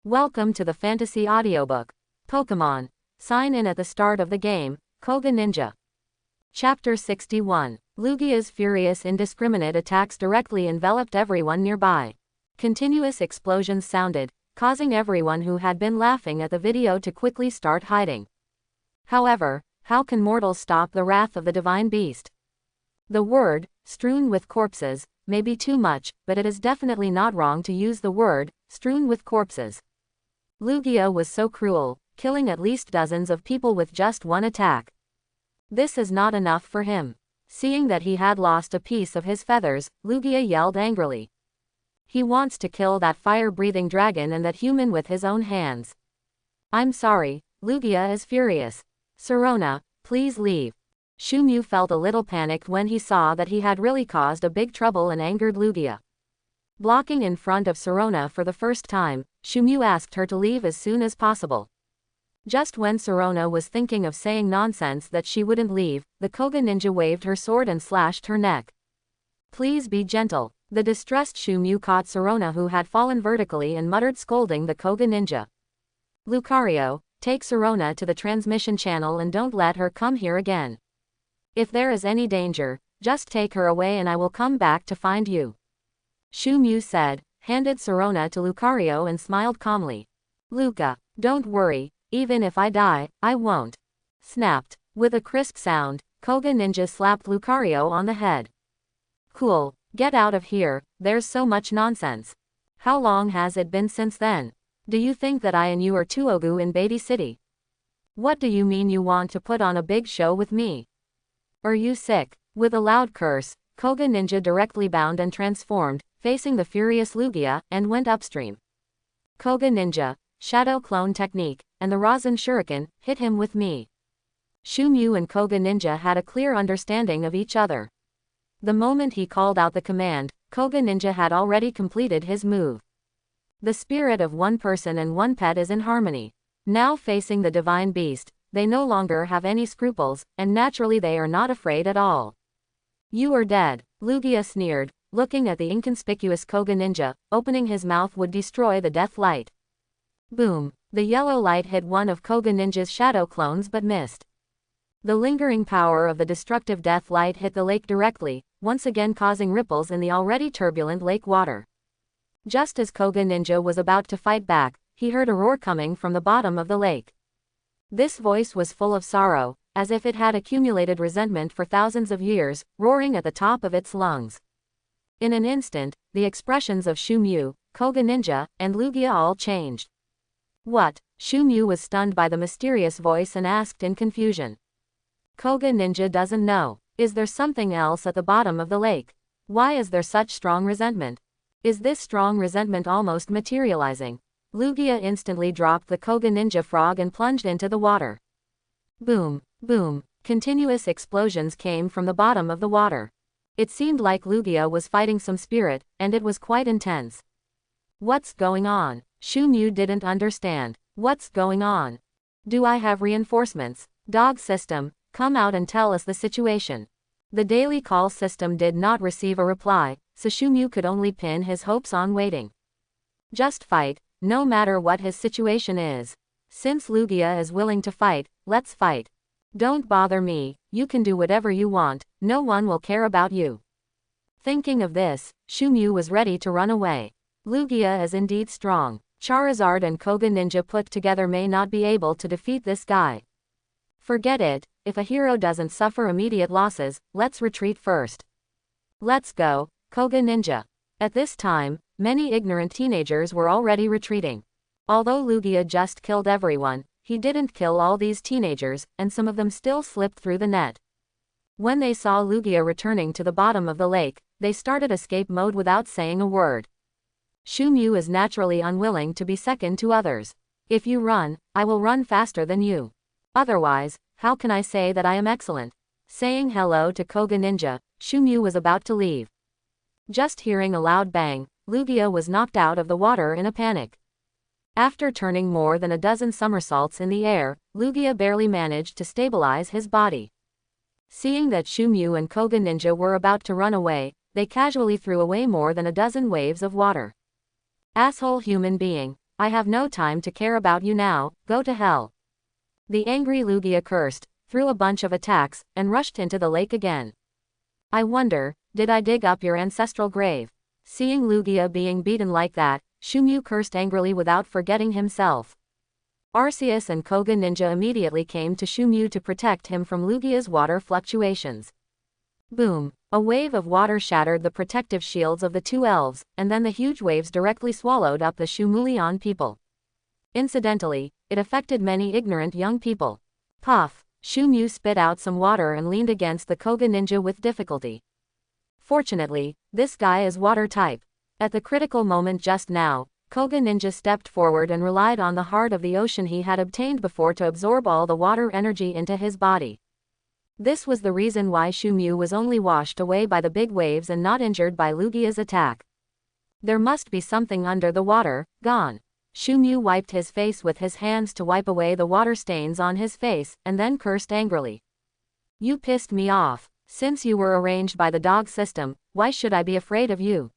Welcome to the fantasy audiobook. Pokemon. Sign in at the start of the game, Koga Ninja. Chapter 61. Lugia's furious indiscriminate attacks directly enveloped everyone nearby. Continuous explosions sounded, causing everyone who had been laughing at the video to quickly start hiding. However, how can mortals stop the wrath of the divine beast? The word, strewn with corpses, may be too much, but it is definitely not wrong to use the word, strewn with corpses. Lugia was so cruel, killing at least dozens of people with just one attack. This is not enough for him. Seeing that he had lost a piece of his feathers, Lugia yelled angrily. He wants to kill that fire-breathing dragon and that human with his own hands. I'm sorry, Lugia is furious. Sirona, please leave. Shumu felt a little panicked when he saw that he had really caused a big trouble and angered Lugia. Blocking in front of Sirona for the first time, Shumu asked her to leave as soon as possible. Just when Sirona was thinking of saying nonsense that she wouldn't leave, the Koga Ninja waved her sword and slashed her neck. Please be gentle. The distressed Shumu caught Sirona, who had fallen vertically, and muttered, scolding the Koga Ninja. Lucario, take Sirona to the transmission channel and don't let her come here again. If there is any danger, just take her away and I will come back to find you. Shumu said, handed Sirona to Lucario and smiled calmly. Luca, don't worry, even if I die, I won't. Snapped. With a crisp sound, Koga Ninja slapped Lucario on the head. Cool, get out of here, there's so much nonsense. How long has it been since then? Do you think that I and you are Tuogu in Beatty City? What do you mean you want to put on a big show with me? Are you sick? With a loud curse, Koga Ninja directly bound and transformed, facing the furious Lugia, and went upstream. Koga Ninja, Shadow Clone Technique, and the Rasen Shuriken, hit him with me. Shumu and Koga Ninja had a clear understanding of each other. The moment he called out the command, Koga Ninja had already completed his move. The spirit of one person and one pet is in harmony. Now facing the divine beast, they no longer have any scruples, and naturally they are not afraid at all. You are dead, Lugia sneered, looking at the inconspicuous Koga Ninja. Opening his mouth would destroy the death light. Boom! The yellow light hit one of Koga Ninja's shadow clones but missed. The lingering power of the destructive death light hit the lake directly, once again causing ripples in the already turbulent lake water. Just as Koga Ninja was about to fight back, he heard a roar coming from the bottom of the lake. This voice was full of sorrow, as if it had accumulated resentment for thousands of years, roaring at the top of its lungs. In an instant, the expressions of Shumu, Koga Ninja, and Lugia all changed. What? Shumu was stunned by the mysterious voice and asked in confusion. Koga Ninja doesn't know. Is there something else at the bottom of the lake? Why is there such strong resentment? Is this strong resentment almost materializing? Lugia instantly dropped the Koga Ninja frog and plunged into the water. Boom, boom, continuous explosions came from the bottom of the water. It seemed like Lugia was fighting some spirit, and it was quite intense. What's going on? Shumu didn't understand. What's going on? Do I have reinforcements? Dog system, come out and tell us the situation. The daily call system did not receive a reply, so Shumu could only pin his hopes on waiting. Just fight, no matter what his situation is. Since Lugia is willing to fight, let's fight. Don't bother me, you can do whatever you want, no one will care about you. Thinking of this, Shumu was ready to run away. Lugia is indeed strong. Charizard and Koga Ninja put together may not be able to defeat this guy. Forget it, if a hero doesn't suffer immediate losses, let's retreat first. Let's go, Koga Ninja. At this time, many ignorant teenagers were already retreating. Although Lugia just killed everyone, he didn't kill all these teenagers, and some of them still slipped through the net. When they saw Lugia returning to the bottom of the lake, they started escape mode without saying a word. Shumu is naturally unwilling to be second to others. If you run, I will run faster than you. Otherwise, how can I say that I am excellent? Saying hello to Koga Ninja, Shumu was about to leave. Just hearing a loud bang, Lugia was knocked out of the water in a panic. After turning more than a dozen somersaults in the air, Lugia barely managed to stabilize his body. Seeing that Shumu and Koga Ninja were about to run away, they casually threw away more than a dozen waves of water. Asshole human being, I have no time to care about you now, go to hell. The angry Lugia cursed, threw a bunch of attacks, and rushed into the lake again. I wonder, did I dig up your ancestral grave? Seeing Lugia being beaten like that, Shumu cursed angrily without forgetting himself. Arceus and Koga Ninja immediately came to Shumu to protect him from Lugia's water fluctuations. Boom! A wave of water shattered the protective shields of the two elves, and then the huge waves directly swallowed up the Shumulian people. Incidentally, it affected many ignorant young people. Puff! Shumu spit out some water and leaned against the Koga Ninja with difficulty. Fortunately, this guy is water type. At the critical moment just now, Koga Ninja stepped forward and relied on the heart of the ocean he had obtained before to absorb all the water energy into his body. This was the reason why Shumu was only washed away by the big waves and not injured by Lugia's attack. There must be something under the water, gone. Shumu wiped his face with his hands to wipe away the water stains on his face, and then cursed angrily. You pissed me off. Since you were arranged by the dog system, why should I be afraid of you?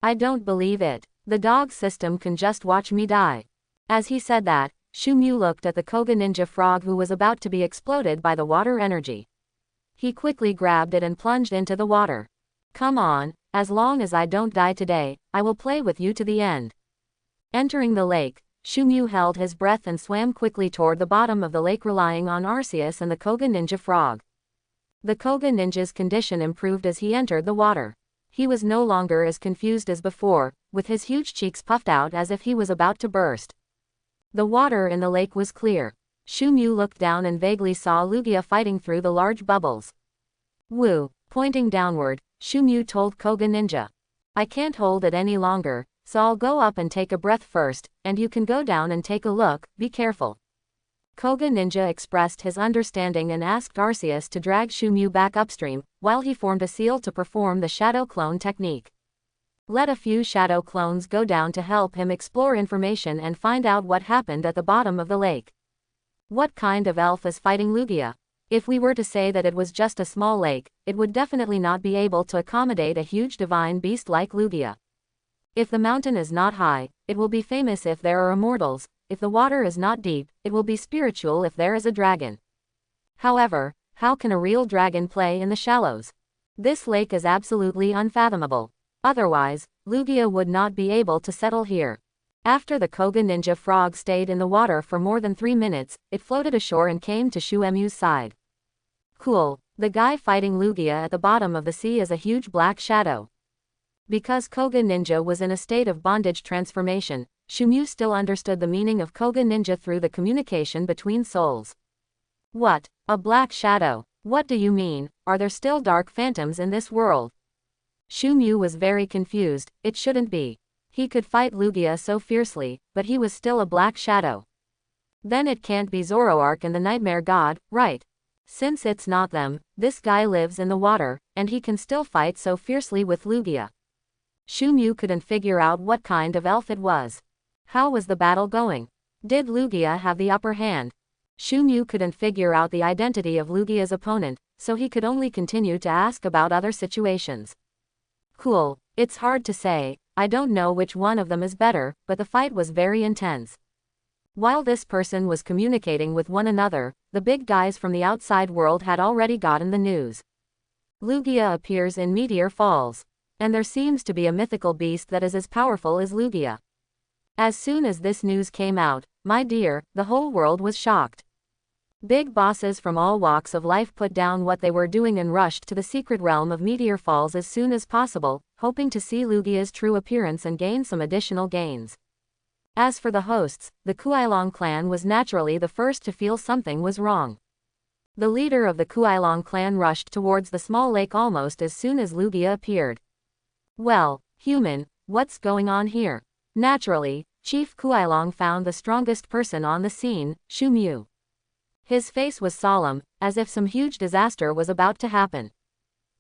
I don't believe it. The dog system can just watch me die. As he said that, Shumu looked at the Koga Ninja frog who was about to be exploded by the water energy. He quickly grabbed it and plunged into the water. Come on, as long as I don't die today, I will play with you to the end. Entering the lake, Shumu held his breath and swam quickly toward the bottom of the lake, relying on Arceus and the Koga Ninja frog. The Koga Ninja's condition improved as he entered the water. He was no longer as confused as before, with his huge cheeks puffed out as if he was about to burst. The water in the lake was clear. Shumu looked down and vaguely saw Lugia fighting through the large bubbles. Woo! Pointing downward, Shumu told Koga Ninja. I can't hold it any longer, so I'll go up and take a breath first, and you can go down and take a look, be careful. Koga Ninja expressed his understanding and asked Arceus to drag Shumu back upstream, while he formed a seal to perform the shadow clone technique. Let a few shadow clones go down to help him explore information and find out what happened at the bottom of the lake. What kind of elf is fighting Lugia? If we were to say that it was just a small lake, it would definitely not be able to accommodate a huge divine beast like Lugia. If the mountain is not high, it will be famous if there are immortals. If the water is not deep, it will be spiritual if there is a dragon. However, how can a real dragon play in the shallows? This lake is absolutely unfathomable. Otherwise, Lugia would not be able to settle here. After the Koga Ninja frog stayed in the water for more than 3 minutes, it floated ashore and came to Shuemu's side. Cool, the guy fighting Lugia at the bottom of the sea is a huge black shadow. Because Koga Ninja was in a state of bondage transformation, Shumu still understood the meaning of Koga Ninja through the communication between souls. What? A black shadow? What do you mean? Are there still dark phantoms in this world? Shumu was very confused. It shouldn't be. He could fight Lugia so fiercely, but he was still a black shadow. Then it can't be Zoroark and the Nightmare God, right? Since it's not them, this guy lives in the water, and he can still fight so fiercely with Lugia. Shumu couldn't figure out what kind of elf it was. How was the battle going? Did Lugia have the upper hand? Shumu couldn't figure out the identity of Lugia's opponent, so he could only continue to ask about other situations. Cool, it's hard to say, I don't know which one of them is better, but the fight was very intense. While this person was communicating with one another, the big guys from the outside world had already gotten the news. Lugia appears in Meteor Falls. And there seems to be a mythical beast that is as powerful as Lugia. As soon as this news came out, my dear, the whole world was shocked. Big bosses from all walks of life put down what they were doing and rushed to the secret realm of Meteor Falls as soon as possible, hoping to see Lugia's true appearance and gain some additional gains. As for the hosts, the Kuailong clan was naturally the first to feel something was wrong. The leader of the Kuailong clan rushed towards the small lake almost as soon as Lugia appeared. Well, human, what's going on here? Naturally, Chief Kuailong found the strongest person on the scene, Shumu. His face was solemn, as if some huge disaster was about to happen.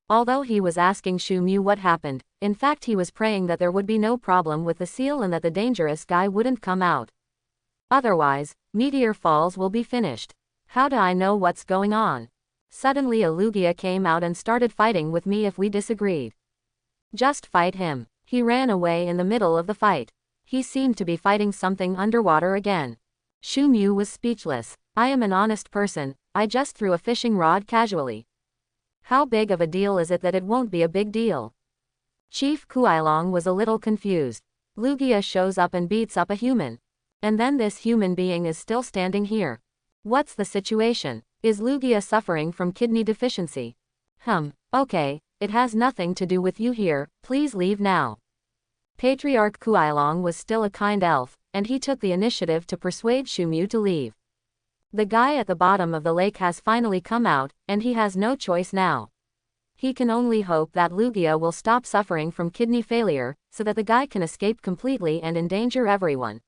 Although he was asking Shumu what happened, in fact he was praying that there would be no problem with the seal and that the dangerous guy wouldn't come out. Otherwise, Meteor Falls will be finished. How do I know what's going on? Suddenly a Lugia came out and started fighting with me if we disagreed. Just fight him. He ran away in the middle of the fight. He seemed to be fighting something underwater again. Shu Mu was speechless. I am an honest person, I just threw a fishing rod casually. How big of a deal is it that it won't be a big deal? Chief Kuailong was a little confused. Lugia shows up and beats up a human. And then this human being is still standing here. What's the situation? Is Lugia suffering from kidney deficiency? Okay, it has nothing to do with you here, please leave now. Patriarch Kuailong was still a kind elf, and he took the initiative to persuade Shu Mu to leave. The guy at the bottom of the lake has finally come out, and he has no choice now. He can only hope that Lugia will stop suffering from kidney failure, so that the guy can escape completely and endanger everyone.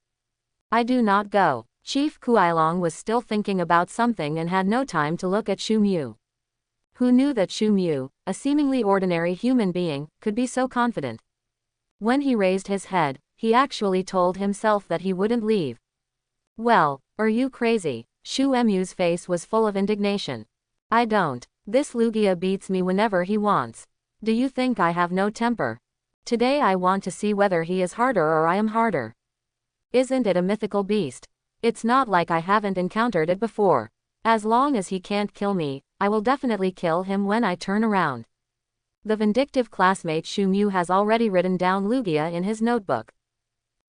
I do not go. Chief Kuailong was still thinking about something and had no time to look at Shu Mu. Who knew that Shu Mu, a seemingly ordinary human being, could be so confident? When he raised his head, he actually told himself that he wouldn't leave. Well, are you crazy? Shu Mu's face was full of indignation. I don't. This Lugia beats me whenever he wants. Do you think I have no temper? Today I want to see whether he is harder or I am harder. Isn't it a mythical beast? It's not like I haven't encountered it before. As long as he can't kill me, I will definitely kill him when I turn around. The vindictive classmate Shu Mu has already written down Lugia in his notebook.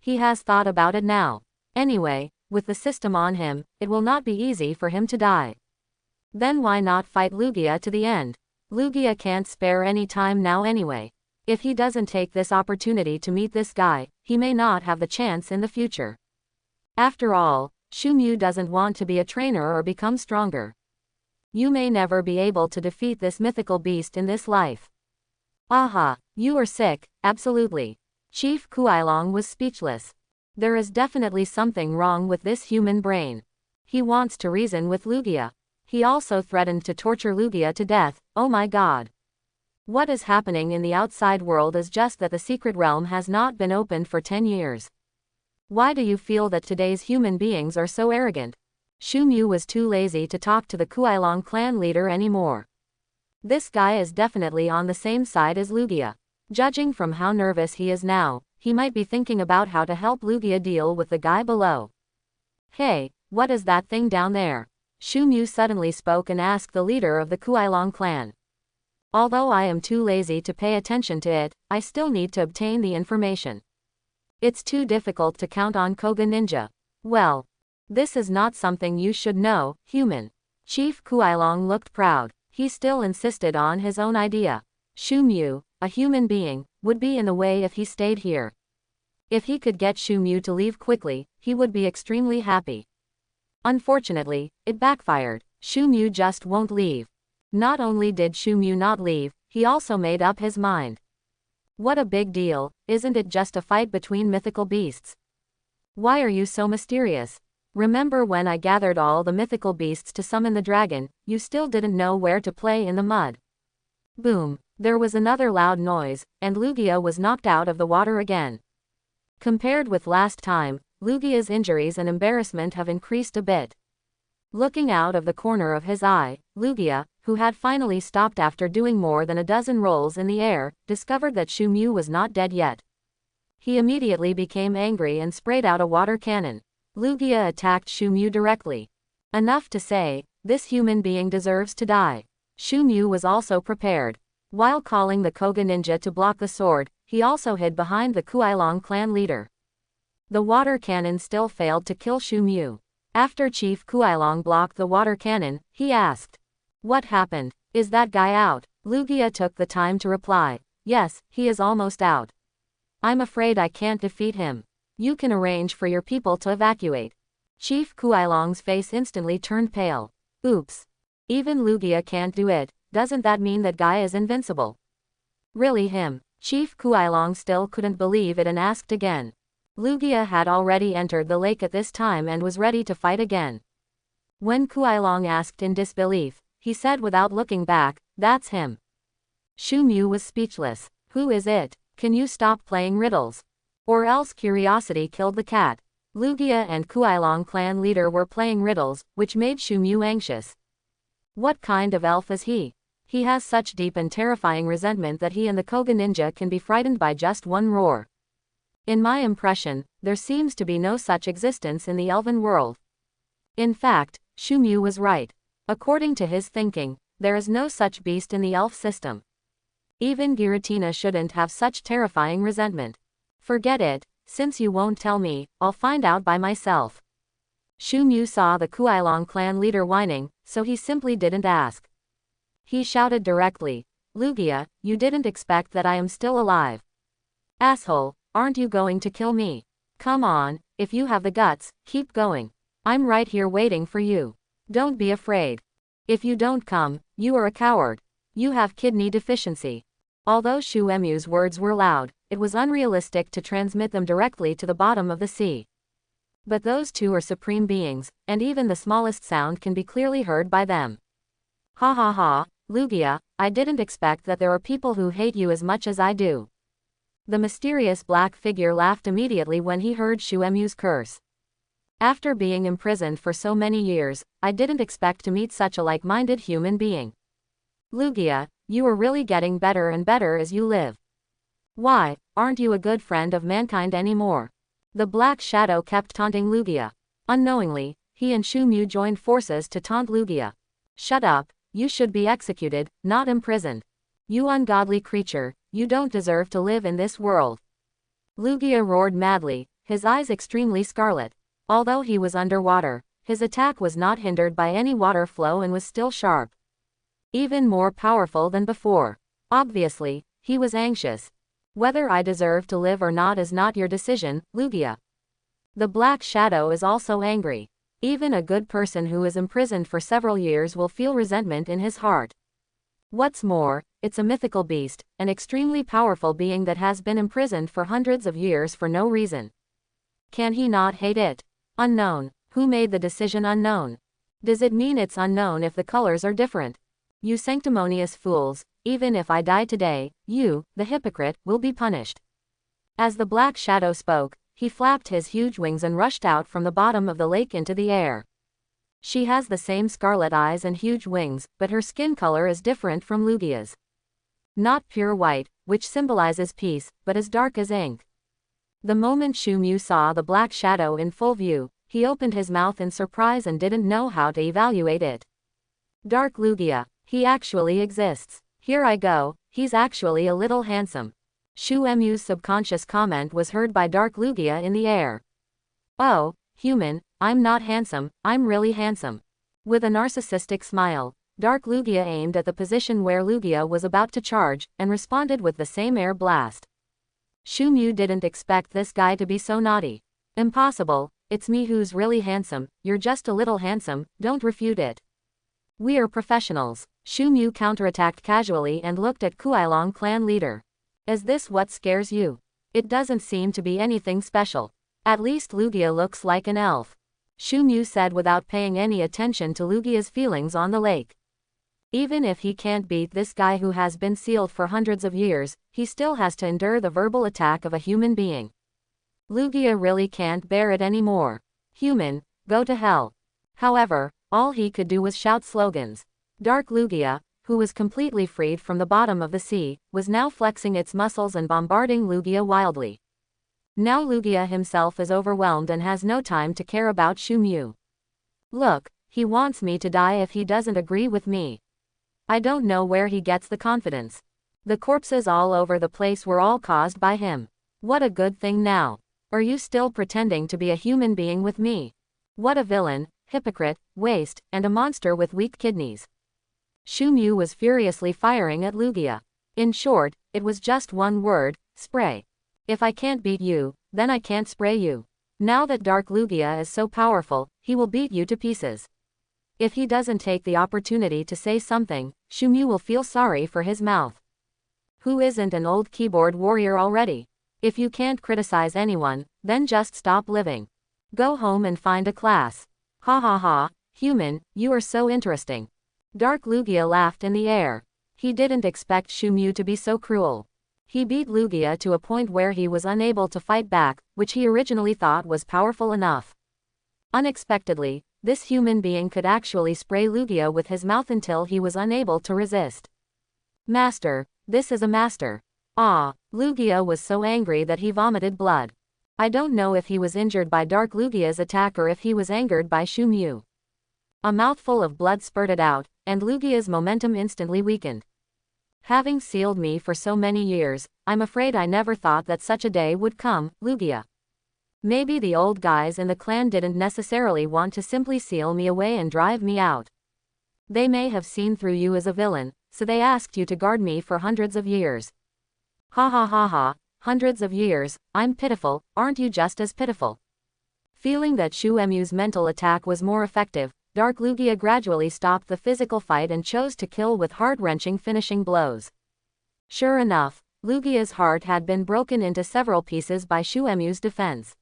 He has thought about it now. Anyway, with the system on him, it will not be easy for him to die. Then why not fight Lugia to the end? Lugia can't spare any time now anyway. If he doesn't take this opportunity to meet this guy, he may not have the chance in the future. After all, Shu Mu doesn't want to be a trainer or become stronger. You may never be able to defeat this mythical beast in this life. Aha, you are sick, absolutely. Chief Kuailong was speechless. There is definitely something wrong with this human brain. He wants to reason with Lugia. He also threatened to torture Lugia to death. Oh my god. What is happening in the outside world is just that the secret realm has not been opened for 10 years. Why do you feel that today's human beings are so arrogant? Shu Mu was too lazy to talk to the Kuailong clan leader anymore. This guy is definitely on the same side as Lugia. Judging from how nervous he is now, he might be thinking about how to help Lugia deal with the guy below. Hey, what is that thing down there? Shu Mu suddenly spoke and asked the leader of the Kuailong clan. Although I am too lazy to pay attention to it, I still need to obtain the information. It's too difficult to count on Koga Ninja. Well, this is not something you should know, human. Chief Kuailong looked proud. He still insisted on his own idea. Shu Mu, a human being, would be in the way if he stayed here. If he could get Shu Mu to leave quickly, he would be extremely happy. Unfortunately, it backfired. Shu Mu just won't leave. Not only did Shu Mu not leave, he also made up his mind. What a big deal, isn't it just a fight between mythical beasts? Why are you so mysterious? Remember when I gathered all the mythical beasts to summon the dragon, you still didn't know where to play in the mud. Boom, there was another loud noise, and Lugia was knocked out of the water again. Compared with last time, Lugia's injuries and embarrassment have increased a bit. Looking out of the corner of his eye, Lugia, who had finally stopped after doing more than a dozen rolls in the air, discovered that Shu Mu was not dead yet. He immediately became angry and sprayed out a water cannon. Lugia attacked Shu Mu directly. Enough to say, this human being deserves to die. Shu Mu was also prepared. While calling the Koga Ninja to block the sword, he also hid behind the Kuailong clan leader. The water cannon still failed to kill Shu Mu. After Chief Kuailong blocked the water cannon, he asked, "What happened? Is that guy out?" Lugia took the time to reply, "Yes, he is almost out. I'm afraid I can't defeat him. You can arrange for your people to evacuate." Chief Kuailong's face instantly turned pale. Oops. Even Lugia can't do it, doesn't that mean that guy is invincible? Really him? Chief Kuailong still couldn't believe it and asked again. Lugia had already entered the lake at this time and was ready to fight again. When Kuailong asked in disbelief, he said without looking back, "That's him." Shu Mu was speechless. Who is it? Can you stop playing riddles? Or else curiosity killed the cat. Lugia and Kuailong clan leader were playing riddles, which made Shu Mu anxious. What kind of elf is he? He has such deep and terrifying resentment that he and the Koga Ninja can be frightened by just one roar. In my impression, there seems to be no such existence in the elven world. In fact, Shumu was right. According to his thinking, there is no such beast in the elf system. Even Giratina shouldn't have such terrifying resentment. Forget it, since you won't tell me, I'll find out by myself. Shumu saw the Kuailong clan leader whining, so he simply didn't ask. He shouted directly, Lugia, you didn't expect that I am still alive. Asshole, aren't you going to kill me? Come on, if you have the guts, keep going. I'm right here waiting for you. Don't be afraid. If you don't come, you are a coward. You have kidney deficiency. Although Shu Emu's words were loud, it was unrealistic to transmit them directly to the bottom of the sea. But those two are supreme beings, and even the smallest sound can be clearly heard by them. Ha ha ha, Lugia, I didn't expect that there are people who hate you as much as I do. The mysterious black figure laughed immediately when he heard Shu Emu's curse. After being imprisoned for so many years, I didn't expect to meet such a like-minded human being. Lugia, you are really getting better and better as you live. Why, aren't you a good friend of mankind anymore? The Black Shadow kept taunting Lugia. Unknowingly, he and Shumu joined forces to taunt Lugia. Shut up, you should be executed, not imprisoned. You ungodly creature, you don't deserve to live in this world. Lugia roared madly, his eyes extremely scarlet. Although he was underwater, his attack was not hindered by any water flow and was still sharp. Even more powerful than before. Obviously, he was anxious. Whether I deserve to live or not is not your decision, Lugia. The Black Shadow is also angry. Even a good person who is imprisoned for several years will feel resentment in his heart. What's more, it's a mythical beast, an extremely powerful being that has been imprisoned for hundreds of years for no reason. Can he not hate it? Unknown. Who made the decision unknown? Does it mean it's unknown if the colors are different? You sanctimonious fools, even if I die today, you, the hypocrite, will be punished. As the Black Shadow spoke, he flapped his huge wings and rushed out from the bottom of the lake into the air. She has the same scarlet eyes and huge wings, but her skin color is different from Lugia's. Not pure white, which symbolizes peace, but as dark as ink. The moment Shumu saw the Black Shadow in full view, he opened his mouth in surprise and didn't know how to evaluate it. Dark Lugia, he actually exists. Here I go, he's actually a little handsome. Shu Emu's subconscious comment was heard by Dark Lugia in the air. Oh, human, I'm not handsome, I'm really handsome. With a narcissistic smile, Dark Lugia aimed at the position where Lugia was about to charge, and responded with the same air blast. Shumu didn't expect this guy to be so naughty. Impossible, it's me who's really handsome, you're just a little handsome, don't refute it. We are professionals. Shumu counterattacked casually and looked at Kuailong clan leader. Is this what scares you? It doesn't seem to be anything special. At least Lugia looks like an elf. Shumu said without paying any attention to Lugia's feelings on the lake. Even if he can't beat this guy who has been sealed for hundreds of years, he still has to endure the verbal attack of a human being. Lugia really can't bear it anymore. Human, go to hell. However, all he could do was shout slogans. Dark Lugia, who was completely freed from the bottom of the sea, was now flexing its muscles and bombarding Lugia wildly. Now Lugia himself is overwhelmed and has no time to care about Shumu. Look, he wants me to die if he doesn't agree with me. I don't know where he gets the confidence. The corpses all over the place were all caused by him. What a good thing now. Are you still pretending to be a human being with me? What a villain, hypocrite, waste, and a monster with weak kidneys. Shumu was furiously firing at Lugia. In short, it was just one word, spray. If I can't beat you, then I can't spray you. Now that Dark Lugia is so powerful, he will beat you to pieces. If he doesn't take the opportunity to say something, Shumu will feel sorry for his mouth. Who isn't an old keyboard warrior already? If you can't criticize anyone, then just stop living. Go home and find a class. Ha ha ha, human, you are so interesting. Dark Lugia laughed in the air. He didn't expect Shumu to be so cruel. He beat Lugia to a point where he was unable to fight back, which he originally thought was powerful enough. Unexpectedly, this human being could actually spray Lugia with his mouth until he was unable to resist. Master, this is a master. Ah, Lugia was so angry that he vomited blood. I don't know if he was injured by Dark Lugia's attack or if he was angered by Shu Mu. A mouthful of blood spurted out, and Lugia's momentum instantly weakened. Having sealed me for so many years, I'm afraid I never thought that such a day would come, Lugia. Maybe the old guys in the clan didn't necessarily want to simply seal me away and drive me out. They may have seen through you as a villain, so they asked you to guard me for hundreds of years. Ha ha ha ha, hundreds of years, I'm pitiful, aren't you just as pitiful? Feeling that Shu Mu's mental attack was more effective, Dark Lugia gradually stopped the physical fight and chose to kill with heart-wrenching finishing blows. Sure enough, Lugia's heart had been broken into several pieces by Shu Mu's defense.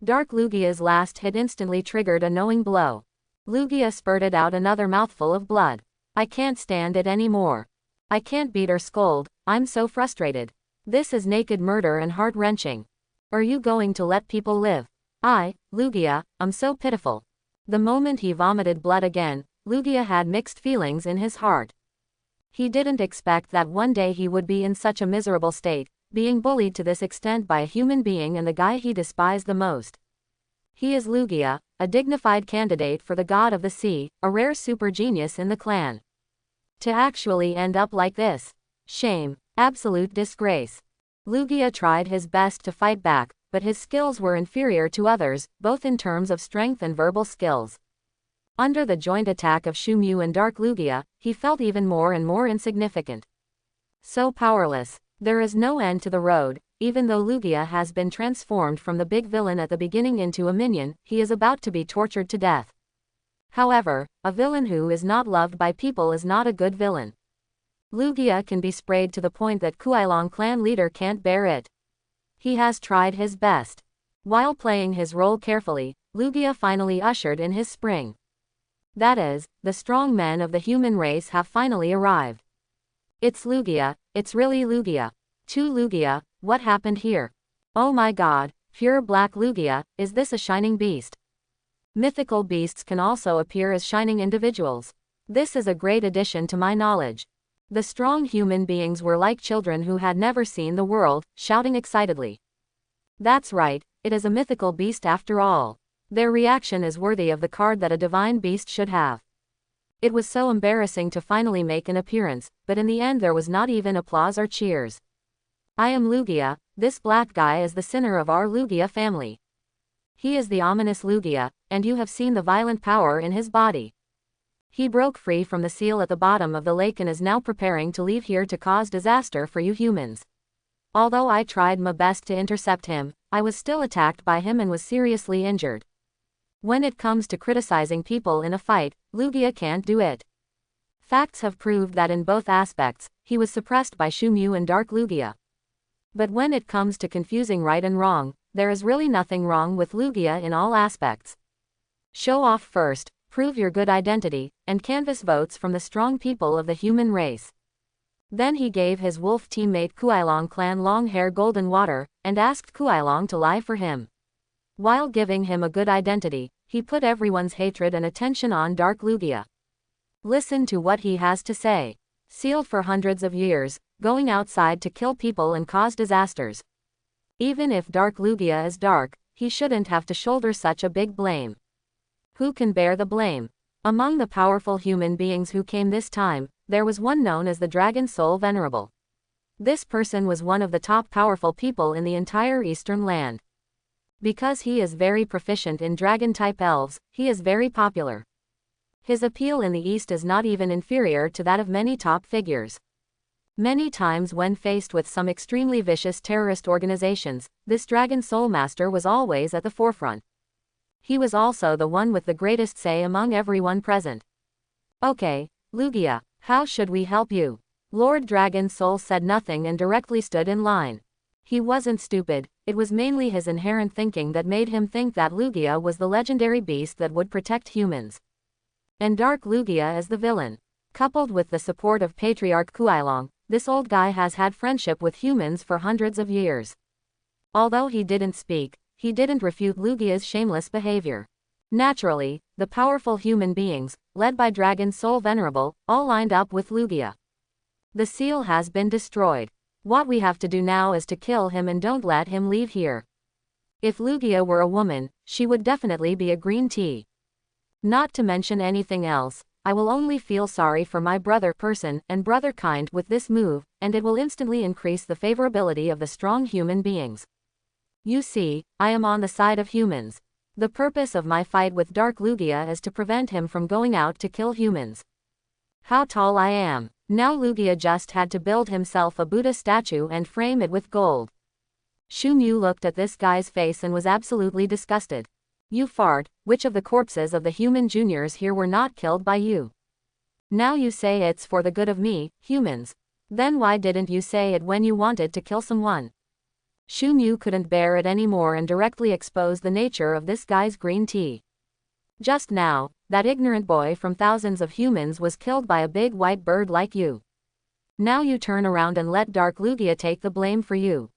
Dark Lugia's last hit instantly triggered a knowing blow. Lugia spurted out another mouthful of blood. I can't stand it anymore. I can't beat or scold, I'm so frustrated. This is naked murder and heart-wrenching. Are you going to let people live? Lugia, I'm so pitiful. The moment he vomited blood again, Lugia had mixed feelings in his heart. He didn't expect that one day he would be in such a miserable state, being bullied to this extent by a human being and the guy he despised the most. He is Lugia, a dignified candidate for the god of the sea, a rare super genius in the clan. To actually end up like this. Shame, absolute disgrace. Lugia tried his best to fight back, but his skills were inferior to others, both in terms of strength and verbal skills. Under the joint attack of Shu Mu and Dark Lugia, he felt even more and more insignificant. So powerless. There is no end to the road. Even though Lugia has been transformed from the big villain at the beginning into a minion, he is about to be tortured to death. However, a villain who is not loved by people is not a good villain. Lugia can be sprayed to the point that Kuailong clan leader can't bear it. He has tried his best. While playing his role carefully, Lugia finally ushered in his spring. That is, the strong men of the human race have finally arrived. It's Lugia, it's really Lugia. To Lugia, what happened here? Oh my god, pure black Lugia, is this a shining beast? Mythical beasts can also appear as shining individuals. This is a great addition to my knowledge. The strong human beings were like children who had never seen the world, shouting excitedly. That's right, it is a mythical beast after all. Their reaction is worthy of the card that a divine beast should have. It was so embarrassing to finally make an appearance, but in the end there was not even applause or cheers. I am Lugia, this black guy is the sinner of our Lugia family. He is the ominous Lugia, and you have seen the violent power in his body. He broke free from the seal at the bottom of the lake and is now preparing to leave here to cause disaster for you humans. Although I tried my best to intercept him, I was still attacked by him and was seriously injured. When it comes to criticizing people in a fight, Lugia can't do it. Facts have proved that in both aspects, he was suppressed by Shu Mu and Dark Lugia. But when it comes to confusing right and wrong, there is really nothing wrong with Lugia in all aspects. Show off first, prove your good identity, and canvass votes from the strong people of the human race. Then he gave his wolf teammate Kuailong clan long hair golden water, and asked Kuailong to lie for him. While giving him a good identity, he put everyone's hatred and attention on Dark Lugia. Listen to what he has to say. Sealed for hundreds of years, going outside to kill people and cause disasters. Even if Dark Lugia is dark, he shouldn't have to shoulder such a big blame. Who can bear the blame? Among the powerful human beings who came this time, there was one known as the Dragon Soul Venerable. This person was one of the top powerful people in the entire Eastern land. Because he is very proficient in dragon-type elves, he is very popular. His appeal in the East is not even inferior to that of many top figures. Many times when faced with some extremely vicious terrorist organizations, this Dragon Soul Master was always at the forefront. He was also the one with the greatest say among everyone present. Okay, Lugia, how should we help you? Lord Dragon Soul said nothing and directly stood in line. He wasn't stupid, it was mainly his inherent thinking that made him think that Lugia was the legendary beast that would protect humans. And Dark Lugia is the villain. Coupled with the support of Patriarch Kuailong, this old guy has had friendship with humans for hundreds of years. Although he didn't speak, he didn't refute Lugia's shameless behavior. Naturally, the powerful human beings, led by Dragon Soul Venerable, all lined up with Lugia. The seal has been destroyed. What we have to do now is to kill him and don't let him leave here. If Lugia were a woman, she would definitely be a green tea. Not to mention anything else, I will only feel sorry for my brother person and brother kind with this move, and it will instantly increase the favorability of the strong human beings. You see, I am on the side of humans. The purpose of my fight with Dark Lugia is to prevent him from going out to kill humans. How tall I am. Now Lugia just had to build himself a Buddha statue and frame it with gold. Shumu looked at this guy's face and was absolutely disgusted. You fart, which of the corpses of the human juniors here were not killed by you? Now you say it's for the good of me, humans. Then why didn't you say it when you wanted to kill someone? Shumu couldn't bear it anymore and directly exposed the nature of this guy's green tea. Just now, that ignorant boy from thousands of humans was killed by a big white bird like you. Now you turn around and let Dark Lugia take the blame for you.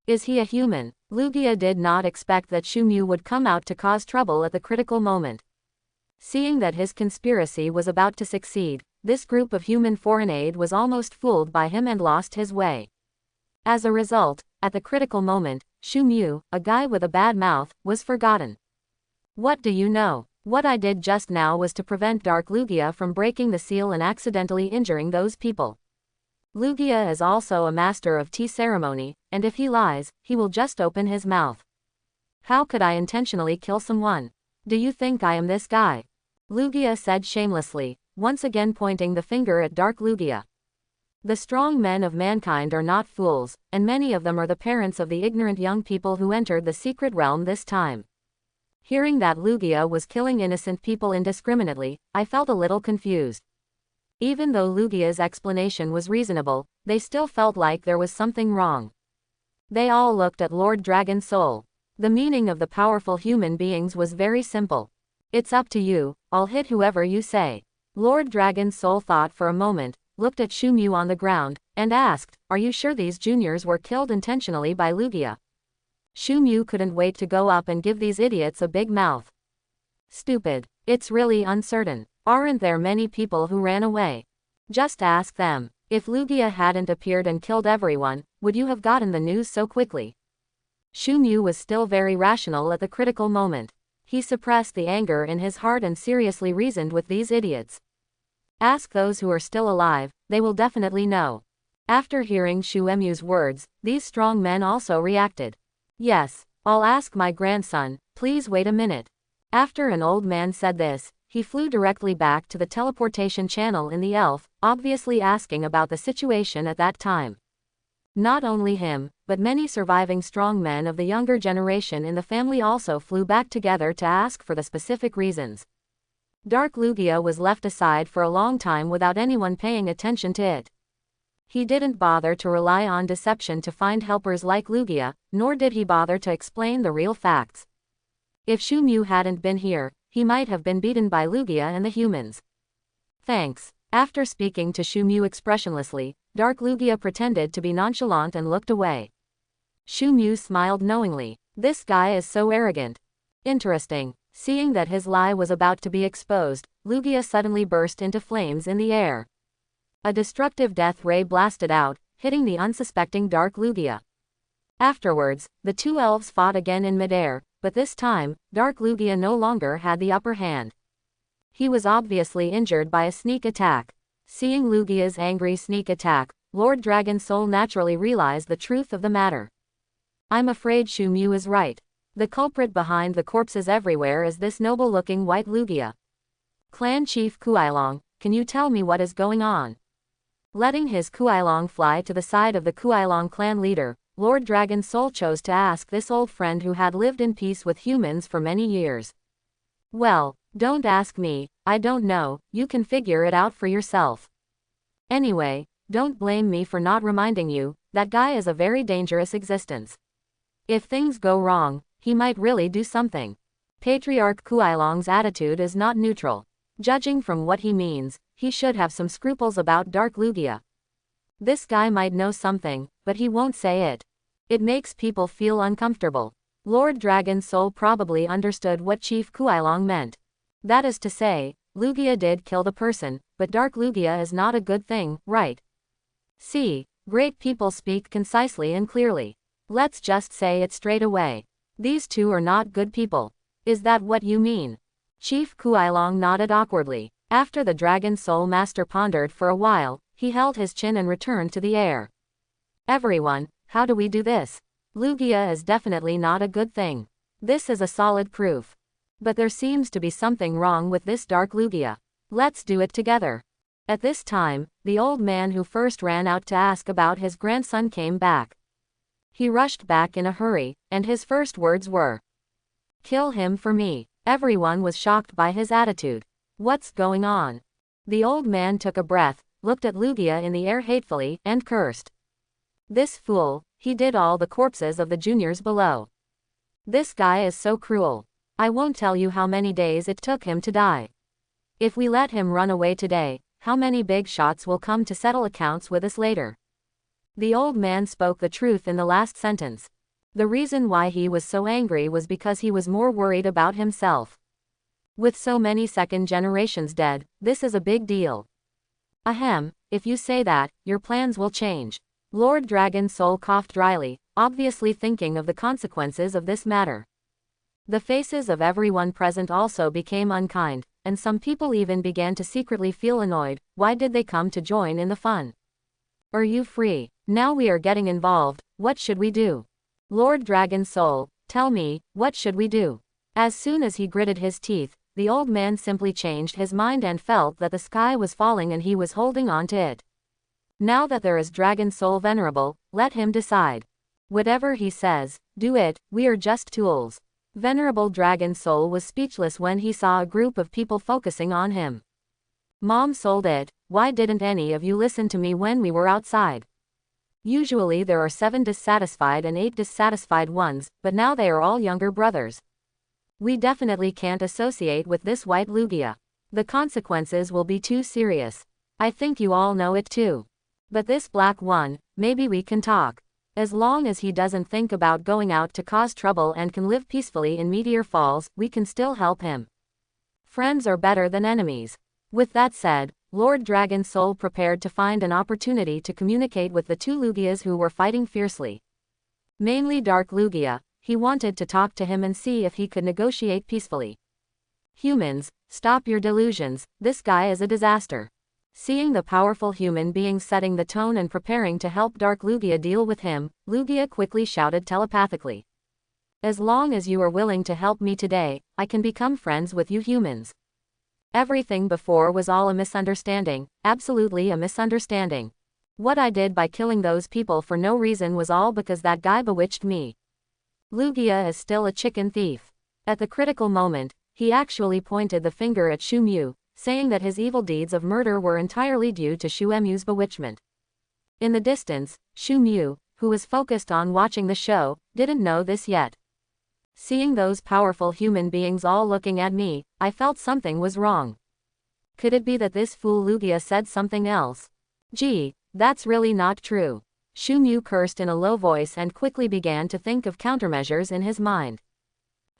Is he a human? Lugia did not expect that Shumu would come out to cause trouble at the critical moment. Seeing that his conspiracy was about to succeed, this group of human foreign aid was almost fooled by him and lost his way. As a result, at the critical moment, Shumu, a guy with a bad mouth, was forgotten. What do you know? What I did just now was to prevent Dark Lugia from breaking the seal and accidentally injuring those people. Lugia is also a master of tea ceremony, and if he lies, he will just open his mouth. How could I intentionally kill someone? Do you think I am this guy? Lugia said shamelessly, once again pointing the finger at Dark Lugia. The strong men of mankind are not fools, and many of them are the parents of the ignorant young people who entered the secret realm this time. Hearing that Lugia was killing innocent people indiscriminately, I felt a little confused. Even though Lugia's explanation was reasonable, they still felt like there was something wrong. They all looked at Lord Dragon Soul. The meaning of the powerful human beings was very simple. It's up to you, I'll hit whoever you say. Lord Dragon Soul thought for a moment, looked at Shumu on the ground, and asked, are you sure these juniors were killed intentionally by Lugia? Shumu couldn't wait to go up and give these idiots a big mouth. Stupid. It's really uncertain. Aren't there many people who ran away? Just ask them. If Lugia hadn't appeared and killed everyone, would you have gotten the news so quickly? Shumu was still very rational at the critical moment. He suppressed the anger in his heart and seriously reasoned with these idiots. Ask those who are still alive, they will definitely know. After hearing Shuemu's words, these strong men also reacted. Yes, I'll ask my grandson, please wait a minute. After an old man said this, he flew directly back to the teleportation channel in the elf, obviously asking about the situation at that time. Not only him, but many surviving strong men of the younger generation in the family also flew back together to ask for the specific reasons. Dark Lugia was left aside for a long time without anyone paying attention to it. He didn't bother to rely on deception to find helpers like Lugia, nor did he bother to explain the real facts. If Shumu hadn't been here, he might have been beaten by Lugia and the humans. Thanks. After speaking to Shumu expressionlessly, Dark Lugia pretended to be nonchalant and looked away. Shumu smiled knowingly. This guy is so arrogant. Interesting. Seeing that his lie was about to be exposed, Lugia suddenly burst into flames in the air. A destructive death ray blasted out, hitting the unsuspecting Dark Lugia. Afterwards, the two elves fought again in midair, but this time, Dark Lugia no longer had the upper hand. He was obviously injured by a sneak attack. Seeing Lugia's angry sneak attack, Lord Dragon Soul naturally realized the truth of the matter. I'm afraid Shumu is right. The culprit behind the corpses everywhere is this noble-looking white Lugia. Clan Chief Kuailong, can you tell me what is going on? Letting his Kuailong fly to the side of the Kuailong clan leader, Lord Dragon Soul chose to ask this old friend who had lived in peace with humans for many years. Well, don't ask me, I don't know, you can figure it out for yourself. Anyway, don't blame me for not reminding you, that guy is a very dangerous existence. If things go wrong, he might really do something. Patriarch Kuailong's attitude is not neutral. Judging from what he means, he should have some scruples about Dark Lugia. This guy might know something, but he won't say it. It makes people feel uncomfortable. Lord Dragon Soul probably understood what Chief Kuailong meant. That is to say, Lugia did kill the person, but Dark Lugia is not a good thing, right? See, great people speak concisely and clearly. Let's just say it straight away. These two are not good people. Is that what you mean? Chief Kuailong nodded awkwardly. After the Dragon Soul Master pondered for a while, he held his chin and returned to the air. Everyone, how do we do this? Lugia is definitely not a good thing. This is a solid proof. But there seems to be something wrong with this Dark Lugia. Let's do it together. At this time, the old man who first ran out to ask about his grandson came back. He rushed back in a hurry, and his first words were, "Kill him for me." Everyone was shocked by his attitude. What's going on? The old man took a breath, looked at Lugia in the air hatefully, and cursed. This fool, he did all the corpses of the juniors below. This guy is so cruel. I won't tell you how many days it took him to die. If we let him run away today, how many big shots will come to settle accounts with us later? The old man spoke the truth in the last sentence. The reason why he was so angry was because he was more worried about himself. With so many second generations dead, this is a big deal. Ahem, if you say that, your plans will change. Lord Dragon Soul coughed dryly, obviously thinking of the consequences of this matter. The faces of everyone present also became unkind, and some people even began to secretly feel annoyed. Why did they come to join in the fun? Are you free? Now we are getting involved, what should we do? Lord Dragon Soul, tell me, what should we do? As soon as he gritted his teeth, the old man simply changed his mind and felt that the sky was falling and he was holding on to it. Now that there is Dragon Soul Venerable, let him decide. Whatever he says, do it, we are just tools. Venerable Dragon Soul was speechless when he saw a group of people focusing on him. Mom sold it, why didn't any of you listen to me when we were outside? Usually there are 7 dissatisfied and 8 dissatisfied ones, but now they are all younger brothers. We definitely can't associate with this white Lugia. The consequences will be too serious. I think you all know it too. But this black one, maybe we can talk. As long as he doesn't think about going out to cause trouble and can live peacefully in Meteor Falls, we can still help him. Friends are better than enemies. With that said, Lord Dragon Soul prepared to find an opportunity to communicate with the 2 Lugias who were fighting fiercely. Mainly Dark Lugia, he wanted to talk to him and see if he could negotiate peacefully. Humans, stop your delusions, this guy is a disaster. Seeing the powerful human being setting the tone and preparing to help Dark Lugia deal with him, Lugia quickly shouted telepathically. As long as you are willing to help me today, I can become friends with you humans. Everything before was all a misunderstanding, absolutely a misunderstanding. What I did by killing those people for no reason was all because that guy bewitched me. Lugia is still a chicken thief. At the critical moment, he actually pointed the finger at Shu Mu, saying that his evil deeds of murder were entirely due to Shu Mu's bewitchment. In the distance, Shu Mu, who was focused on watching the show, didn't know this yet. Seeing those powerful human beings all looking at me, I felt something was wrong. Could it be that this fool Lugia said something else? Gee, that's really not true. Shu Mu cursed in a low voice and quickly began to think of countermeasures in his mind.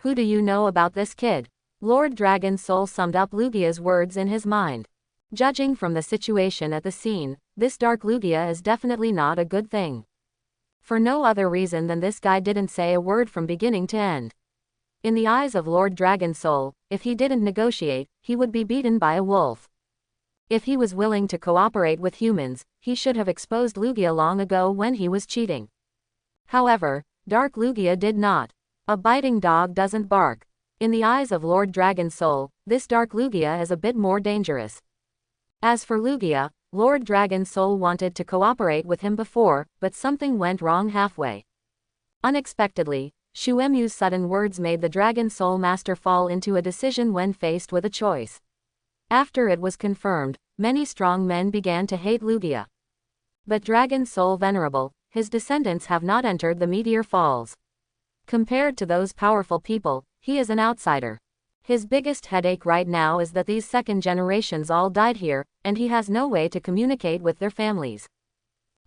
Who do you know about this kid? Lord Dragon Soul summed up Lugia's words in his mind. Judging from the situation at the scene, this Dark Lugia is definitely not a good thing. For no other reason than this guy didn't say a word from beginning to end. In the eyes of Lord Dragon Soul, if he didn't negotiate, he would be beaten by a wolf. If he was willing to cooperate with humans, he should have exposed Lugia long ago when he was cheating. However, Dark Lugia did not. A biting dog doesn't bark. In the eyes of Lord Dragon Soul, this Dark Lugia is a bit more dangerous. As for Lugia, Lord Dragon Soul wanted to cooperate with him before, but something went wrong halfway. Unexpectedly, Shu Mu's sudden words made the Dragon Soul Master fall into a decision when faced with a choice. After it was confirmed, many strong men began to hate Lugia. But Dragon Soul Venerable, his descendants have not entered the Meteor Falls. Compared to those powerful people, he is an outsider. His biggest headache right now is that these second generations all died here, and he has no way to communicate with their families.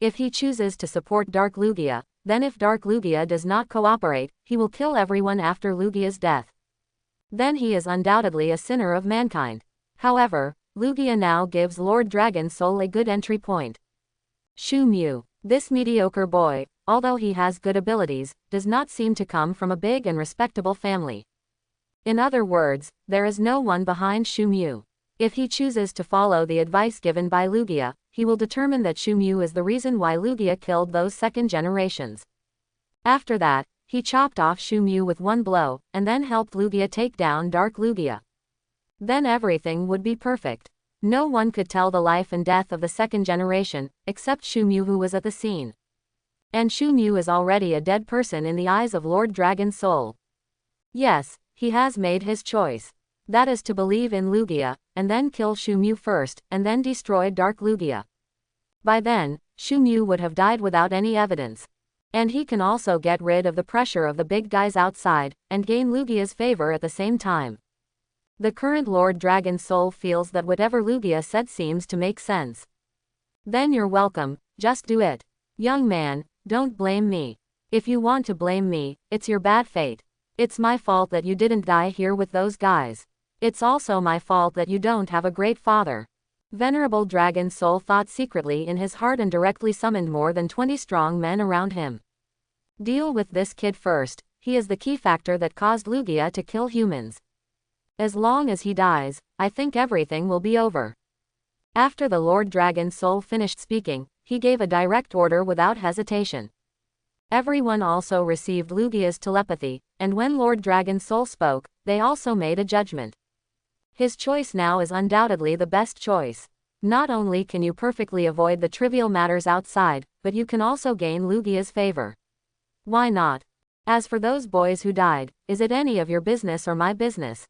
If he chooses to support Dark Lugia, then if Dark Lugia does not cooperate, he will kill everyone after Lugia's death. Then he is undoubtedly a sinner of mankind. However, Lugia now gives Lord Dragon Soul a good entry point. Shu Mu, this mediocre boy, although he has good abilities, does not seem to come from a big and respectable family. In other words, there is no one behind Shumyu. If he chooses to follow the advice given by Lugia, he will determine that Shumyu is the reason why Lugia killed those second generations. After that, he chopped off Shumyu with one blow, and then helped Lugia take down Dark Lugia. Then everything would be perfect. No one could tell the life and death of the second generation, except Shumyu, who was at the scene. And Shumyu is already a dead person in the eyes of Lord Dragon Soul. Yes, he has made his choice. That is to believe in Lugia, and then kill Shumyu first, and then destroy Dark Lugia. By then, Shumyu would have died without any evidence. And he can also get rid of the pressure of the big guys outside, and gain Lugia's favor at the same time. The current Lord Dragon Soul feels that whatever Lugia said seems to make sense. Then you're welcome, just do it. Young man, don't blame me. If you want to blame me, it's your bad fate. It's my fault that you didn't die here with those guys. It's also my fault that you don't have a great father. Venerable Dragon Soul thought secretly in his heart and directly summoned more than 20 strong men around him. Deal with this kid first, he is the key factor that caused Lugia to kill humans. As long as he dies, I think everything will be over. After the Lord Dragon Soul finished speaking, he gave a direct order without hesitation. Everyone also received Lugia's telepathy, and when Lord Dragon Soul spoke, they also made a judgment. His choice now is undoubtedly the best choice. Not only can you perfectly avoid the trivial matters outside, but you can also gain Lugia's favor. Why not? As for those boys who died, is it any of your business or my business?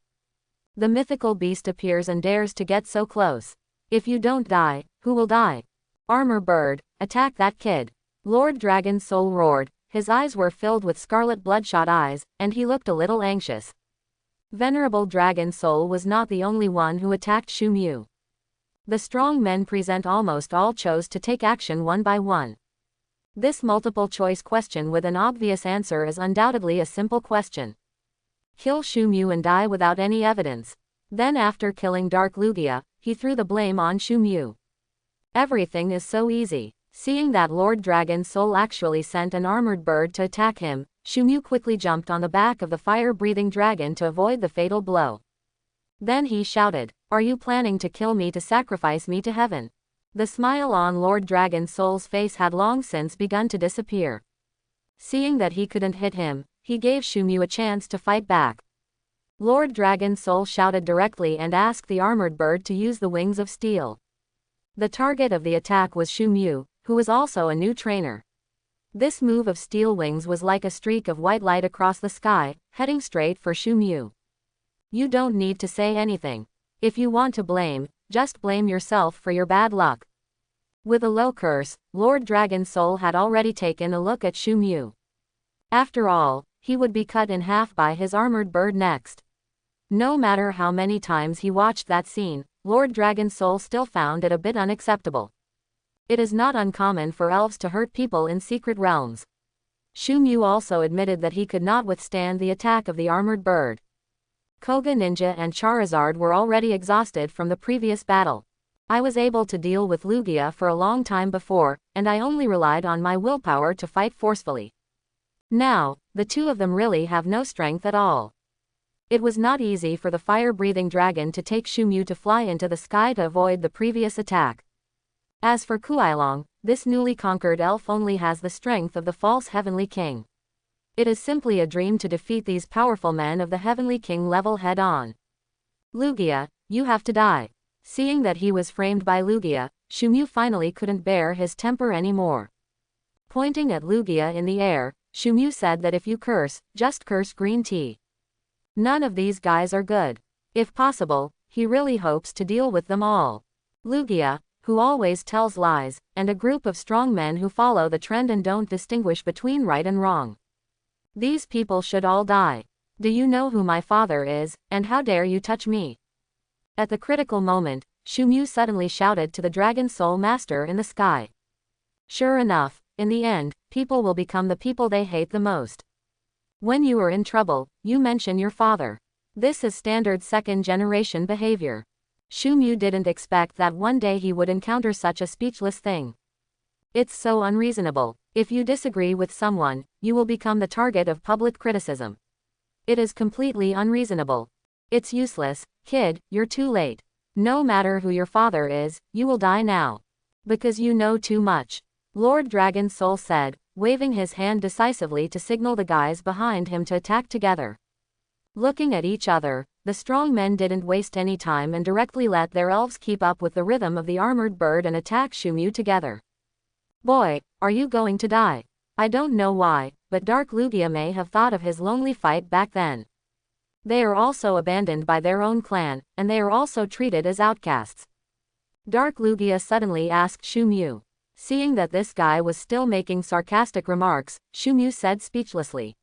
The mythical beast appears and dares to get so close. If you don't die, who will die? Armor Bird, attack that kid. Lord Dragon Soul roared, his eyes were filled with scarlet bloodshot eyes, and he looked a little anxious. Venerable Dragon Soul was not the only one who attacked Shumyu. The strong men present almost all chose to take action one by one. This multiple choice question with an obvious answer is undoubtedly a simple question. Kill Shumyu and die without any evidence. Then after killing Dark Lugia, he threw the blame on Shumyu. Everything is so easy. Seeing that Lord Dragon Soul actually sent an armored bird to attack him, Shumyu quickly jumped on the back of the fire-breathing dragon to avoid the fatal blow. Then he shouted, "Are you planning to kill me to sacrifice me to heaven?" The smile on Lord Dragon Soul's face had long since begun to disappear. Seeing that he couldn't hit him, he gave Shumyu a chance to fight back. Lord Dragon Soul shouted directly and asked the armored bird to use the wings of steel. The target of the attack was Shumyu, who was also a new trainer. This move of steel wings was like a streak of white light across the sky, heading straight for Shumyu. You don't need to say anything. If you want to blame, just blame yourself for your bad luck. With a low curse, Lord Dragon Soul had already taken a look at Shumyu. After all, he would be cut in half by his armored bird next. No matter how many times he watched that scene, Lord Dragon Soul still found it a bit unacceptable. It is not uncommon for elves to hurt people in secret realms. Shumyu also admitted that he could not withstand the attack of the armored bird. Koga Ninja and Charizard were already exhausted from the previous battle. I was able to deal with Lugia for a long time before, and I only relied on my willpower to fight forcefully. Now, the two of them really have no strength at all. It was not easy for the fire-breathing dragon to take Shumyu to fly into the sky to avoid the previous attack. As for Kuailong, this newly conquered elf only has the strength of the false Heavenly King. It is simply a dream to defeat these powerful men of the Heavenly King level head-on. Lugia, you have to die. Seeing that he was framed by Lugia, Shumyu finally couldn't bear his temper anymore. Pointing at Lugia in the air, Shumyu said that if you curse, just curse green tea. None of these guys are good. If possible, he really hopes to deal with them all. Lugia, who always tells lies, and a group of strong men who follow the trend and don't distinguish between right and wrong. These people should all die. Do you know who my father is, and how dare you touch me? At the critical moment, Shumyu suddenly shouted to the Dragon Soul Master in the sky. Sure enough, in the end, people will become the people they hate the most. When you are in trouble, you mention your father. This is standard second-generation behavior. Shumyu didn't expect that one day he would encounter such a speechless thing. It's so unreasonable. If you disagree with someone, you will become the target of public criticism. It is completely unreasonable. It's useless, kid, you're too late. No matter who your father is, you will die now. Because you know too much. Lord Dragon Soul said, waving his hand decisively to signal the guys behind him to attack together. Looking at each other, the strong men didn't waste any time and directly let their elves keep up with the rhythm of the armored bird and attack Shumu together. Boy, are you going to die? I don't know why, but Dark Lugia may have thought of his lonely fight back then. They are also abandoned by their own clan, and they are also treated as outcasts. Dark Lugia suddenly asked Shumu. Seeing that this guy was still making sarcastic remarks, Shumu said speechlessly.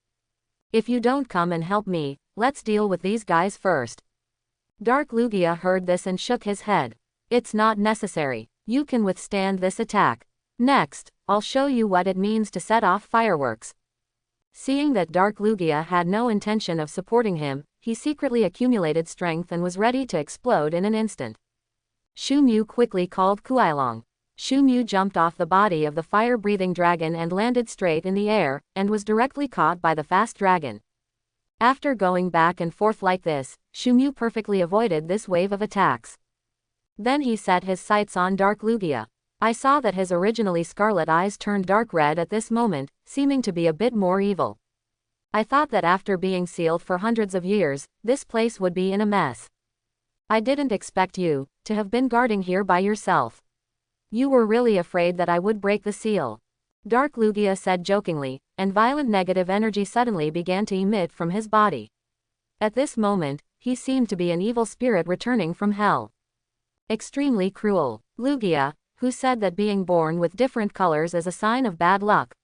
If you don't come and help me, let's deal with these guys first. Dark Lugia heard this and shook his head. It's not necessary. You can withstand this attack. Next, I'll show you what it means to set off fireworks. Seeing that Dark Lugia had no intention of supporting him, he secretly accumulated strength and was ready to explode in an instant. Shumu quickly called Kuailong. Shumu jumped off the body of the fire-breathing dragon and landed straight in the air, and was directly caught by the fast dragon. After going back and forth like this, Shumu perfectly avoided this wave of attacks. Then he set his sights on Dark Lugia. I saw that his originally scarlet eyes turned dark red at this moment, seeming to be a bit more evil. I thought that after being sealed for hundreds of years, this place would be in a mess. I didn't expect you to have been guarding here by yourself. You were really afraid that I would break the seal. Dark Lugia said jokingly, and violent negative energy suddenly began to emit from his body. At this moment, he seemed to be an evil spirit returning from hell. Extremely cruel. Lugia, who said that being born with different colors is a sign of bad luck?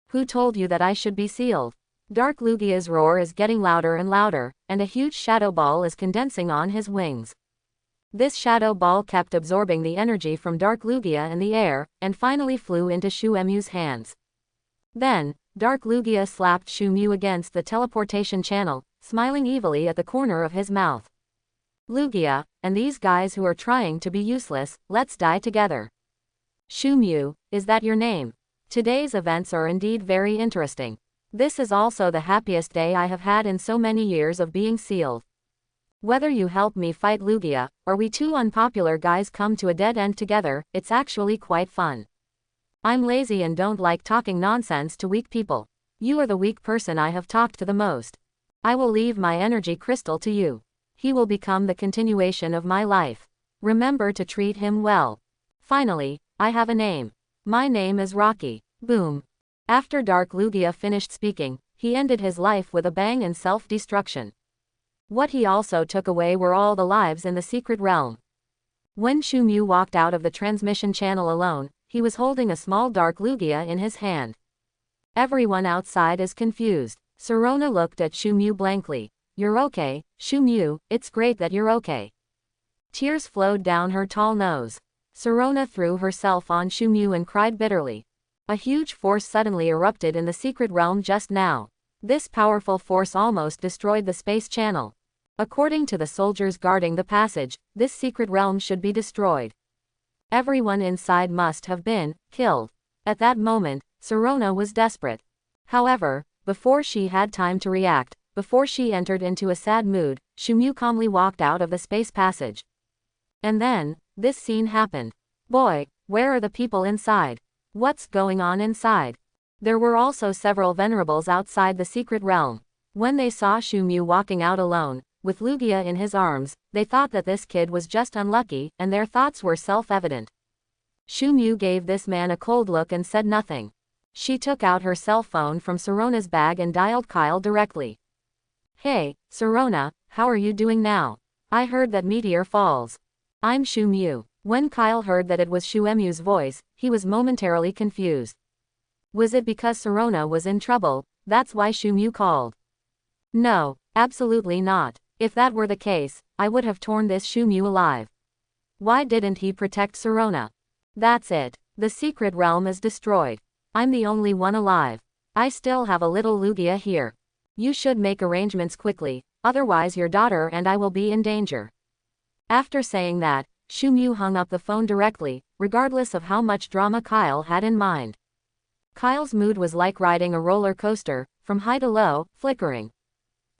Who told you that I should be sealed? Dark Lugia's roar is getting louder and louder, and a huge shadow ball is condensing on his wings. This shadow ball kept absorbing the energy from Dark Lugia in the air, and finally flew into Shu Emu's hands. Then, Dark Lugia slapped Shumu against the teleportation channel, smiling evilly at the corner of his mouth. Lugia, and these guys who are trying to be useless, let's die together. Shumu, is that your name? Today's events are indeed very interesting. This is also the happiest day I have had in so many years of being sealed. Whether you help me fight Lugia, or we two unpopular guys come to a dead end together, it's actually quite fun. I'm lazy and don't like talking nonsense to weak people. You are the weak person I have talked to the most. I will leave my energy crystal to you. He will become the continuation of my life. Remember to treat him well. Finally, I have a name. My name is Rocky. Boom. After Dark Lugia finished speaking, he ended his life with a bang and self-destruction. What he also took away were all the lives in the secret realm. When Shumu walked out of the transmission channel alone, he was holding a small Dark Lugia in his hand. Everyone outside is confused. Sirona looked at Shumu blankly. You're okay, Shumu, it's great that you're okay. Tears flowed down her tall nose. Sirona threw herself on Shumu and cried bitterly. A huge force suddenly erupted in the secret realm just now. This powerful force almost destroyed the space channel. According to the soldiers guarding the passage, this secret realm should be destroyed. Everyone inside must have been killed. At that moment, Sirona was desperate. However, before she had time to react, before she entered into a sad mood, Shumu calmly walked out of the space passage. And then, this scene happened. Boy, where are the people inside? What's going on inside? There were also several venerables outside the secret realm. When they saw Shumu walking out alone, with Lugia in his arms, they thought that this kid was just unlucky, and their thoughts were self-evident. Shumu gave this man a cold look and said nothing. She took out her cell phone from Sirona's bag and dialed Kyle directly. Hey, Sirona, how are you doing now? I heard that meteor falls. I'm Shumu. When Kyle heard that it was Shu Emu's voice, he was momentarily confused. Was it because Sirona was in trouble, that's why Shumu called? No, absolutely not. If that were the case, I would have torn this Shumu alive. Why didn't he protect Sirona? That's it. The secret realm is destroyed. I'm the only one alive. I still have a little Lugia here. You should make arrangements quickly, otherwise your daughter and I will be in danger. After saying that, Shumu hung up the phone directly, regardless of how much drama Kyle had in mind. Kyle's mood was like riding a roller coaster, from high to low, flickering.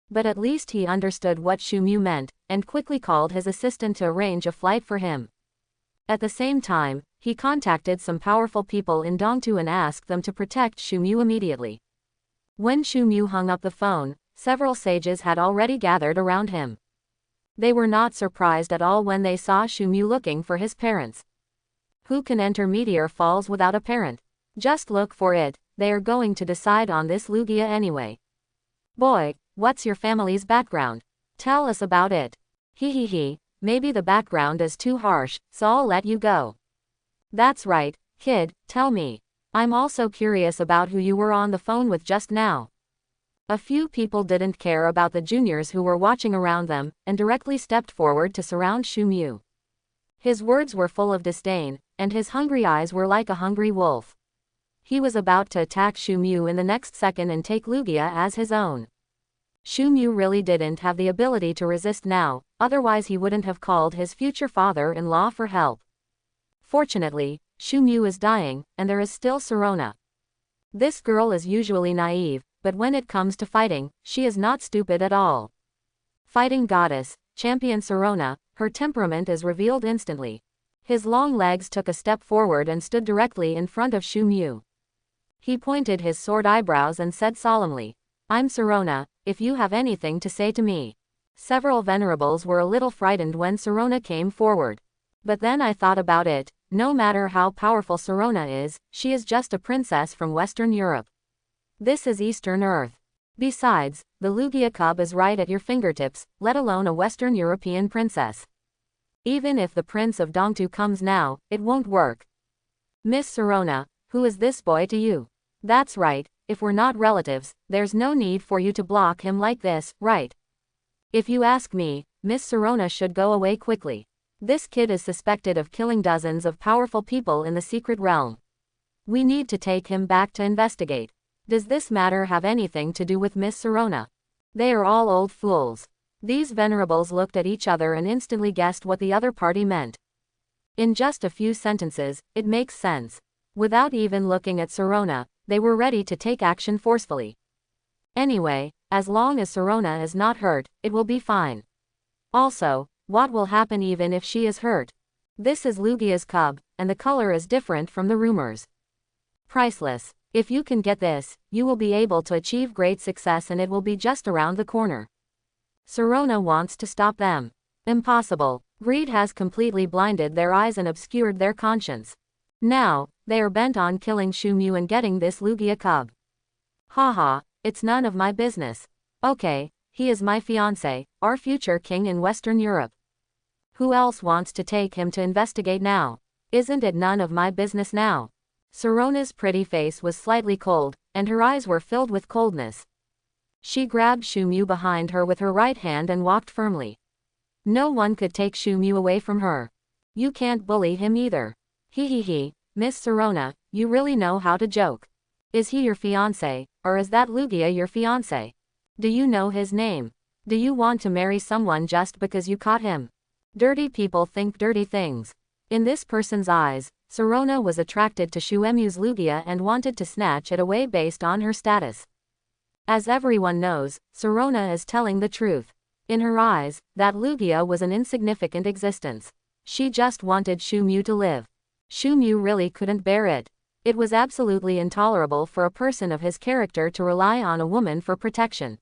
But at least he understood what Shumyu meant, and quickly called his assistant to arrange a flight for him. At the same time, he contacted some powerful people in Dongtu and asked them to protect Shumyu immediately. When Shumyu hung up the phone, several sages had already gathered around him. They were not surprised at all when they saw Shumyu looking for his parents. Who can enter Meteor Falls without a parent? Just look for it, they are going to decide on this Lugia anyway. Boy, what's your family's background? Tell us about it. He, maybe the background is too harsh, so I'll let you go. That's right, kid, tell me. I'm also curious about who you were on the phone with just now. A few people didn't care about the juniors who were watching around them, and directly stepped forward to surround Shumyu. His words were full of disdain, and his hungry eyes were like a hungry wolf. He was about to attack Shumyu in the next second and take Lugia as his own. Shumyu really didn't have the ability to resist now, otherwise he wouldn't have called his future father-in-law for help. Fortunately, Shumyu is dying, and there is still Sirona. This girl is usually naive, but when it comes to fighting, she is not stupid at all. Fighting goddess, champion Sirona, her temperament is revealed instantly. His long legs took a step forward and stood directly in front of Shumyu. He pointed his sword eyebrows and said solemnly, "I'm Sirona, if you have anything to say to me." Several venerables were a little frightened when Sirona came forward. But then I thought about it, no matter how powerful Sirona is, she is just a princess from Western Europe. This is Eastern Earth. Besides, the Lugia cub is right at your fingertips, let alone a Western European princess. Even if the Prince of Dongtu comes now, it won't work. Miss Sirona, who is this boy to you? That's right, if we're not relatives, there's no need for you to block him like this, right? If you ask me, Miss Sirona should go away quickly. This kid is suspected of killing dozens of powerful people in the secret realm. We need to take him back to investigate. Does this matter have anything to do with Miss Sirona? They are all old fools. These venerables looked at each other and instantly guessed what the other party meant. In just a few sentences, it makes sense. Without even looking at Sirona, they were ready to take action forcefully. Anyway, as long as Sirona is not hurt, it will be fine. Also, what will happen even if she is hurt? This is Lugia's cub, and the color is different from the rumors. Priceless. If you can get this, you will be able to achieve great success and it will be just around the corner. Sirona wants to stop them. Impossible. Greed has completely blinded their eyes and obscured their conscience. Now, they are bent on killing Shumyu and getting this Lugia cub. Haha, it's none of my business. Okay, he is my fiancé, our future king in Western Europe. Who else wants to take him to investigate now? Isn't it none of my business now? Sirona's pretty face was slightly cold, and her eyes were filled with coldness. She grabbed Shumyu behind her with her right hand and walked firmly. No one could take Shumyu away from her. You can't bully him either. He, Miss Sirona, you really know how to joke. Is he your fiancé, or is that Lugia your fiancé? Do you know his name? Do you want to marry someone just because you caught him? Dirty people think dirty things. In this person's eyes, Sirona was attracted to Shuemyu's Lugia and wanted to snatch it away based on her status. As everyone knows, Sirona is telling the truth. In her eyes, that Lugia was an insignificant existence. She just wanted Shumyu to live. Shumyu really couldn't bear it. It was absolutely intolerable for a person of his character to rely on a woman for protection.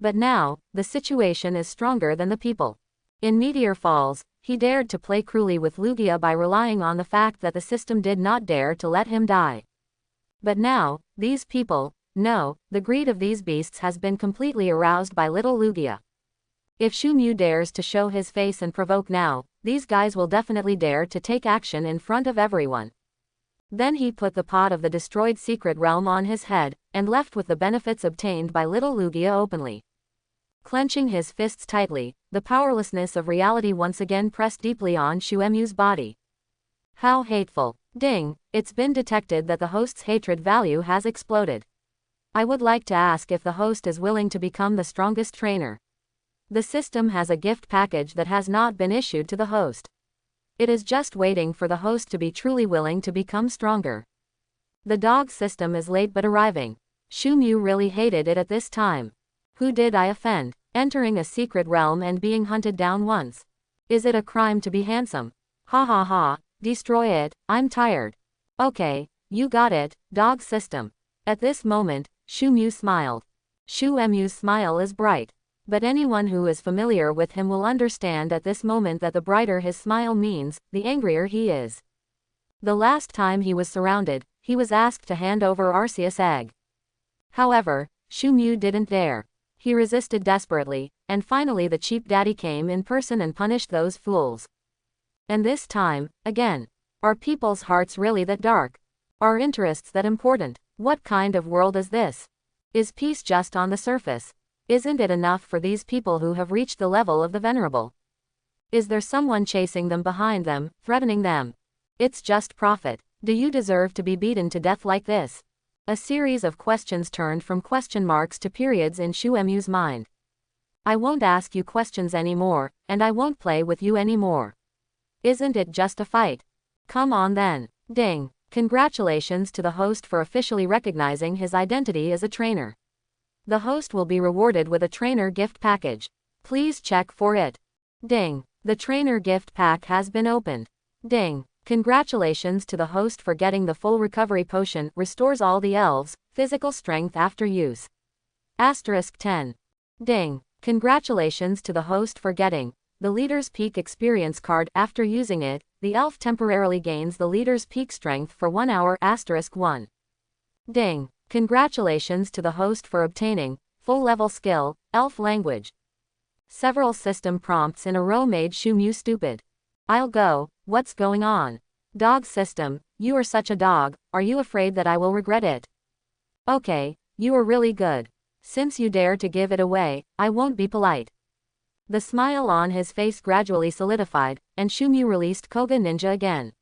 But now, the situation is stronger than the people. In Meteor Falls, he dared to play cruelly with Lugia by relying on the fact that the system did not dare to let him die. But now, these people, no, the greed of these beasts has been completely aroused by little Lugia. If Shumyu dares to show his face and provoke now, these guys will definitely dare to take action in front of everyone. Then he put the pot of the destroyed secret realm on his head, and left with the benefits obtained by little Lugia openly. Clenching his fists tightly, the powerlessness of reality once again pressed deeply on Shuemyu's body. How hateful. Ding, it's been detected that the host's hatred value has exploded. I would like to ask if the host is willing to become the strongest trainer. The system has a gift package that has not been issued to the host. It is just waiting for the host to be truly willing to become stronger. The dog system is late but arriving. Shumu really hated it at this time. Who did I offend? Entering a secret realm and being hunted down once. Is it a crime to be handsome? Ha ha ha, destroy it, I'm tired. Okay, you got it, dog system. At this moment, Shumu smiled. Shu-Mu's smile is bright. But anyone who is familiar with him will understand at this moment that the brighter his smile means, the angrier he is. The last time he was surrounded, he was asked to hand over Arceus' egg. However, Shumu didn't dare. He resisted desperately, and finally the cheap daddy came in person and punished those fools. And this time, again, are people's hearts really that dark? Are interests that important? What kind of world is this? Is peace just on the surface? Isn't it enough for these people who have reached the level of the venerable? Is there someone chasing them behind them, threatening them? It's just profit. Do you deserve to be beaten to death like this? A series of questions turned from question marks to periods in Shu-Mu's mind. I won't ask you questions anymore, and I won't play with you anymore. Isn't it just a fight? Come on then. Ding. Congratulations to the host for officially recognizing his identity as a trainer. The host will be rewarded with a trainer gift package. Please check for it. Ding. The trainer gift pack has been opened. Ding. Congratulations to the host for getting the full recovery potion, restores all the elves' physical strength after use. Asterisk 10. Ding. Congratulations to the host for getting the Leader's Peak experience card. After using it, the elf temporarily gains the Leader's Peak strength for 1 hour. Asterisk 1. Ding. Congratulations to the host for obtaining full level skill, elf language. Several system prompts in a row made Shumu stupid. I'll go. What's going on? Dog system, you are such a dog, are you afraid that I will regret it? Okay, you are really good. Since you dare to give it away, I won't be polite. The smile on his face gradually solidified, and Shumu released Koga Ninja again.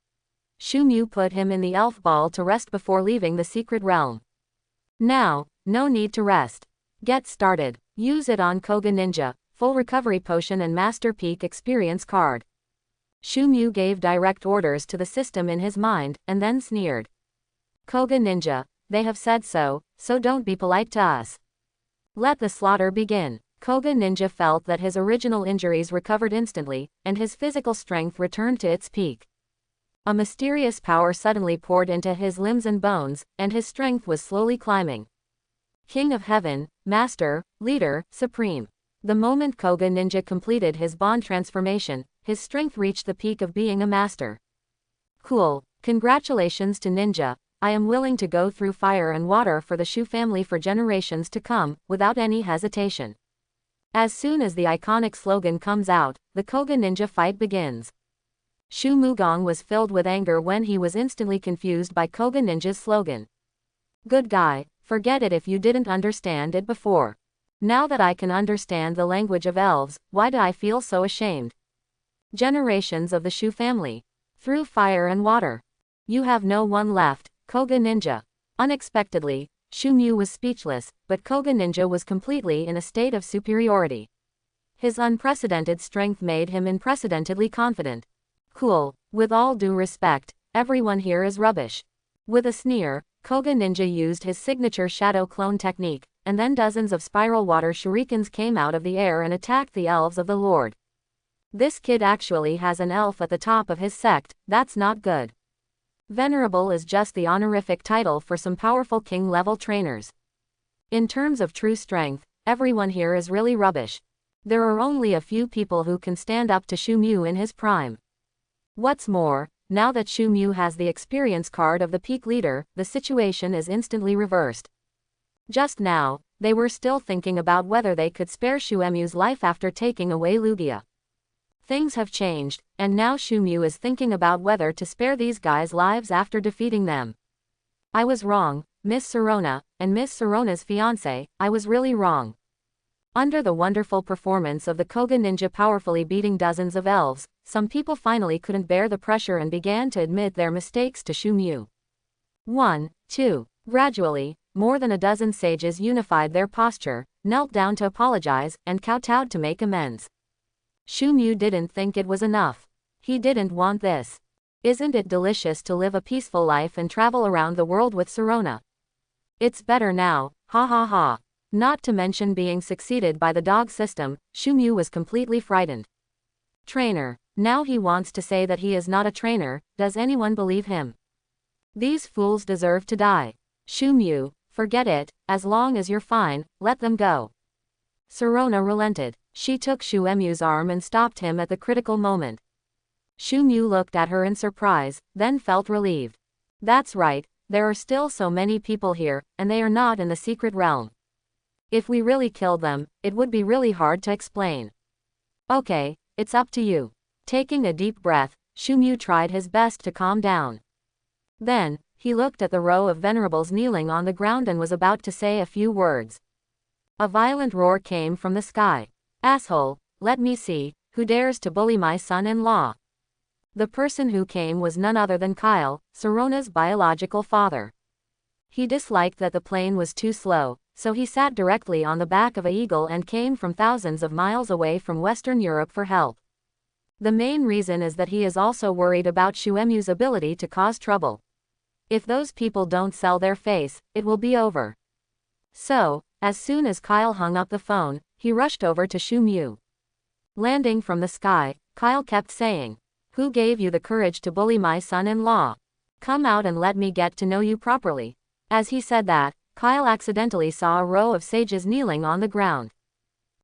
Shumu put him in the elf ball to rest before leaving the secret realm. Now, no need to rest. Get started. Use it on Koga Ninja, full recovery potion and Master Peak experience card. Shumu gave direct orders to the system in his mind, and then sneered. Koga Ninja, they have said so, so don't be polite to us. Let the slaughter begin. Koga Ninja felt that his original injuries recovered instantly, and his physical strength returned to its peak. A mysterious power suddenly poured into his limbs and bones, and his strength was slowly climbing. King of Heaven, Master, Leader, Supreme. The moment Koga Ninja completed his bond transformation, his strength reached the peak of being a master. Cool. Congratulations to Ninja. I am willing to go through fire and water for the Shu family for generations to come, without any hesitation. As soon as the iconic slogan comes out, the Koga Ninja fight begins. Shu Mugong was filled with anger when he was instantly confused by Koga Ninja's slogan. Good guy, forget it if you didn't understand it before. Now that I can understand the language of elves, why do I feel so ashamed? Generations of the Shu family. Through fire and water. You have no one left, Koga Ninja. Unexpectedly, Shumu was speechless, but Koga Ninja was completely in a state of superiority. His unprecedented strength made him unprecedentedly confident. Cool. With all due respect, everyone here is rubbish. With a sneer, Koga Ninja used his signature shadow clone technique, and then dozens of spiral water shurikens came out of the air and attacked the elves of the Lord. This kid actually has an elf at the top of his sect, that's not good. Venerable is just the honorific title for some powerful king-level trainers. In terms of true strength, everyone here is really rubbish. There are only a few people who can stand up to Shumu in his prime. What's more, now that Shumu has the experience card of the peak leader, the situation is instantly reversed. Just now, they were still thinking about whether they could spare Shumu's life after taking away Lugia. Things have changed, and now Shumu is thinking about whether to spare these guys' lives after defeating them. I was wrong, Miss Sirona, and Miss Sirona's fiancé, I was really wrong. Under the wonderful performance of the Koga Ninja powerfully beating dozens of elves, some people finally couldn't bear the pressure and began to admit their mistakes to Shumu. 1, 2. Gradually, more than a dozen sages unified their posture, knelt down to apologize, and kowtowed to make amends. Shumu didn't think it was enough. He didn't want this. Isn't it delicious to live a peaceful life and travel around the world with Sirona? It's better now, ha ha ha. Not to mention being succeeded by the dog system, Shumyu was completely frightened. Trainer. Now he wants to say that he is not a trainer, does anyone believe him? These fools deserve to die. Shumyu, forget it, as long as you're fine, let them go. Sirona relented. She took Shumyu's arm and stopped him at the critical moment. Shumyu looked at her in surprise, then felt relieved. That's right, there are still so many people here, and they are not in the secret realm. If we really killed them, it would be really hard to explain. Okay, it's up to you. Taking a deep breath, Shumyu tried his best to calm down. Then, he looked at the row of venerables kneeling on the ground and was about to say a few words. A violent roar came from the sky. Asshole, let me see, who dares to bully my son-in-law? The person who came was none other than Kyle, Sirona's biological father. He disliked that the plane was too slow, so he sat directly on the back of an eagle and came from thousands of miles away from Western Europe for help. The main reason is that he is also worried about Shumyu's ability to cause trouble. If those people don't sell their face, it will be over. So, as soon as Kyle hung up the phone, he rushed over to Shumyu. Landing from the sky, Kyle kept saying, "Who gave you the courage to bully my son-in-law? Come out and let me get to know you properly." As he said that, Kyle accidentally saw a row of sages kneeling on the ground.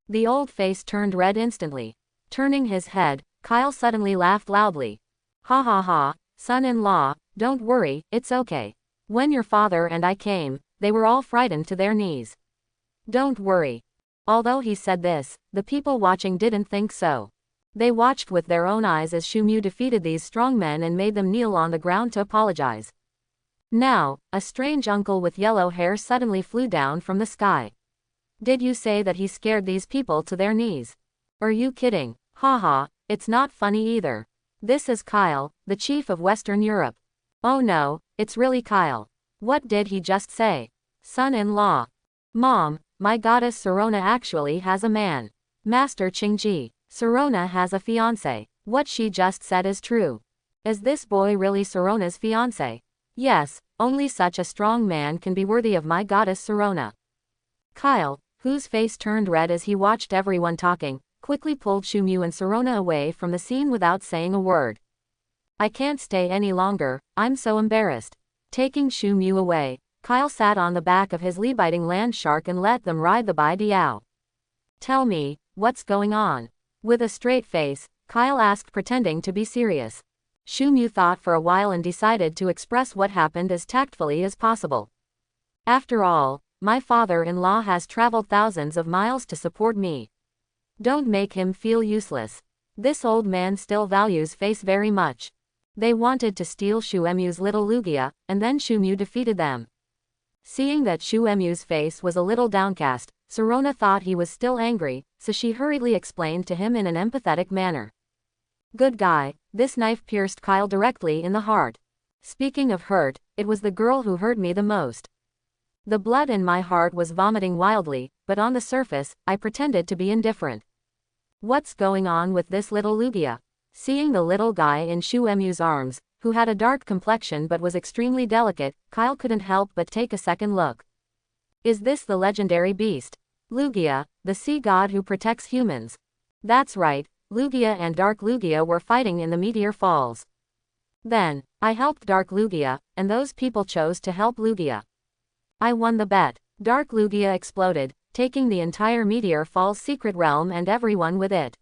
The old face turned red instantly. Turning his head, Kyle suddenly laughed loudly. Ha ha ha, son-in-law, don't worry, it's okay. When your father and I came, they were all frightened to their knees. Don't worry. Although he said this, the people watching didn't think so. They watched with their own eyes as Shumyu defeated these strong men and made them kneel on the ground to apologize. Now, a strange uncle with yellow hair suddenly flew down from the sky. Did you say that he scared these people to their knees? Are you kidding? Haha, it's not funny either. This is Kyle, the chief of Western Europe. Oh no, it's really Kyle. What did he just say? Son-in-law. Mom, my goddess Sirona actually has a man. Master Qingji. Sirona has a fiancé. What she just said is true. Is this boy really Sirona's fiancé? Yes, only such a strong man can be worthy of my goddess Sirona. Kyle, whose face turned red as he watched everyone talking, quickly pulled Shumyu and Sirona away from the scene without saying a word. I can't stay any longer, I'm so embarrassed. Taking Shumyu away, Kyle sat on the back of his lee-biting land shark and let them ride the Bai Diao. Tell me, what's going on? With a straight face, Kyle asked, pretending to be serious. Shumyu thought for a while and decided to express what happened as tactfully as possible. After all, my father-in-law has traveled thousands of miles to support me. Don't make him feel useless. This old man still values face very much. They wanted to steal Shumyu's little Lugia, and then Shumyu defeated them. Seeing that Shumyu's face was a little downcast, Sirona thought he was still angry, so she hurriedly explained to him in an empathetic manner. Good guy, this knife pierced Kyle directly in the heart. Speaking of hurt, it was the girl who hurt me the most. The blood in my heart was vomiting wildly, but on the surface, I pretended to be indifferent. What's going on with this little Lugia? Seeing the little guy in Shumyu's arms, who had a dark complexion but was extremely delicate, Kyle couldn't help but take a second look. Is this the legendary beast? Lugia, the sea god who protects humans. That's right, Lugia and Dark Lugia were fighting in the Meteor Falls. Then, I helped Dark Lugia, and those people chose to help Lugia. I won the bet. Dark Lugia exploded, taking the entire Meteor Falls secret realm and everyone with it.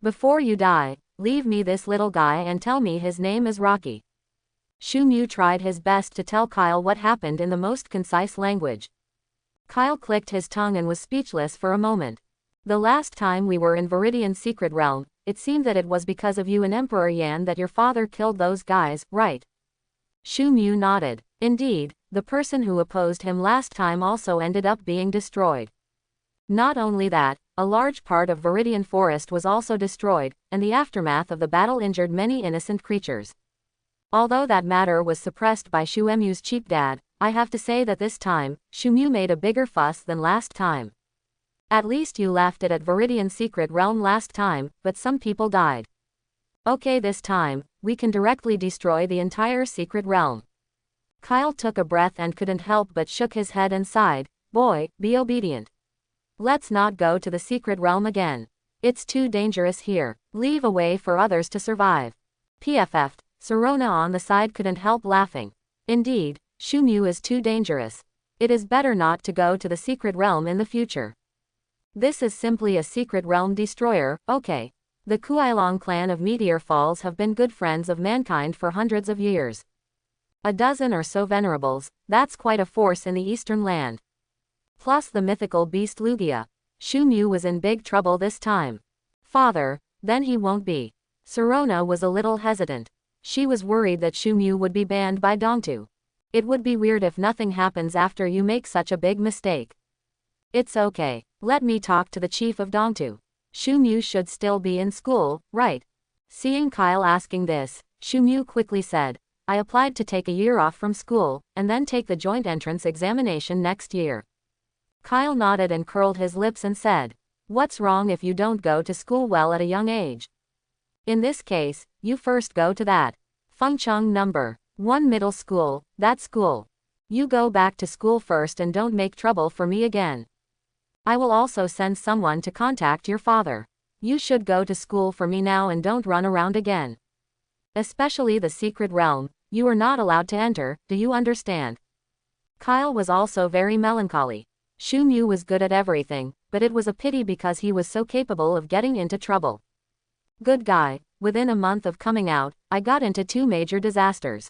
Before you die, leave me this little guy and tell me his name is Rocky. Shumyu tried his best to tell Kyle what happened in the most concise language. Kyle clicked his tongue and was speechless for a moment. The last time we were in Viridian's secret realm, it seemed that it was because of you and Emperor Yan that your father killed those guys, right? Shumyu nodded. Indeed, the person who opposed him last time also ended up being destroyed. Not only that, a large part of Viridian Forest was also destroyed, and the aftermath of the battle injured many innocent creatures. Although that matter was suppressed by Shumyu's cheap dad, I have to say that this time, Shumyu made a bigger fuss than last time. At least you left it at Viridian's secret realm last time, but some people died. Okay, this time, we can directly destroy the entire secret realm. Kyle took a breath and couldn't help but shook his head and sighed. Boy, be obedient. Let's not go to the secret realm again. It's too dangerous here. Leave a way for others to survive. PFF. Sirona on the side couldn't help laughing. Indeed, Shumu is too dangerous. It is better not to go to the secret realm in the future. This is simply a secret realm destroyer, okay. The Kuailong clan of Meteor Falls have been good friends of mankind for hundreds of years. A dozen or so venerables, that's quite a force in the eastern land. Plus the mythical beast Lugia. Shumu was in big trouble this time. Father, then he won't be. Sirona was a little hesitant. She was worried that Shumu would be banned by Dongtu. It would be weird if nothing happens after you make such a big mistake. It's okay. Let me talk to the chief of Dongtu. Shumu should still be in school, right? Seeing Kyle asking this, Shumu quickly said, I applied to take a year off from school, and then take the joint entrance examination next year. Kyle nodded and curled his lips and said, what's wrong if you don't go to school well at a young age? In this case, you first go to that Fengcheng number 1 middle school, that school. You go back to school first and don't make trouble for me again. I will also send someone to contact your father. You should go to school for me now and don't run around again. Especially the secret realm, you are not allowed to enter, do you understand? Kyle was also very melancholy. Shumu was good at everything, but it was a pity because he was so capable of getting into trouble. Good guy, within a month of coming out, I got into 2 major disasters.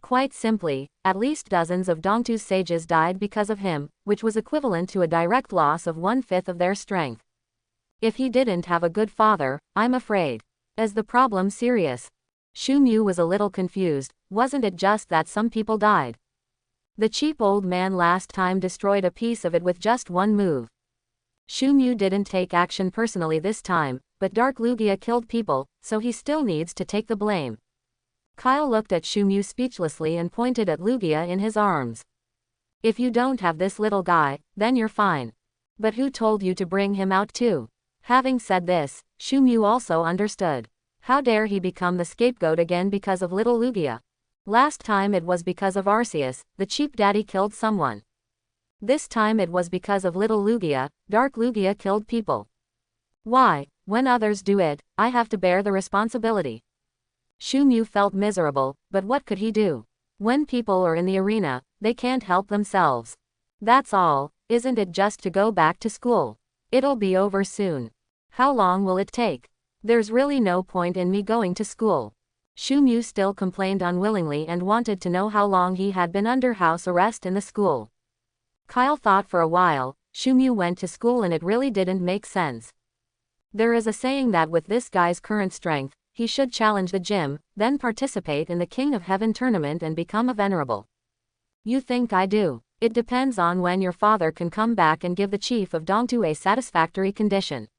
Quite simply, at least dozens of Dongtu's sages died because of him, which was equivalent to a direct loss of 1/5 of their strength. If he didn't have a good father, I'm afraid. Is the problem serious? Shumu was a little confused. Wasn't it just that some people died? The cheap old man last time destroyed a piece of it with just one move. Shumu didn't take action personally this time, but Dark Lugia killed people, so he still needs to take the blame. Kyle looked at Shumu speechlessly and pointed at Lugia in his arms. If you don't have this little guy, then you're fine. But who told you to bring him out too? Having said this, Shumu also understood. How dare he become the scapegoat again because of little Lugia? Last time it was because of Arceus, the cheap daddy killed someone. This time it was because of little Lugia, Dark Lugia killed people. Why, when others do it, I have to bear the responsibility. Shumu felt miserable, but what could he do? When people are in the arena, they can't help themselves. That's all, isn't it, just to go back to school? It'll be over soon. How long will it take? There's really no point in me going to school. Shumu still complained unwillingly and wanted to know how long he had been under house arrest in the school. Kyle thought for a while. Shumu went to school and it really didn't make sense. There is a saying that with this guy's current strength, he should challenge the gym, then participate in the King of Heaven tournament and become a venerable. You think I do? It depends on when your father can come back and give the chief of Dongtu a satisfactory condition.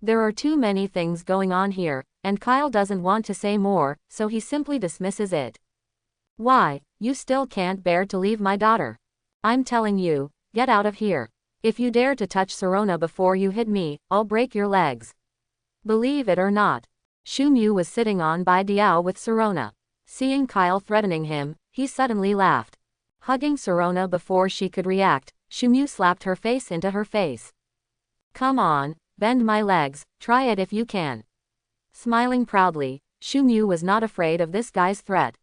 There are too many things going on here, and Kyle doesn't want to say more, so he simply dismisses it. Why, you still can't bear to leave my daughter? I'm telling you, get out of here. If you dare to touch Sirona before you hit me, I'll break your legs. Believe it or not, Shumu was sitting on by Diao with Sirona. Seeing Kyle threatening him, he suddenly laughed. Hugging Sirona before she could react, Shumu slapped her face into her face. Come on, bend my legs, try it if you can. Smiling proudly, Shumu was not afraid of this guy's threat.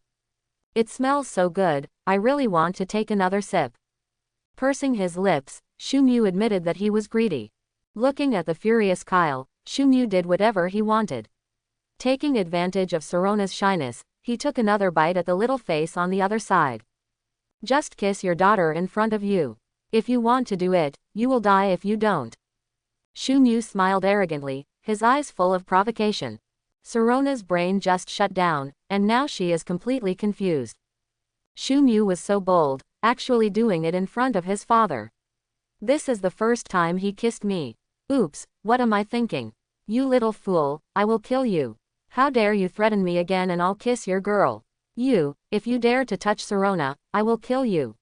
It smells so good, I really want to take another sip. Pursing his lips, Shumu admitted that he was greedy. Looking at the furious Kyle, Shumu did whatever he wanted. Taking advantage of Sirona's shyness, he took another bite at the little face on the other side. Just kiss your daughter in front of you. If you want to do it, you will die if you don't. Shumu smiled arrogantly, his eyes full of provocation. Sirona's brain just shut down, and now she is completely confused. Shumu was so bold, actually doing it in front of his father. This is the first time he kissed me. Oops, what am I thinking? You little fool, I will kill you. How dare you threaten me again and I'll kiss your girl. You, if you dare to touch Sirona, I will kill you.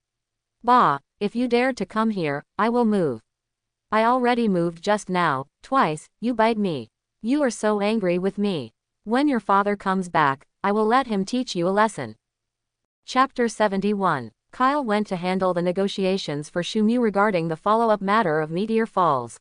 Bah, if you dare to come here, I will move. I already moved just now, twice, you bite me. You are so angry with me. When your father comes back, I will let him teach you a lesson. Chapter 71. Kyle went to handle the negotiations for Shumu regarding the follow-up matter of Meteor Falls.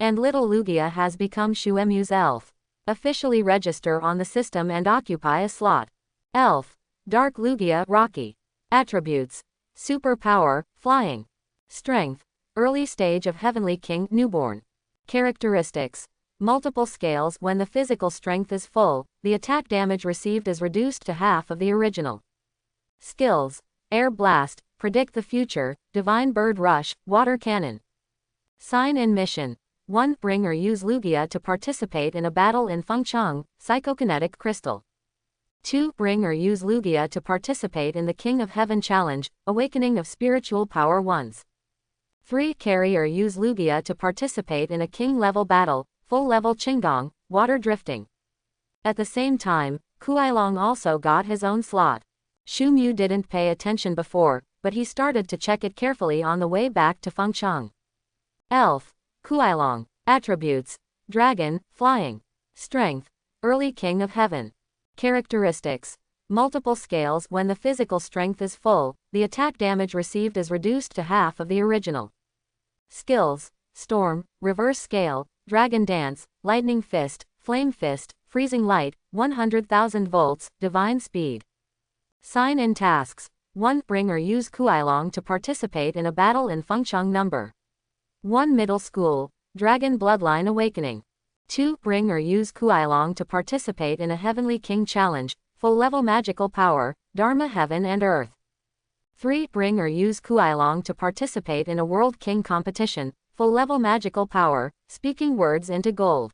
And little Lugia has become Shuemu's elf. Officially register on the system and occupy a slot. Elf. Dark Lugia Rocky. Attributes. Superpower, flying. Strength. Early stage of Heavenly King newborn. Characteristics. Multiple scales. When the physical strength is full, the attack damage received is reduced to half of the original. Skills. Air Blast, Predict the Future, Divine Bird Rush, Water Cannon. Sign in mission. 1. Bring or use Lugia to participate in a battle in Fengcheng, Psychokinetic Crystal. 2. Bring or use Lugia to participate in the King of Heaven Challenge, Awakening of Spiritual Power 1s. 3. Carry or use Lugia to participate in a King-level battle, full-level Qinggong, Water Drifting. At the same time, Kuailong also got his own slot. Shumu didn't pay attention before, but he started to check it carefully on the way back to Fengcheng. Elf. Kuailong. Attributes. Dragon, Flying. Strength. Early King of Heaven. Characteristics. Multiple scales. When the physical strength is full, the attack damage received is reduced to half of the original. Skills. Storm, Reverse Scale, Dragon Dance, Lightning Fist, Flame Fist, Freezing Light, 100,000 volts, Divine Speed. Sign in tasks. 1. Bring or use Kuailong to participate in a battle in Fengcheng number 1 Middle School, Dragon Bloodline Awakening. 2. Bring or use Kuailong to participate in a Heavenly King Challenge, full-level magical power, Dharma Heaven and Earth. 3. Bring or use Kuailong to participate in a World King competition, full-level magical power, Speaking Words into Gold.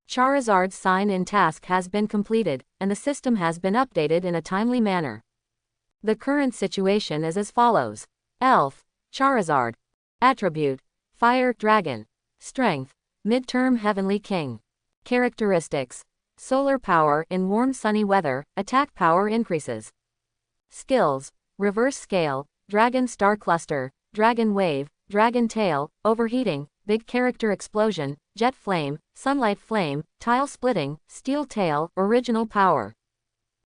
Charizard's sign-in task has been completed, and the system has been updated in a timely manner. The current situation is as follows. Elf. Charizard. Attribute. Fire Dragon. Strength. Midterm Heavenly King. Characteristics. Solar power. In warm sunny weather, attack power increases. Skills. Reverse Scale, Dragon Star Cluster, Dragon Wave, Dragon Tail, Overheating, Big Character Explosion, Jet Flame, Sunlight Flame, Tile Splitting, Steel Tail, Original Power.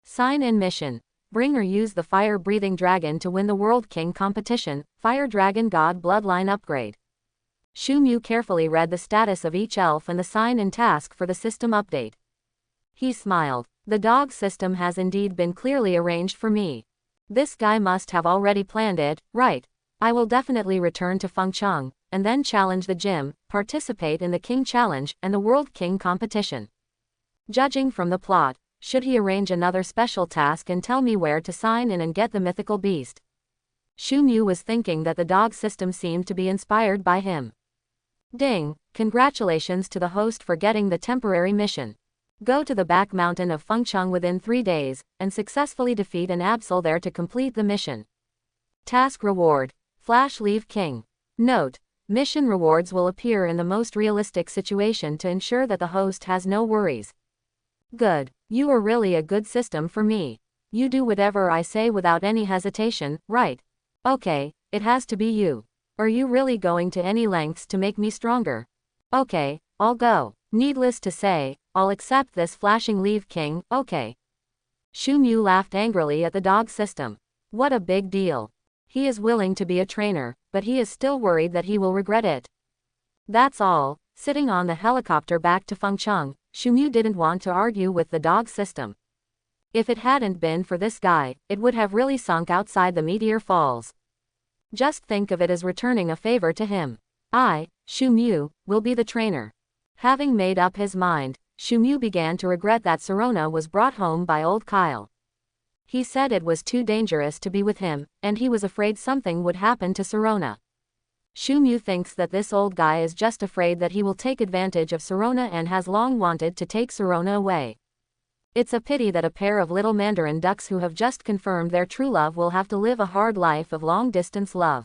Sign in mission. Bring or use the fire-breathing dragon to win the World King competition, Fire Dragon God Bloodline Upgrade. Shumu carefully read the status of each elf and the sign-in task for the system update. He smiled. The dog system has indeed been clearly arranged for me. This guy must have already planned it, right? I will definitely return to Fengcheng, and then challenge the gym, participate in the King Challenge and the World King competition. Judging from the plot, should he arrange another special task and tell me where to sign in and get the mythical beast? Shumu was thinking that the dog system seemed to be inspired by him. Ding! Congratulations to the host for getting the temporary mission. Go to the back mountain of Fengcheng within 3 days, and successfully defeat an Absol there to complete the mission. Task Reward. Flash Leave King. Note: mission rewards will appear in the most realistic situation to ensure that the host has no worries. Good. You are really a good system for me. You do whatever I say without any hesitation, right? Okay, it has to be you. Are you really going to any lengths to make me stronger? Okay, I'll go. Needless to say, I'll accept this flashing leave king, okay. Shumu laughed angrily at the dog system. What a big deal. He is willing to be a trainer, but he is still worried that he will regret it. That's all. Sitting on the helicopter back to Fengcheng, Shumu didn't want to argue with the dog system. If it hadn't been for this guy, it would have really sunk outside the Meteor Falls. Just think of it as returning a favor to him. I, Shumu, will be the trainer. Having made up his mind, Shumu began to regret that Sirona was brought home by old Kyle. He said it was too dangerous to be with him, and he was afraid something would happen to Sirona. Shumu thinks that this old guy is just afraid that he will take advantage of Sirona and has long wanted to take Sirona away. It's a pity that a pair of little mandarin ducks who have just confirmed their true love will have to live a hard life of long-distance love.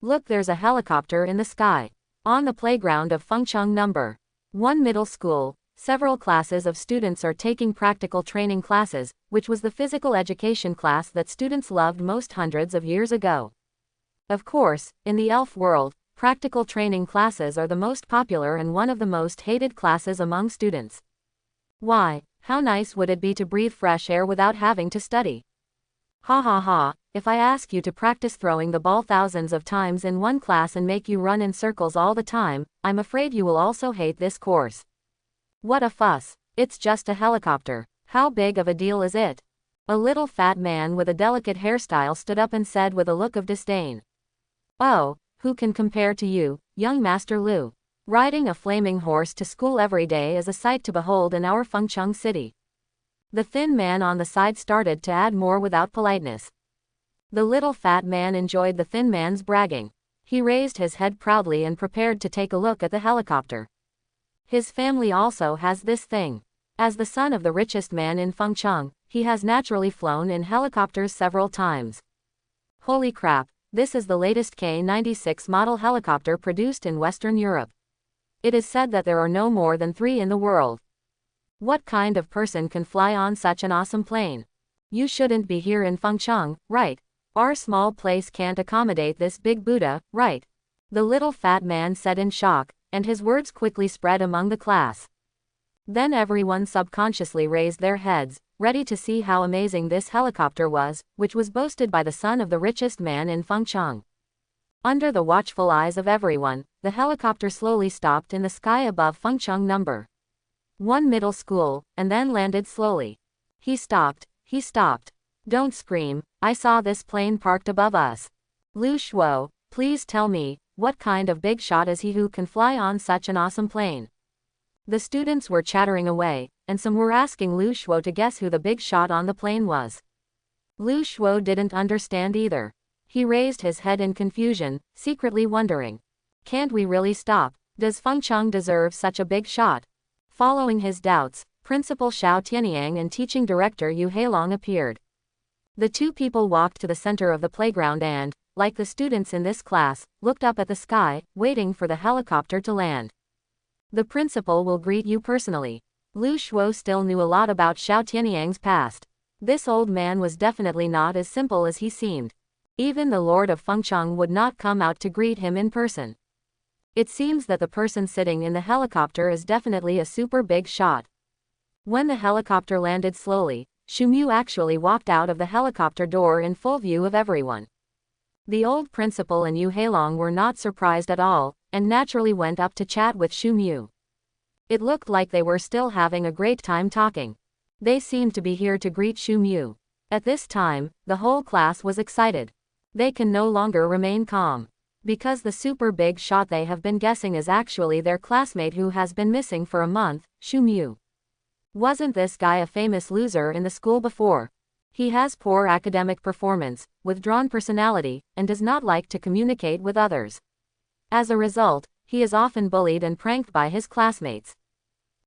Look, there's a helicopter in the sky. On the playground of Fengcheng No. 1 Middle School, several classes of students are taking practical training classes, which was the physical education class that students loved most hundreds of years ago. Of course, in the elf world, practical training classes are the most popular and one of the most hated classes among students. Why? How nice would it be to breathe fresh air without having to study? Ha ha ha, if I ask you to practice throwing the ball thousands of times in one class and make you run in circles all the time, I'm afraid you will also hate this course. What a fuss. It's just a helicopter. How big of a deal is it? A little fat man with a delicate hairstyle stood up and said with a look of disdain. Oh, who can compare to you, young Master Lu? Riding a flaming horse to school every day is a sight to behold in our Fengcheng city. The thin man on the side started to add more without politeness. The little fat man enjoyed the thin man's bragging. He raised his head proudly and prepared to take a look at the helicopter. His family also has this thing. As the son of the richest man in Fengcheng, he has naturally flown in helicopters several times. Holy crap, this is the latest K-96 model helicopter produced in Western Europe. It is said that there are no more than 3 in the world. What kind of person can fly on such an awesome plane? You shouldn't be here in Fengcheng, right? Our small place can't accommodate this big Buddha, right? The little fat man said in shock, and his words quickly spread among the class. Then everyone subconsciously raised their heads, ready to see how amazing this helicopter was, which was boasted by the son of the richest man in Fengcheng. Under the watchful eyes of everyone, the helicopter slowly stopped in the sky above Fengcheng No. 1 middle school, and then landed slowly. He stopped. Don't scream, I saw this plane parked above us. Lu Shuo, please tell me, what kind of big shot is he who can fly on such an awesome plane? The students were chattering away, and some were asking Lu Shuo to guess who the big shot on the plane was. Lu Shuo didn't understand either. He raised his head in confusion, secretly wondering. Can't we really stop? Does Fengcheng deserve such a big shot? Following his doubts, Principal Xiao Tianyang and teaching director Yu Heilong appeared. The two people walked to the center of the playground and, like the students in this class, looked up at the sky, waiting for the helicopter to land. The principal will greet you personally. Lu Shuo still knew a lot about Xiao Tianyang's past. This old man was definitely not as simple as he seemed. Even the Lord of Fengcheng would not come out to greet him in person. It seems that the person sitting in the helicopter is definitely a super big shot. When the helicopter landed slowly, Shumu actually walked out of the helicopter door in full view of everyone. The old principal and Yu Heilong were not surprised at all, and naturally went up to chat with Shumu. It looked like they were still having a great time talking. They seemed to be here to greet Shumu. At this time, the whole class was excited. They can no longer remain calm. Because the super big shot they have been guessing is actually their classmate who has been missing for a month, Shumu. Wasn't this guy a famous loser in the school before? He has poor academic performance, withdrawn personality, and does not like to communicate with others. As a result, he is often bullied and pranked by his classmates.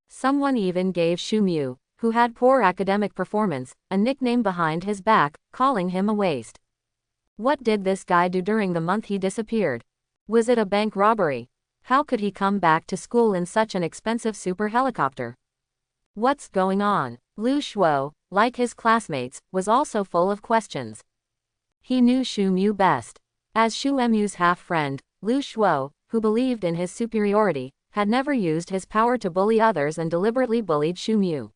Someone even gave Shumu, who had poor academic performance, a nickname behind his back, calling him a waste. What did this guy do during the month he disappeared? Was it a bank robbery? How could he come back to school in such an expensive super helicopter? What's going on? Lu Shuo, like his classmates, was also full of questions. He knew Shu Mu best. As Shu Mu's half-friend, Lu Shuo, who believed in his superiority, had never used his power to bully others and deliberately bullied Shu Mu.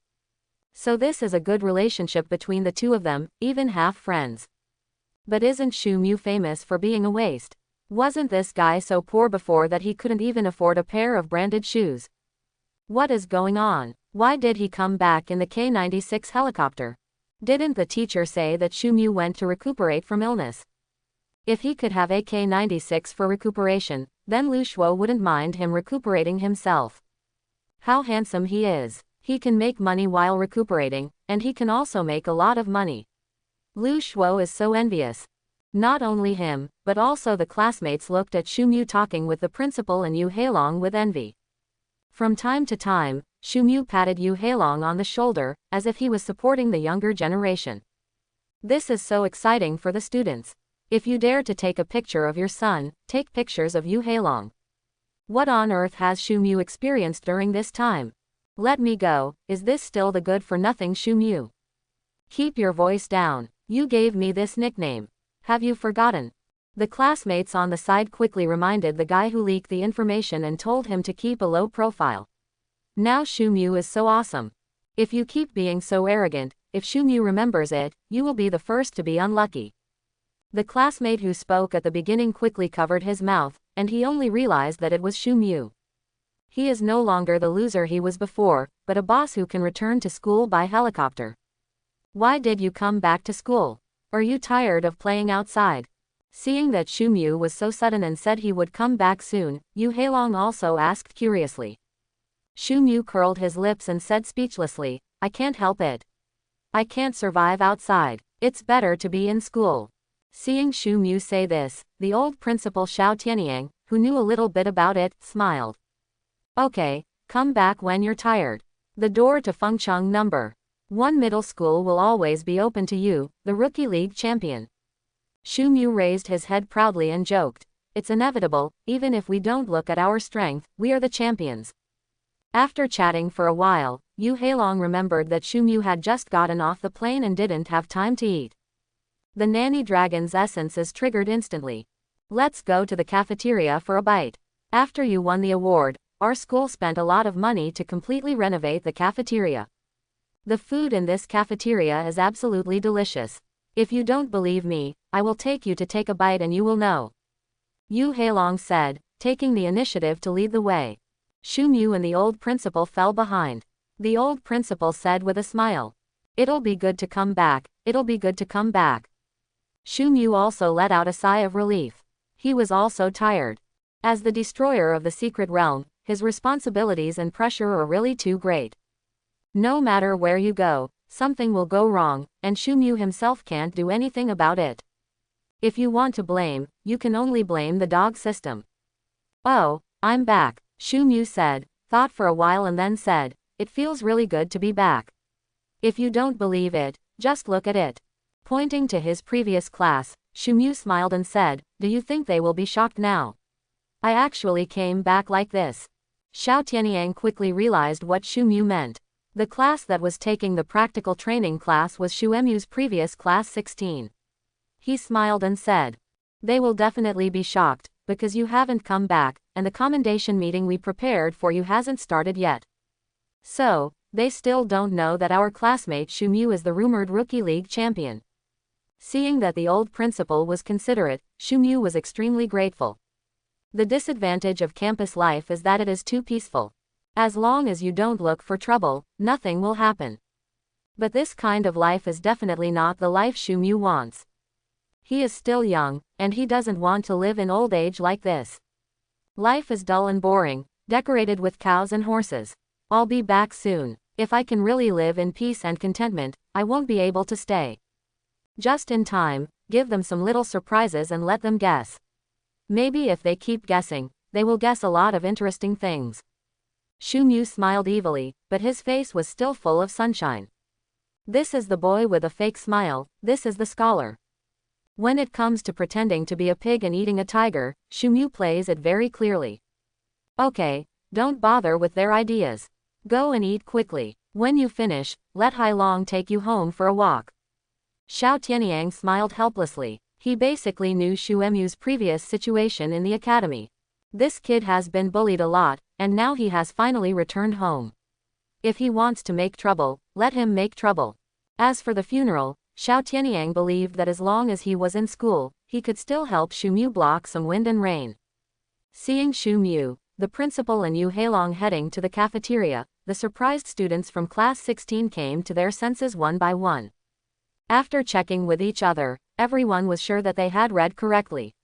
So this is a good relationship between the two of them, even half-friends. But isn't Shu Mu famous for being a waste? Wasn't this guy so poor before that he couldn't even afford a pair of branded shoes? What is going on? Why did he come back in the K-96 helicopter? Didn't the teacher say that Shu Mu went to recuperate from illness? If he could have a K-96 for recuperation, then Lu Shuo wouldn't mind him recuperating himself. How handsome he is. He can make money while recuperating, and he can also make a lot of money. Lu Shuo is so envious. Not only him, but also the classmates looked at Shu Mu talking with the principal and Yu Heilong with envy. From time to time, Shu Mu patted Yu Heilong on the shoulder, as if he was supporting the younger generation. This is so exciting for the students. If you dare to take a picture of your son, take pictures of Yu Heilong. What on earth has Shu Mu experienced during this time? Let me go, is this still the good-for-nothing Shu Mu? Keep your voice down. You gave me this nickname. Have you forgotten? The classmates on the side quickly reminded the guy who leaked the information and told him to keep a low profile. Now Shu Mu is so awesome. If you keep being so arrogant, if Shumyu remembers it, you will be the first to be unlucky. The classmate who spoke at the beginning quickly covered his mouth, and he only realized that it was Shumyu. He is no longer the loser he was before, but a boss who can return to school by helicopter. Why did you come back to school? Are you tired of playing outside? Seeing that Shumyu was so sudden and said he would come back soon, Yu Hailong also asked curiously. Shumyu curled his lips and said speechlessly, I can't help it. I can't survive outside. It's better to be in school. Seeing Shumyu say this, the old principal Xiao Tianyang, who knew a little bit about it, smiled. Okay, come back when you're tired. The door to Fengcheng number 1 middle school will always be open to you, the Rookie League champion. Shumyu raised his head proudly and joked. It's inevitable, even if we don't look at our strength, we are the champions. After chatting for a while, Yu Hailong remembered that Shumyu had just gotten off the plane and didn't have time to eat. The nanny dragon's essence is triggered instantly. Let's go to the cafeteria for a bite. After you won the award, our school spent a lot of money to completely renovate the cafeteria. The food in this cafeteria is absolutely delicious. If you don't believe me, I will take you to take a bite and you will know. Yu Hailong said, taking the initiative to lead the way. Shumyu and the old principal fell behind. The old principal said with a smile. It'll be good to come back, it'll be good to come back. Shumyu also let out a sigh of relief. He was also tired. As the destroyer of the secret realm, his responsibilities and pressure are really too great. No matter where you go, something will go wrong, and Shumyu himself can't do anything about it. If you want to blame, you can only blame the dog system. Oh, I'm back, Shumyu said, thought for a while and then said, it feels really good to be back. If you don't believe it, just look at it. Pointing to his previous class, Shumyu smiled and said, do you think they will be shocked now? I actually came back like this. Xiao Tianyang quickly realized what Shumyu meant. The class that was taking the practical training class was Shuemyu's previous class 16. He smiled and said, they will definitely be shocked, because you haven't come back, and the commendation meeting we prepared for you hasn't started yet. So, they still don't know that our classmate Shumyu is the rumored Rookie League champion. Seeing that the old principal was considerate, Shumyu was extremely grateful. The disadvantage of campus life is that it is too peaceful. As long as you don't look for trouble, nothing will happen. But this kind of life is definitely not the life Shumyu wants. He is still young, and he doesn't want to live in old age like this. Life is dull and boring, decorated with cows and horses. I'll be back soon. If I can really live in peace and contentment, I won't be able to stay. Just in time, give them some little surprises and let them guess. Maybe if they keep guessing, they will guess a lot of interesting things. Shumyu smiled evilly, but his face was still full of sunshine. This is the boy with a fake smile, this is the scholar. When it comes to pretending to be a pig and eating a tiger, Shumyu plays it very clearly. Okay, don't bother with their ideas. Go and eat quickly. When you finish, let Hailong take you home for a walk. Xiao Tianyang smiled helplessly. He basically knew Shuemyu's previous situation in the academy. This kid has been bullied a lot, and now he has finally returned home. If he wants to make trouble, let him make trouble. As for the funeral, Xiao Tianyang believed that as long as he was in school, he could still help Shumyu block some wind and rain. Seeing Shumyu, the principal and Yu Hailong heading to the cafeteria, the surprised students from class 16 came to their senses one by one. After checking with each other, everyone was sure that they had read correctly.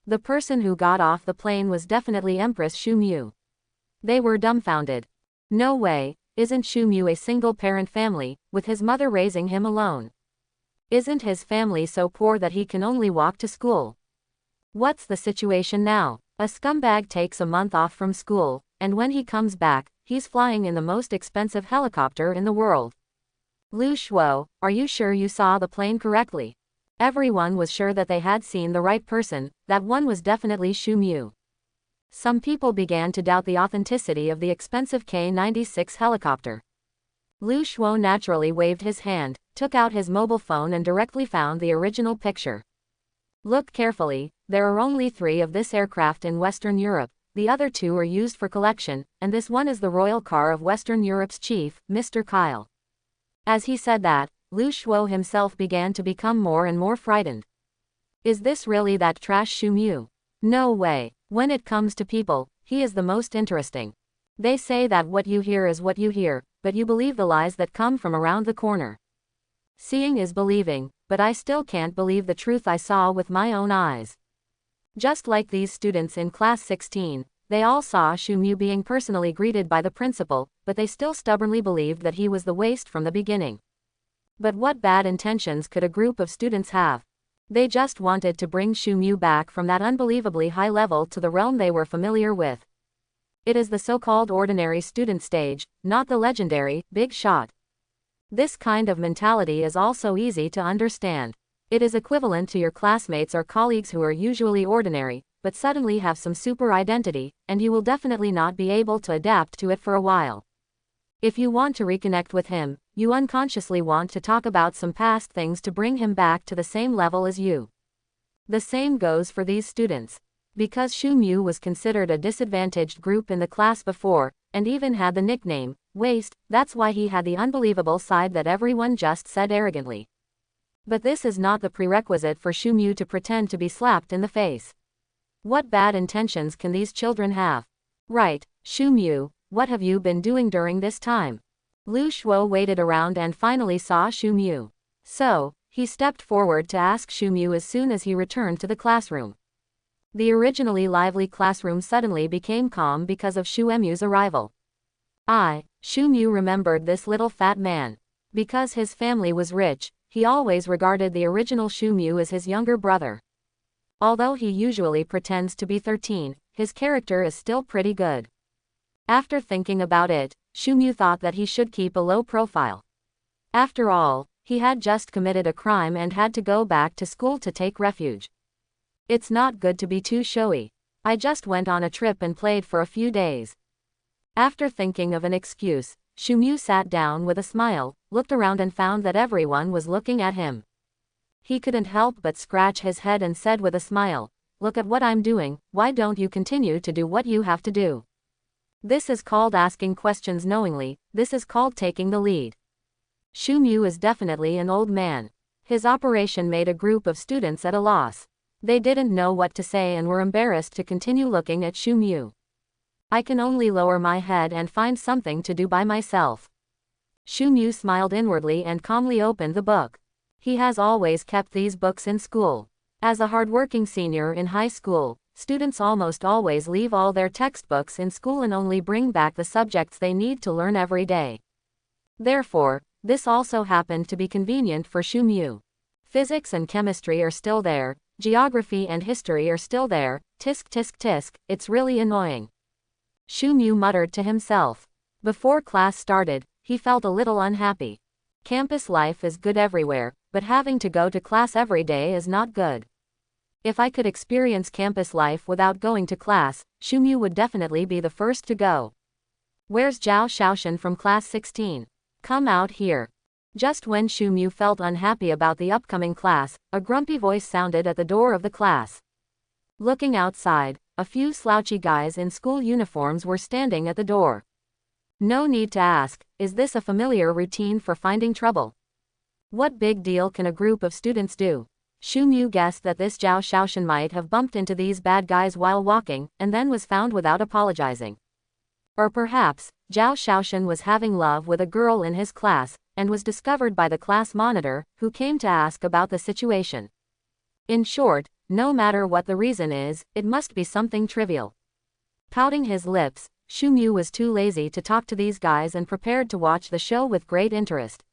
The person who got off the plane was definitely Empress Shumyu. They were dumbfounded. No way, isn't Shumyu a single-parent family, with his mother raising him alone? Isn't his family so poor that he can only walk to school? What's the situation now? A scumbag takes a month off from school, and when he comes back, he's flying in the most expensive helicopter in the world. Lu Shuo, are you sure you saw the plane correctly? Everyone was sure that they had seen the right person, that one was definitely Shumyu. Some people began to doubt the authenticity of the expensive K-96 helicopter. Lu Shuo naturally waved his hand, took out his mobile phone and directly found the original picture. Look carefully, there are only 3 of this aircraft in Western Europe, the other two are used for collection, and this one is the royal car of Western Europe's chief, Mr. Kyle. As he said that, Lu Shuo himself began to become more and more frightened. Is this really that trash Shu Mu? No way. When it comes to people, he is the most interesting. They say that what you hear is what you hear, but you believe the lies that come from around the corner. Seeing is believing, but I still can't believe the truth I saw with my own eyes. Just like these students in class 16, they all saw Shu Mu being personally greeted by the principal, but they still stubbornly believed that he was the waste from the beginning. But what bad intentions could a group of students have? They just wanted to bring Shu Mu back from that unbelievably high level to the realm they were familiar with. It is the so-called ordinary student stage, not the legendary, big shot. This kind of mentality is also easy to understand. It is equivalent to your classmates or colleagues who are usually ordinary, but suddenly have some super identity, and you will definitely not be able to adapt to it for a while. If you want to reconnect with him, you unconsciously want to talk about some past things to bring him back to the same level as you. The same goes for these students. Because Shu Mu was considered a disadvantaged group in the class before, and even had the nickname, Waste, that's why he had the unbelievable side that everyone just said arrogantly. But this is not the prerequisite for Shu Mu to pretend to be slapped in the face. What bad intentions can these children have? Right, Shu Mu, what have you been doing during this time? Lu Shuo waited around and finally saw Shu Mu. So, he stepped forward to ask Shu Mu as soon as he returned to the classroom. The originally lively classroom suddenly became calm because of Shu Mu's arrival. Shu Mu remembered this little fat man. Because his family was rich, he always regarded the original Shu Mu as his younger brother. Although he usually pretends to be 13, his character is still pretty good. After thinking about it, Shu Mu thought that he should keep a low profile. After all, he had just committed a crime and had to go back to school to take refuge. It's not good to be too showy. I just went on a trip and played for a few days. After thinking of an excuse, Shu Mu sat down with a smile, looked around and found that everyone was looking at him. He couldn't help but scratch his head and said with a smile, "Look at what I'm doing, why don't you continue to do what you have to do?" This is called asking questions knowingly, this is called taking the lead. Shu Mu is definitely an old man. His operation made a group of students at a loss. They didn't know what to say and were embarrassed to continue looking at Shu Mu. I can only lower my head and find something to do by myself. Shu Mu smiled inwardly and calmly opened the book. He has always kept these books in school. As a hardworking senior in high school, students almost always leave all their textbooks in school and only bring back the subjects they need to learn every day. Therefore, this also happened to be convenient for Shu Mu. Physics and chemistry are still there, geography and history are still there, tisk tisk tisk, it's really annoying. Shu Mu muttered to himself. Before class started, he felt a little unhappy. Campus life is good everywhere, but having to go to class every day is not good. If I could experience campus life without going to class, Shu Mu would definitely be the first to go. Where's Zhao Shaoshan from class 16? Come out here. Just when Shu Mu felt unhappy about the upcoming class, a grumpy voice sounded at the door of the class. Looking outside, a few slouchy guys in school uniforms were standing at the door. No need to ask, is this a familiar routine for finding trouble? What big deal can a group of students do? Shu Mu guessed that this Zhao Shaoshan might have bumped into these bad guys while walking, and then was found without apologizing. Or perhaps, Zhao Shaoshan was having love with a girl in his class, and was discovered by the class monitor, who came to ask about the situation. In short, no matter what the reason is, it must be something trivial. Pouting his lips, Shu Mu was too lazy to talk to these guys and prepared to watch the show with great interest.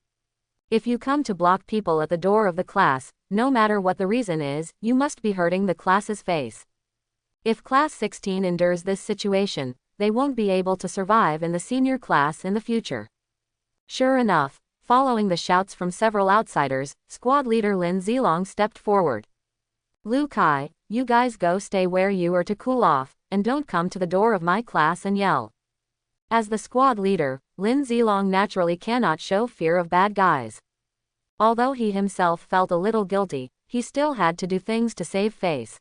If you come to block people at the door of the class, no matter what the reason is, you must be hurting the class's face. If class 16 endures this situation, they won't be able to survive in the senior class in the future. Sure enough, following the shouts from several outsiders, squad leader Lin Zilong stepped forward. Lu Kai, you guys go stay where you are to cool off, and don't come to the door of my class and yell. As the squad leader, Lin Zilong naturally cannot show fear of bad guys. Although he himself felt a little guilty, he still had to do things to save face.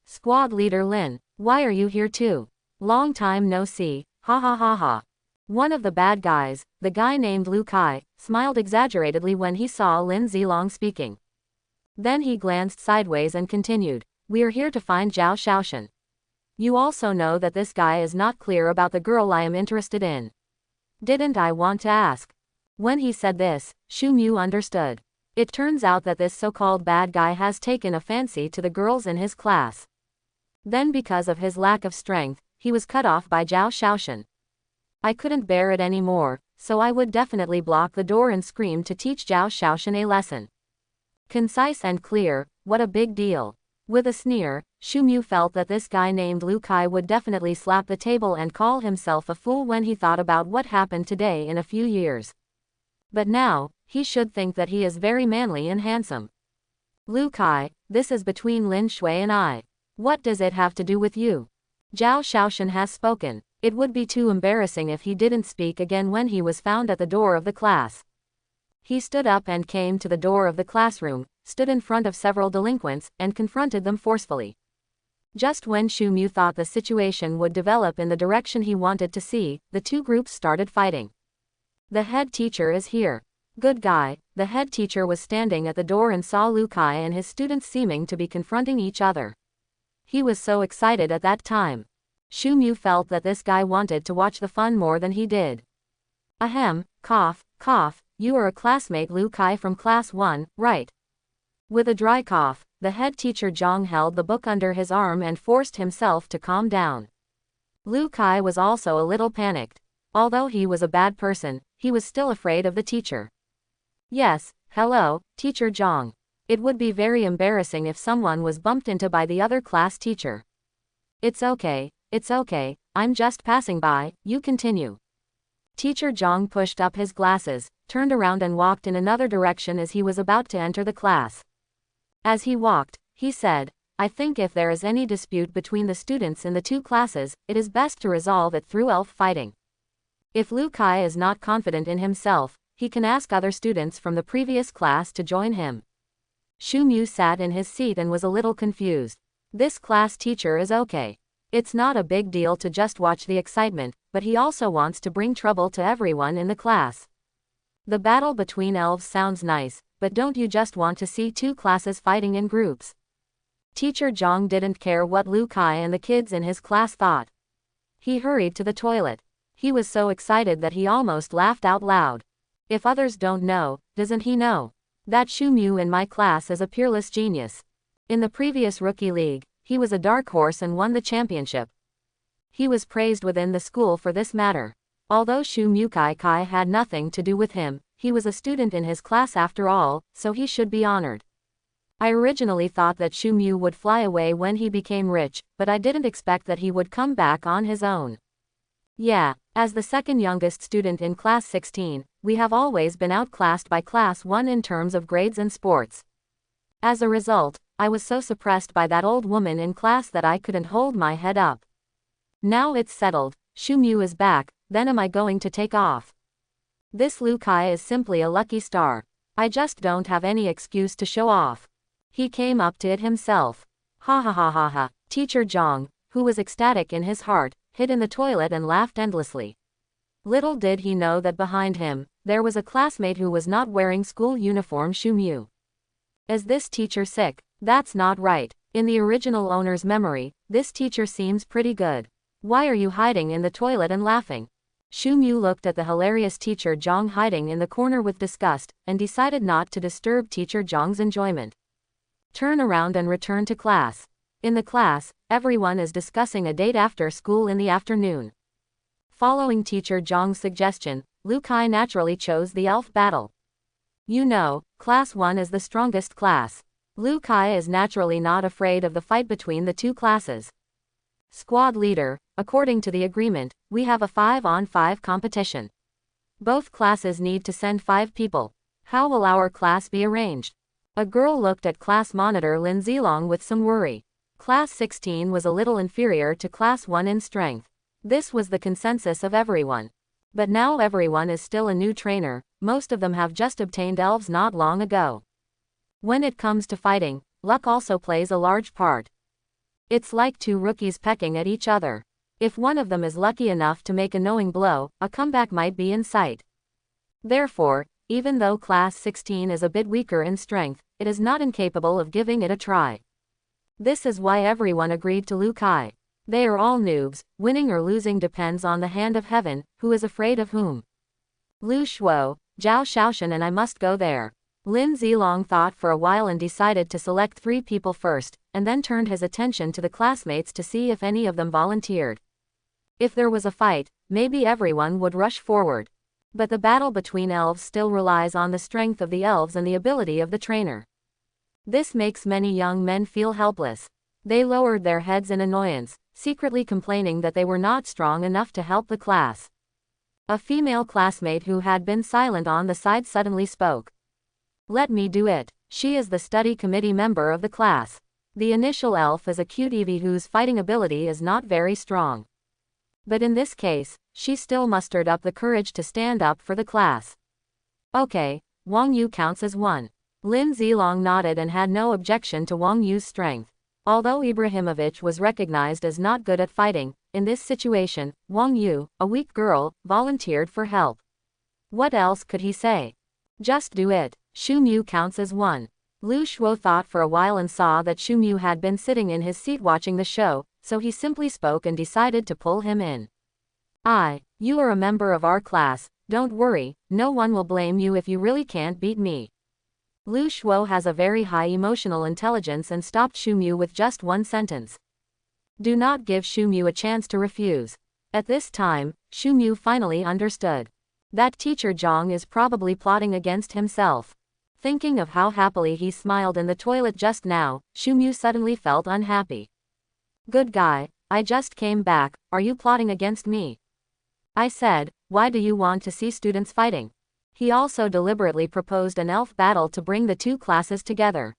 Squad leader Lin, Why are you here too? Long time no see, ha ha ha ha. One of the bad guys, the guy named Lu Kai, smiled exaggeratedly when he saw Lin Zilong speaking. Then he glanced sideways and continued, we're here to find Zhao Shaoshan. You also know that this guy is not clear about the girl I am interested in. Didn't I want to ask? When he said this, Xu Mu understood. It turns out that this so-called bad guy has taken a fancy to the girls in his class. Then because of his lack of strength, he was cut off by Zhao Shaoshan. I couldn't bear it anymore, so I would definitely block the door and scream to teach Zhao Shaoshan a lesson. Concise and clear, what a big deal. With a sneer, Xu Mu felt that this guy named Lu Kai would definitely slap the table and call himself a fool when he thought about what happened today in a few years. But now, he should think that he is very manly and handsome. Lu Kai, this is between Lin Shui and I. What does it have to do with you? Zhao Shaoshan has spoken. It would be too embarrassing if he didn't speak again when he was found at the door of the class. He stood up and came to the door of the classroom, stood in front of several delinquents, and confronted them forcefully. Just when Xu Mu thought the situation would develop in the direction he wanted to see, the two groups started fighting. The head teacher is here. Good guy. The head teacher was standing at the door and saw Lu Kai and his students seeming to be confronting each other. He was so excited at that time. Xu Mu felt that this guy wanted to watch the fun more than he did. Ahem, cough, cough, you are a classmate Lu Kai from class 1, right? With a dry cough, the head teacher Zhang held the book under his arm and forced himself to calm down. Lu Kai was also a little panicked. Although he was a bad person, he was still afraid of the teacher. Yes, hello, Teacher Zhang. It would be very embarrassing if someone was bumped into by the other class teacher. It's okay, I'm just passing by, you continue. Teacher Zhang pushed up his glasses, turned around and walked in another direction as he was about to enter the class. As he walked, he said, I think if there is any dispute between the students in the two classes, it is best to resolve it through elf fighting. If Lu Kai is not confident in himself, he can ask other students from the previous class to join him. Xu Mu sat in his seat and was a little confused. This class teacher is okay. It's not a big deal to just watch the excitement, but he also wants to bring trouble to everyone in the class. The battle between elves sounds nice, but don't you just want to see two classes fighting in groups? Teacher Zhang didn't care what Lu Kai and the kids in his class thought. He hurried to the toilet. He was so excited that he almost laughed out loud. If others don't know, doesn't he know? That Xu Mu in my class is a peerless genius. In the previous rookie league, he was a dark horse and won the championship. He was praised within the school for this matter. Although Xu Mu Kai had nothing to do with him, he was a student in his class after all, so he should be honored. I originally thought that Xu Mu would fly away when he became rich, but I didn't expect that he would come back on his own. Yeah, as the second youngest student in class 16, we have always been outclassed by class 1 in terms of grades and sports. As a result, I was so suppressed by that old woman in class that I couldn't hold my head up. Now it's settled, Xu Mu is back, then am I going to take off? This Lu Kai is simply a lucky star. I just don't have any excuse to show off. He came up to it himself. Ha ha ha ha ha. Teacher Zhang, who was ecstatic in his heart, hid in the toilet and laughed endlessly. Little did he know that behind him, there was a classmate who was not wearing school uniform. Xu Mu. Is this teacher sick? That's not right. In the original owner's memory, this teacher seems pretty good. Why are you hiding in the toilet and laughing? Xu Mu looked at the hilarious teacher Zhang hiding in the corner with disgust, and decided not to disturb teacher Zhang's enjoyment. Turn around and return to class. In the class, everyone is discussing a date after school in the afternoon. Following teacher Zhang's suggestion, Lu Kai naturally chose the elf battle. You know, class 1 is the strongest class. Lu Kai is naturally not afraid of the fight between the two classes. Squad leader, according to the agreement, we have a 5-on-5 competition. Both classes need to send 5 people. How will our class be arranged? A girl looked at class monitor Lin Zilong with some worry. Class 16 was a little inferior to class 1 in strength. This was the consensus of everyone. But now everyone is still a new trainer, most of them have just obtained elves not long ago. When it comes to fighting, luck also plays a large part. It's like two rookies pecking at each other. If one of them is lucky enough to make a knowing blow, a comeback might be in sight. Therefore, even though Class 16 is a bit weaker in strength, it is not incapable of giving it a try. This is why everyone agreed to Lu Kai. They are all noobs, winning or losing depends on the hand of heaven, who is afraid of whom. Lu Shuo, Zhao Shaoshan and I must go there. Lin Zilong thought for a while and decided to select 3 people first, and then turned his attention to the classmates to see if any of them volunteered. If there was a fight, maybe everyone would rush forward. But the battle between elves still relies on the strength of the elves and the ability of the trainer. This makes many young men feel helpless. They lowered their heads in annoyance, secretly complaining that they were not strong enough to help the class. A female classmate who had been silent on the side suddenly spoke. Let me do it. She is the study committee member of the class. The initial elf is a cute Eevee whose fighting ability is not very strong. But in this case, she still mustered up the courage to stand up for the class. Okay, Wang Yu counts as one. Lin Zilong nodded and had no objection to Wang Yu's strength. Although Ibrahimovic was recognized as not good at fighting, in this situation, Wang Yu, a weak girl, volunteered for help. What else could he say? Just do it. Shu Mu counts as one. Lu Shuo thought for a while and saw that Shu Mu had been sitting in his seat watching the show, so he simply spoke and decided to pull him in. You are a member of our class, don't worry, no one will blame you if you really can't beat me. Lu Shuo has a very high emotional intelligence and stopped Shu Mu with just one sentence. Do not give Shu Mu a chance to refuse. At this time, Shu Mu finally understood. That teacher Zhang is probably plotting against himself. Thinking of how happily he smiled in the toilet just now, Shu Mu suddenly felt unhappy. Good guy, I just came back, are you plotting against me? I said, why do you want to see students fighting? He also deliberately proposed an elf battle to bring the two classes together.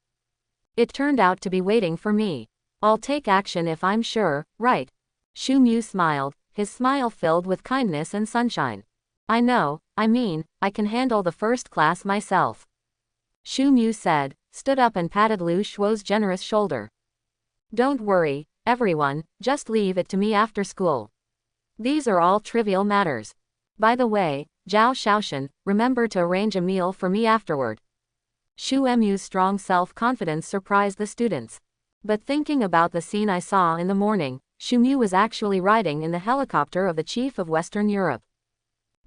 It turned out to be waiting for me. I'll take action if I'm sure, right? Shu Mu smiled, his smile filled with kindness and sunshine. I know, I can handle the first class myself. Shu Mu said, stood up and patted Lu Shuo's generous shoulder. Don't worry, everyone, just leave it to me after school. These are all trivial matters. By the way, Zhao Shaoshan, remember to arrange a meal for me afterward. Shu Mu's strong self-confidence surprised the students. But thinking about the scene I saw in the morning, Shu Mu was actually riding in the helicopter of the chief of Western Europe.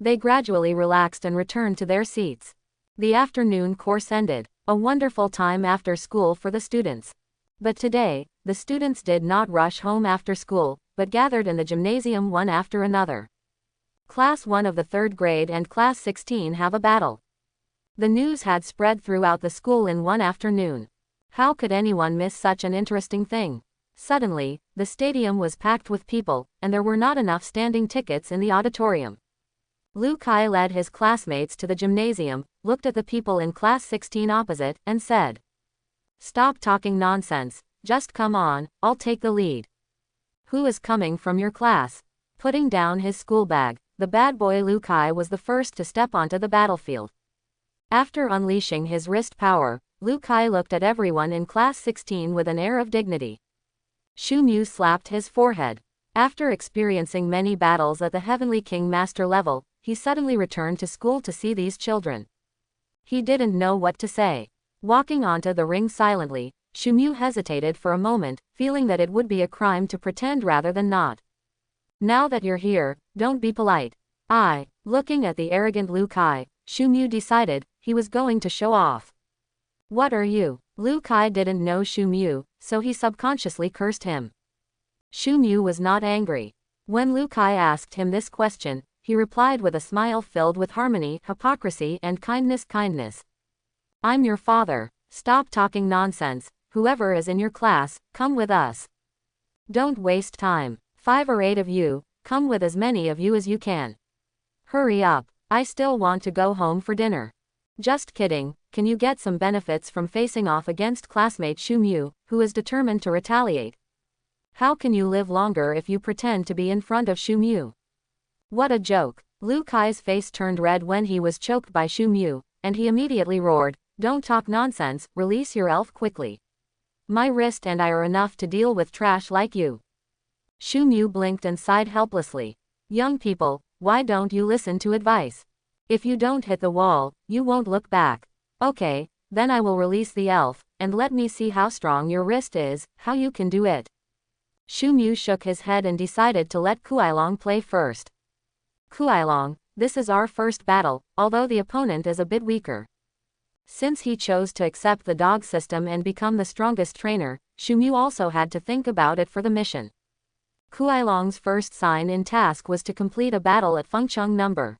They gradually relaxed and returned to their seats. The afternoon course ended, a wonderful time after school for the students. But today, the students did not rush home after school, but gathered in the gymnasium one after another. Class 1 of the 3rd grade and Class 16 have a battle. The news had spread throughout the school in one afternoon. How could anyone miss such an interesting thing? Suddenly, the stadium was packed with people, and there were not enough standing tickets in the auditorium. Lu Kai led his classmates to the gymnasium, looked at the people in Class 16 opposite, and said, Stop talking nonsense, just come on, I'll take the lead. Who is coming from your class? Putting down his school bag, the bad boy Lu Kai was the first to step onto the battlefield. After unleashing his wrist power, Lu Kai looked at everyone in Class 16 with an air of dignity. Shu Mu slapped his forehead. After experiencing many battles at the Heavenly King Master level, he suddenly returned to school to see these children. He didn't know what to say. Walking onto the ring silently, Shu Mu hesitated for a moment, feeling that it would be a crime to pretend rather than not. Now that you're here, don't be polite. Looking at the arrogant Lu Kai, Shu Mu decided he was going to show off. What are you? Lu Kai didn't know Shu Mu, so he subconsciously cursed him. Shu Mu was not angry. When Lu Kai asked him this question, he replied with a smile filled with harmony, hypocrisy, and kindness. I'm your father. Stop talking nonsense. Whoever is in your class, come with us. Don't waste time. 5 or 8 of you, come with as many of you as you can. Hurry up. I still want to go home for dinner. Just kidding, can you get some benefits from facing off against classmate Shu Mu, who is determined to retaliate? How can you live longer if you pretend to be in front of Shu Mu? What a joke. Lu Kai's face turned red when he was choked by Shu Mu, and he immediately roared, Don't talk nonsense, release your elf quickly. My wrist and I are enough to deal with trash like you. Shumu blinked and sighed helplessly. Young people, why don't you listen to advice? If you don't hit the wall, you won't look back. Okay, then I will release the elf, and let me see how strong your wrist is, how you can do it. Shumu shook his head and decided to let Kuailong play first. Kuailong, this is our first battle, although the opponent is a bit weaker. Since he chose to accept the dog system and become the strongest trainer, Shumu also had to think about it for the mission. Kuailong's first sign-in task was to complete a battle at Fengcheng No.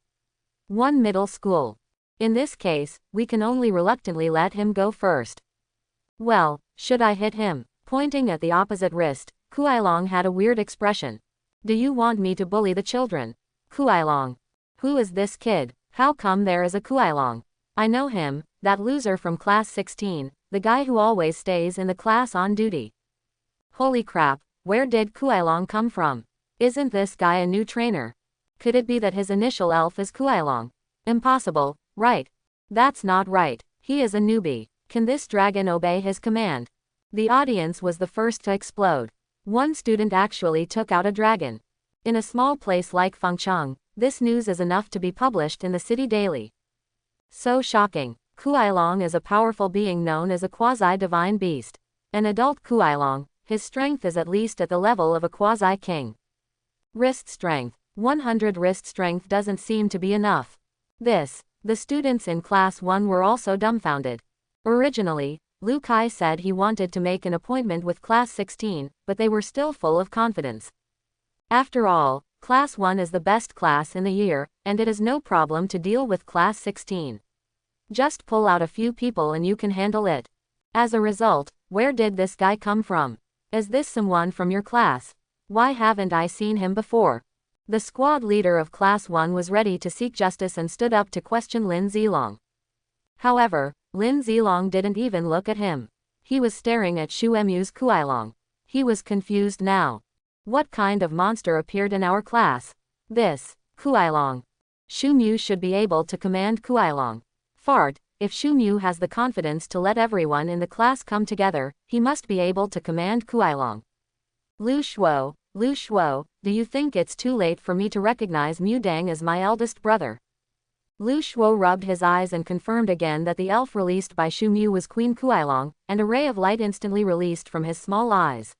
1 Middle School. In this case, we can only reluctantly let him go first. Well, should I hit him? Pointing at the opposite wrist, Kuailong had a weird expression. Do you want me to bully the children? Kuailong. Who is this kid? How come there is a Kuailong? I know him, that loser from class 16, the guy who always stays in the class on duty. Holy crap, where did Kuailong come from? Isn't this guy a new trainer? Could it be that his initial elf is Kuailong? Impossible, right? That's not right. He is a newbie. Can this dragon obey his command? The audience was the first to explode. One student actually took out a dragon. In a small place like Fengcheng, this news is enough to be published in the city daily. So shocking. Kuailong is a powerful being known as a quasi-divine beast. An adult Kuailong, his strength is at least at the level of a quasi-king. Wrist strength. 100 wrist strength doesn't seem to be enough. The students in class 1 were also dumbfounded. Originally, Lu Kai said he wanted to make an appointment with class 16, but they were still full of confidence. After all, class 1 is the best class in the year, and it is no problem to deal with class 16. Just pull out a few people and you can handle it. As a result, where did this guy come from? Is this someone from your class? Why haven't I seen him before? The squad leader of class 1 was ready to seek justice and stood up to question Lin Zilong. However, Lin Zilong didn't even look at him. He was staring at Shu Emu's Kuailong. He was confused now. What kind of monster appeared in our class? This, Kuailong. Shu Mu should be able to command Kuailong. Fart, if Shu Mu has the confidence to let everyone in the class come together, he must be able to command Kuailong. Lu Shuo, do you think it's too late for me to recognize Mu Dang as my eldest brother? Lu Shuo rubbed his eyes and confirmed again that the elf released by Shu Mu was Queen Kuailong, and a ray of light instantly released from his small eyes.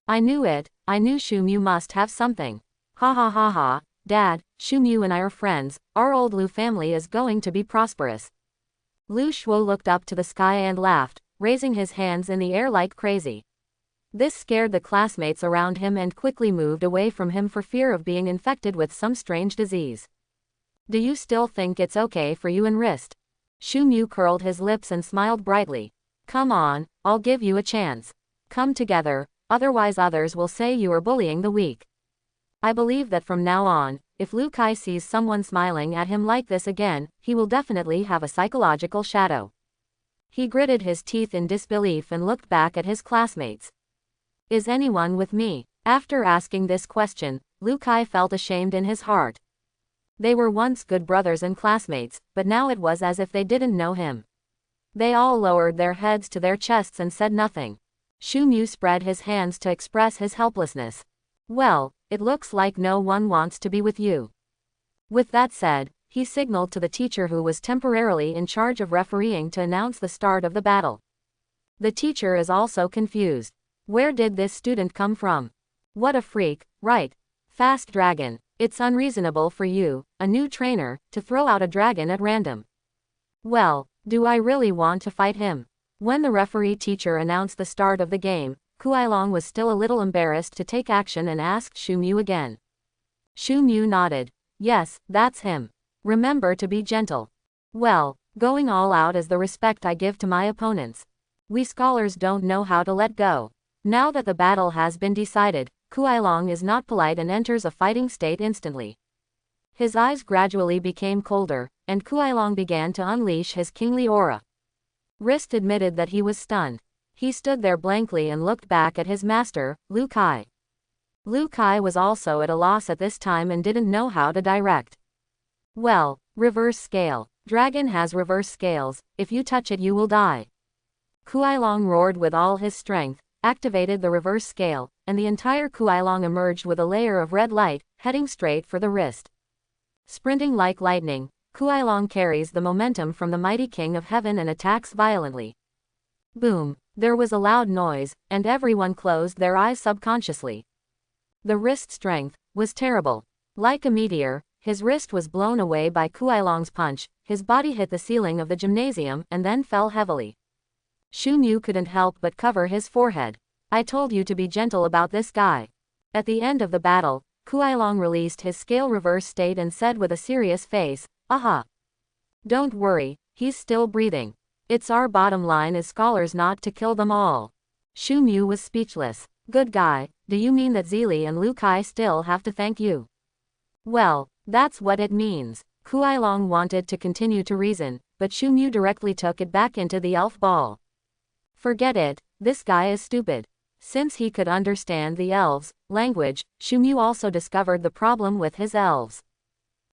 I knew it, I knew Shu Mu must have something. Ha ha ha ha, Dad, Shu Mu and I are friends, our old Lu family is going to be prosperous. Lu Shuo looked up to the sky and laughed, raising his hands in the air like crazy. This scared the classmates around him and quickly moved away from him for fear of being infected with some strange disease. Do you still think it's okay for you and wrist? Shu Mu curled his lips and smiled brightly. Come on, I'll give you a chance. Come together, otherwise others will say you are bullying the weak. I believe that from now on, if Lu Kai sees someone smiling at him like this again, he will definitely have a psychological shadow. He gritted his teeth in disbelief and looked back at his classmates. Is anyone with me? After asking this question, Lu Kai felt ashamed in his heart. They were once good brothers and classmates, but now it was as if they didn't know him. They all lowered their heads to their chests and said nothing. Shu Mu spread his hands to express his helplessness. Well, it looks like no one wants to be with you. With that said, he signaled to the teacher who was temporarily in charge of refereeing to announce the start of the battle. The teacher is also confused. Where did this student come from? What a freak, right? Fast dragon. It's unreasonable for you, a new trainer, to throw out a dragon at random. Well, do I really want to fight him? When the referee teacher announced the start of the game, Kuailong was still a little embarrassed to take action and asked Shu Mu again. Shu Mu nodded. Yes, that's him. Remember to be gentle. Well, going all out is the respect I give to my opponents. We scholars don't know how to let go. Now that the battle has been decided, Kuailong is not polite and enters a fighting state instantly. His eyes gradually became colder, and Kuailong began to unleash his kingly aura. Wrist admitted that he was stunned. He stood there blankly and looked back at his master, Lu Kai. Lu Kai was also at a loss at this time and didn't know how to direct. Well, reverse scale. Dragon has reverse scales, if you touch it you will die. Kuailong roared with all his strength, activated the reverse scale, and the entire Kuailong emerged with a layer of red light, heading straight for the wrist. Sprinting like lightning, Kuailong carries the momentum from the mighty king of heaven and attacks violently. Boom! There was a loud noise, and everyone closed their eyes subconsciously. The wrist strength was terrible. Like a meteor, his wrist was blown away by Kuailong's punch, his body hit the ceiling of the gymnasium and then fell heavily. Shu Mu couldn't help but cover his forehead. I told you to be gentle about this guy. At the end of the battle, Kuailong released his scale reverse state and said with a serious face, "Aha! Don't worry, he's still breathing. It's our bottom line as scholars not to kill them all." Shu Mu was speechless. "Good guy, do you mean that Zili and Lu Kai still have to thank you?" "Well, that's what it means." Kuailong wanted to continue to reason, but Shu Mu directly took it back into the elf ball. "Forget it, this guy is stupid." Since he could understand the elves' language, Shu Mu also discovered the problem with his elves.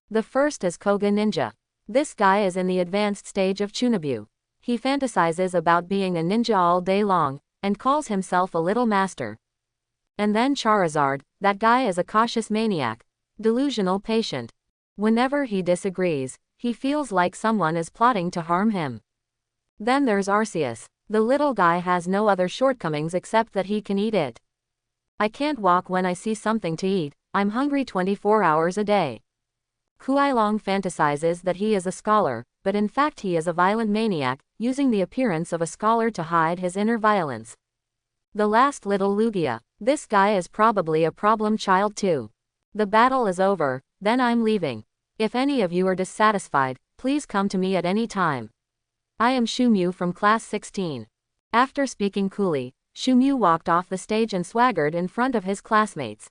The first is Koga Ninja. This guy is in the advanced stage of Chunabu. He fantasizes about being a ninja all day long, and calls himself a little master. And then Charizard, that guy is a cautious maniac. Delusional patient. Whenever he disagrees, he feels like someone is plotting to harm him. Then there's Arceus. The little guy has no other shortcomings except that he can eat it. "I can't walk when I see something to eat, I'm hungry 24 hours a day." Kuailong fantasizes that he is a scholar, but in fact he is a violent maniac, using the appearance of a scholar to hide his inner violence. The last little Lugia. This guy is probably a problem child too. The battle is over, then I'm leaving. If any of you are dissatisfied, please come to me at any time. I am Shu Mu from class 16. After speaking coolly, Shu Mu walked off the stage and swaggered in front of his classmates.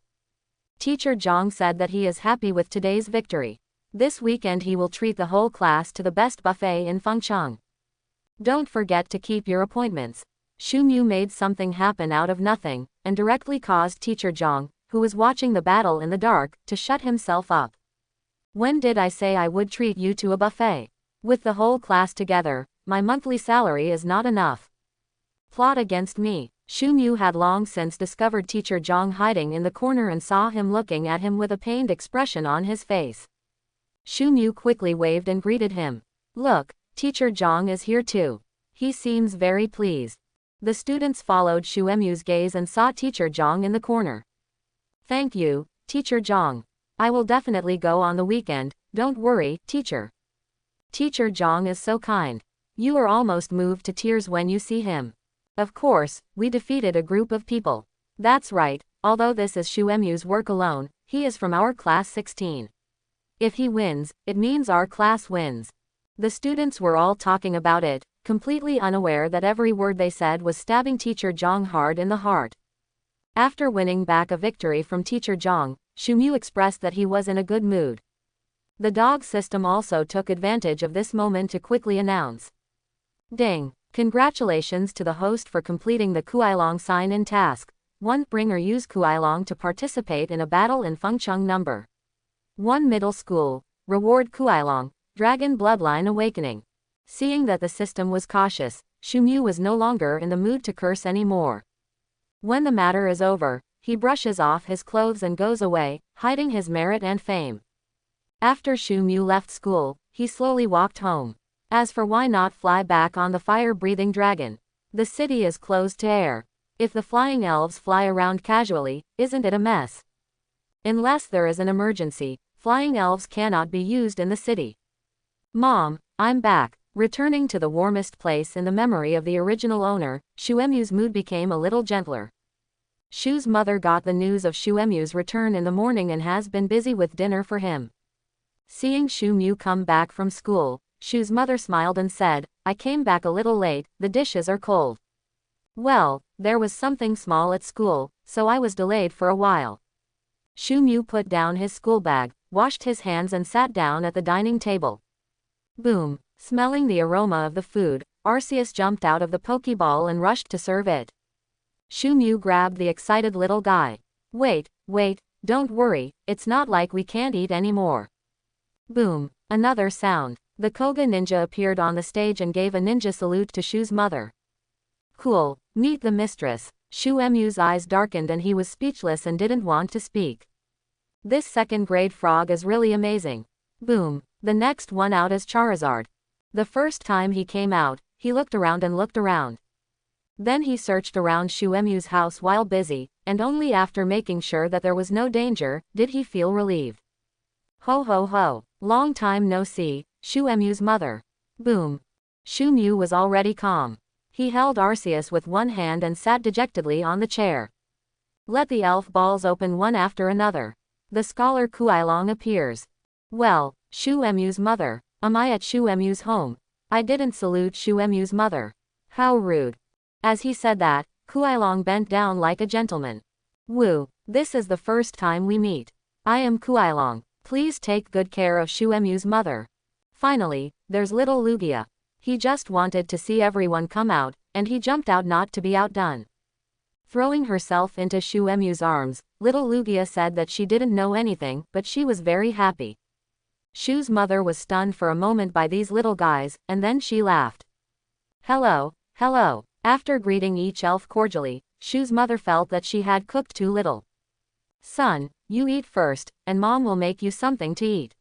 Teacher Zhang said that he is happy with today's victory. This weekend he will treat the whole class to the best buffet in Fengcheng. Don't forget to keep your appointments. Shu Mu made something happen out of nothing, and directly caused Teacher Zhang, who was watching the battle in the dark, to shut himself up. When did I say I would treat you to a buffet? With the whole class together, my monthly salary is not enough. Plot against me. Shu Mu had long since discovered Teacher Zhang hiding in the corner and saw him looking at him with a pained expression on his face. Shu Mu quickly waved and greeted him. "Look, Teacher Zhang is here too. He seems very pleased." The students followed Shu Mu's gaze and saw Teacher Zhang in the corner. "Thank you, Teacher Zhang. I will definitely go on the weekend, don't worry, teacher." Teacher Zhang is so kind. You are almost moved to tears when you see him. Of course, we defeated a group of people. That's right, although this is Shu Mu's work alone, he is from our class 16. If he wins, it means our class wins. The students were all talking about it, completely unaware that every word they said was stabbing Teacher Zhang hard in the heart. After winning back a victory from Teacher Zhang, Shu Mu expressed that he was in a good mood. The dog system also took advantage of this moment to quickly announce. "Ding! Congratulations to the host for completing the Kuailong sign-in task. 1. Bring or use Kuailong to participate in a battle in Fengcheng number 1 middle school. Reward Kuailong, Dragon Bloodline Awakening." Seeing that the system was cautious, Shu Mu was no longer in the mood to curse anymore. When the matter is over, he brushes off his clothes and goes away, hiding his merit and fame. After Shu Mu left school, he slowly walked home. As for why not fly back on the fire-breathing dragon? The city is closed to air. If the flying elves fly around casually, isn't it a mess? Unless there is an emergency, flying elves cannot be used in the city. "Mom, I'm back." Returning to the warmest place in the memory of the original owner, Shu Mu's mood became a little gentler. Shu's mother got the news of Shu Mu's return in the morning and has been busy with dinner for him. Seeing Shu Mu come back from school, Shu's mother smiled and said, "I came back a little late, the dishes are cold." "Well, there was something small at school, so I was delayed for a while." Shu Mu put down his school bag, washed his hands and sat down at the dining table. Boom! Smelling the aroma of the food, Arceus jumped out of the Pokeball and rushed to serve it. Shu Mu grabbed the excited little guy. Wait, don't worry, it's not like we can't eat anymore." Boom! Another sound. The Koga Ninja appeared on the stage and gave a ninja salute to Shu's mother. Cool, meet the mistress. Shu Emu's eyes darkened and he was speechless and didn't want to speak. This second grade frog is really amazing. Boom. The next one out is Charizard. The first time he came out, he looked around and looked around. Then he searched around Shu Emu's house while busy, and only after making sure that there was no danger, did he feel relieved. Ho ho ho. Long time no see, Shu Emu's mother. Boom. Shu Mu was already calm. He held Arceus with one hand and sat dejectedly on the chair. Let the elf balls open one after another. The scholar Kuailong appears. Well, Shu Emu's mother, am I at Shu Emu's home? I didn't salute Shu Emu's mother. How rude. As he said that, Kuailong bent down like a gentleman. Woo, this is the first time we meet. I am Kuailong. Please take good care of Shu Emu's mother. Finally, there's little Lugia. He just wanted to see everyone come out, and he jumped out not to be outdone. Throwing herself into Shu Emu's arms, little Lugia said that she didn't know anything, but she was very happy. Shu's mother was stunned for a moment by these little guys, and then she laughed. Hello, hello. After greeting each elf cordially, Shu's mother felt that she had cooked too little. Son, you eat first, and mom will make you something to eat.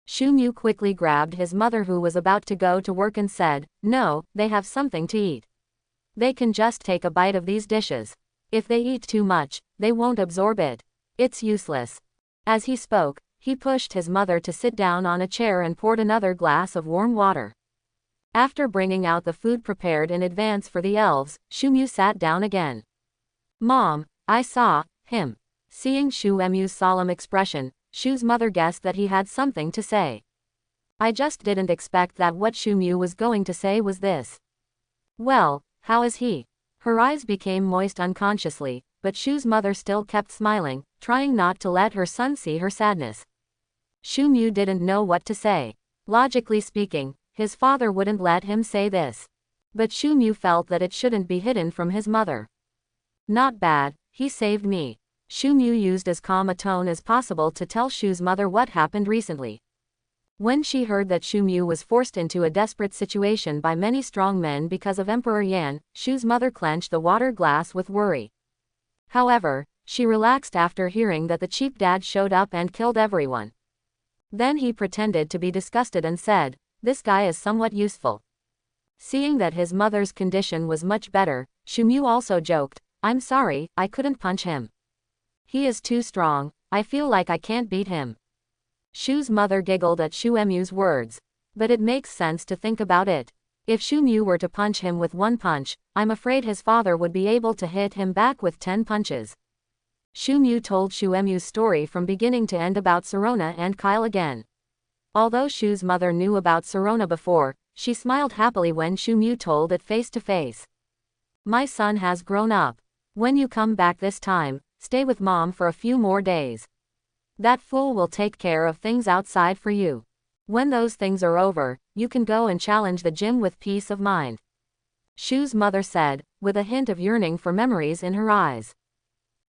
Shu Mu quickly grabbed his mother who was about to go to work and said, no, they have something to eat. They can just take a bite of these dishes. If they eat too much, they won't absorb it. It's useless. As he spoke, he pushed his mother to sit down on a chair and poured another glass of warm water. After bringing out the food prepared in advance for the elves, Shu Mu sat down again. Mom, I saw him. Seeing Shu Emu's solemn expression, Shu's mother guessed that he had something to say. I just didn't expect that what Shu Mu was going to say was this. Well, how is he? Her eyes became moist unconsciously, but Shu's mother still kept smiling, trying not to let her son see her sadness. Shu Mu didn't know what to say. Logically speaking, his father wouldn't let him say this. But Shu Mu felt that it shouldn't be hidden from his mother. Not bad, he saved me. Shu Mu used as calm a tone as possible to tell Shu's mother what happened recently. When she heard that Shu Mu was forced into a desperate situation by many strong men because of Emperor Yan, Shu's mother clenched the water glass with worry. However, she relaxed after hearing that the cheap dad showed up and killed everyone. Then he pretended to be disgusted and said, this guy is somewhat useful. Seeing that his mother's condition was much better, Shu Mu also joked, I'm sorry, I couldn't punch him. He is too strong, I feel like I can't beat him. Shu's mother giggled at Shu Emu's words. But it makes sense to think about it. If Shu Mu were to punch him with one punch, I'm afraid his father would be able to hit him back with 10 punches. Shu Mu told Shu Emu's story from beginning to end about Sirona and Kyle again. Although Shu's mother knew about Sirona before, she smiled happily when Shu Mu told it face to face. My son has grown up. When you come back this time, stay with mom for a few more days. That fool will take care of things outside for you. When those things are over, you can go and challenge the gym with peace of mind. Shu's mother said, with a hint of yearning for memories in her eyes.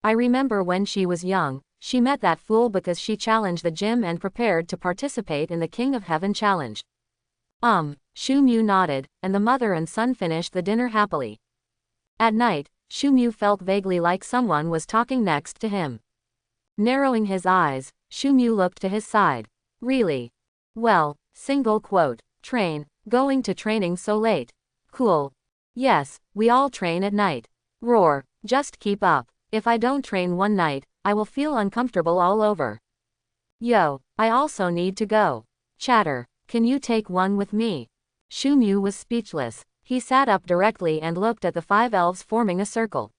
I remember when she was young, she met that fool because she challenged the gym and prepared to participate in the King of Heaven challenge. Shu Mu nodded, and the mother and son finished the dinner happily. At night, Shu Mu felt vaguely like someone was talking next to him. Narrowing his eyes, Shu Mu looked to his side. Really? Well, single quote. Train, going to training so late. Cool. Yes, we all train at night. Roar, just keep up. If I don't train one night, I will feel uncomfortable all over. Yo, I also need to go. Chatter, can you take one with me? Shu Mu was speechless. He sat up directly and looked at the 5 elves forming a circle.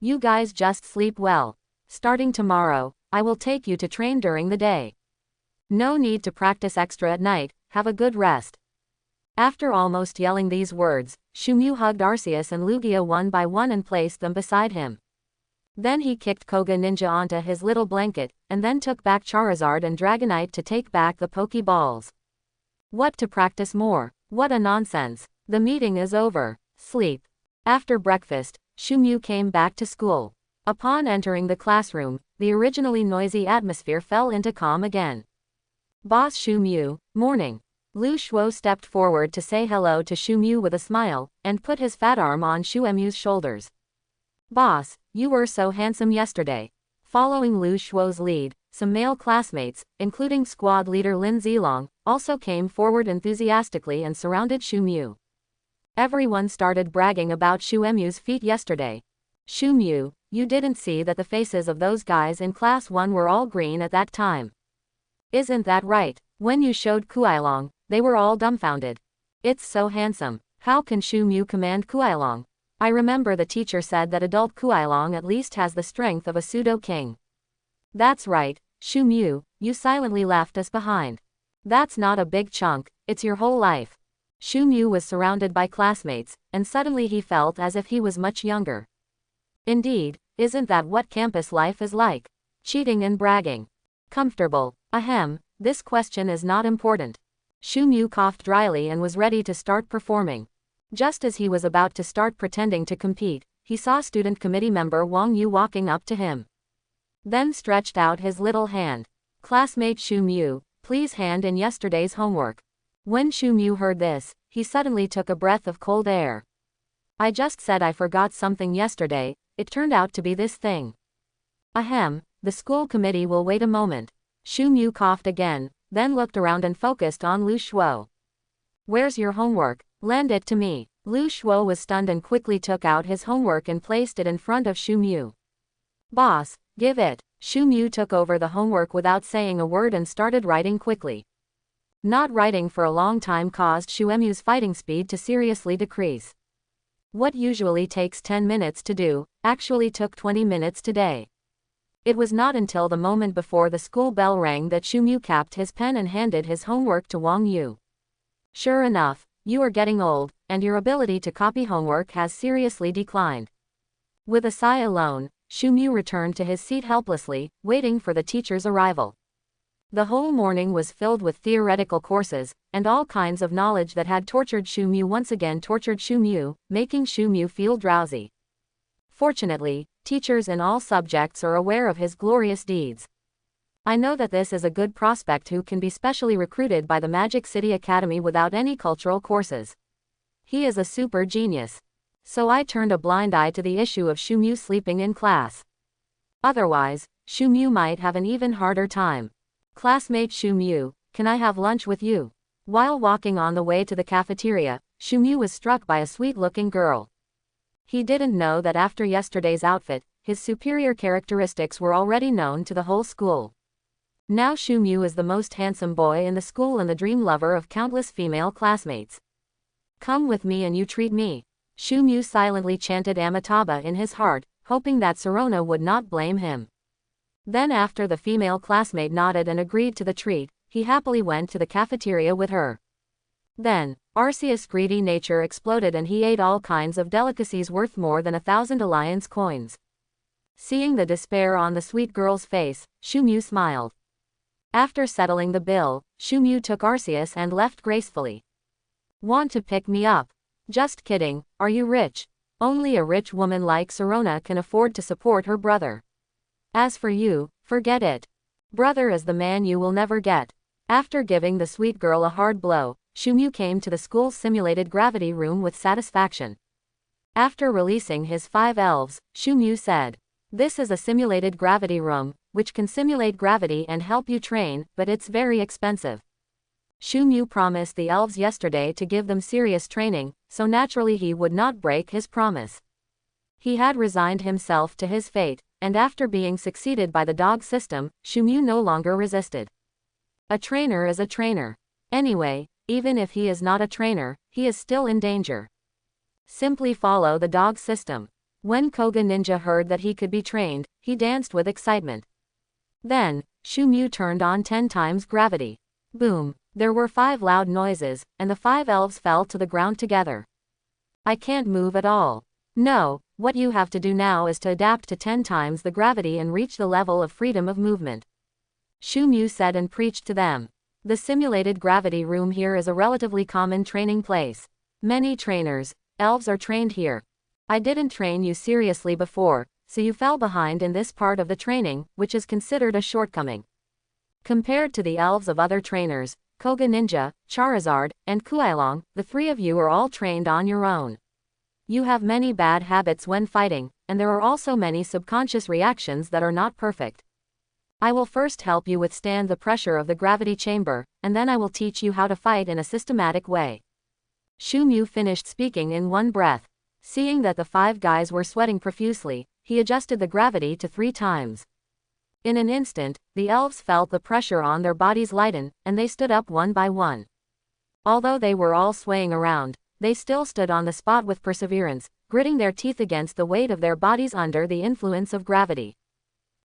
You guys just sleep well. Starting tomorrow, I will take you to train during the day. No need to practice extra at night, have a good rest. After almost yelling these words, Shu Mu hugged Arceus and Lugia one by one and placed them beside him. Then he kicked Koga Ninja onto his little blanket, and then took back Charizard and Dragonite to take back the Pokeballs. What to practice more? What a nonsense. The meeting is over. Sleep. After breakfast, Shu Mu came back to school. Upon entering the classroom, the originally noisy atmosphere fell into calm again. Boss Shu Mu, morning. Lu Shuo stepped forward to say hello to Shu Mu with a smile, and put his fat arm on Shu Mu's shoulders. Boss, you were so handsome yesterday. Following Lu Shuo's lead, some male classmates, including squad leader Lin Zilong, also came forward enthusiastically and surrounded Shu Mu. Everyone started bragging about Shu Mu's feat yesterday. Shu Mu, you didn't see that the faces of those guys in class 1 were all green at that time. Isn't that right? When you showed Kuailong, they were all dumbfounded. It's so handsome. How can Shu Mu command Kuailong? I remember the teacher said that adult Kuailong at least has the strength of a pseudo-king. That's right, Shu Mu, you silently left us behind. That's not a big chunk, it's your whole life. Shu Mu was surrounded by classmates, and suddenly he felt as if he was much younger. Indeed, isn't that what campus life is like? Cheating and bragging. Comfortable. Ahem, this question is not important. Shu Mu coughed dryly and was ready to start performing. Just as he was about to start pretending to compete, he saw student committee member Wang Yu walking up to him. Then stretched out his little hand. Classmate Shu Mu, please hand in yesterday's homework. When Shu Mu heard this, he suddenly took a breath of cold air. I just said I forgot something yesterday, it turned out to be this thing. Ahem, the school committee will wait a moment. Shu Mu coughed again, then looked around and focused on Lu Shuo. Where's your homework? Lend it to me. Lu Shuo was stunned and quickly took out his homework and placed it in front of Shu Mu. Boss, give it. Shu Mu took over the homework without saying a word and started writing quickly. Not writing for a long time caused Shu Mu's fighting speed to seriously decrease. What usually takes 10 minutes to do, actually took 20 minutes today. It was not until the moment before the school bell rang that Shu Mu capped his pen and handed his homework to Wang Yu. Sure enough, you are getting old, and your ability to copy homework has seriously declined. With a sigh alone, Shu Mu returned to his seat helplessly, waiting for the teacher's arrival. The whole morning was filled with theoretical courses, and all kinds of knowledge that had tortured Shu Mu once again tortured Shu Mu, making Shu Mu feel drowsy. Fortunately, teachers in all subjects are aware of his glorious deeds. I know that this is a good prospect who can be specially recruited by the Magic City Academy without any cultural courses. He is a super genius. So I turned a blind eye to the issue of Shu Mu sleeping in class. Otherwise, Shu Mu might have an even harder time. Classmate Shu Mu, can I have lunch with you? While walking on the way to the cafeteria, Shu Mu was struck by a sweet-looking girl. He didn't know that after yesterday's outfit, his superior characteristics were already known to the whole school. Now Shu Mu is the most handsome boy in the school and the dream lover of countless female classmates. Come with me and you treat me. Shu Mu silently chanted Amitabha in his heart, hoping that Sirona would not blame him. Then after the female classmate nodded and agreed to the treat, he happily went to the cafeteria with her. Then, Arceus' greedy nature exploded and he ate all kinds of delicacies worth more than 1,000 alliance coins. Seeing the despair on the sweet girl's face, Shu Mu smiled. After settling the bill, Shu Mu took Arceus and left gracefully. Want to pick me up? Just kidding, are you rich? Only a rich woman like Sirona can afford to support her brother. As for you, forget it. Brother is the man you will never get. After giving the sweet girl a hard blow, Shu Mu came to the school's simulated gravity room with satisfaction. After releasing his 5 elves, Shu Mu said, "This is a simulated gravity room, which can simulate gravity and help you train, but it's very expensive." Shu Mu promised the elves yesterday to give them serious training, so naturally he would not break his promise. He had resigned himself to his fate, and after being succeeded by the dog system, Shu Mu no longer resisted. A trainer is a trainer. Anyway, even if he is not a trainer, he is still in danger. Simply follow the dog system. When Koga Ninja heard that he could be trained, he danced with excitement. Then, Shu Mu turned on 10 times gravity. Boom! There were 5 loud noises, and the 5 elves fell to the ground together. I can't move at all. No, what you have to do now is to adapt to 10 times the gravity and reach the level of freedom of movement. Shu Mu said and preached to them. The simulated gravity room here is a relatively common training place. Many trainers, elves are trained here. I didn't train you seriously before, so you fell behind in this part of the training, which is considered a shortcoming. Compared to the elves of other trainers, Koga Ninja, Charizard, and Kuailong, the three of you are all trained on your own. You have many bad habits when fighting, and there are also many subconscious reactions that are not perfect. I will first help you withstand the pressure of the gravity chamber, and then I will teach you how to fight in a systematic way. Shu Mu finished speaking in one breath. Seeing that the five guys were sweating profusely, he adjusted the gravity to 3 times. In an instant, the elves felt the pressure on their bodies lighten, and they stood up one by one. Although they were all swaying around, they still stood on the spot with perseverance, gritting their teeth against the weight of their bodies under the influence of gravity.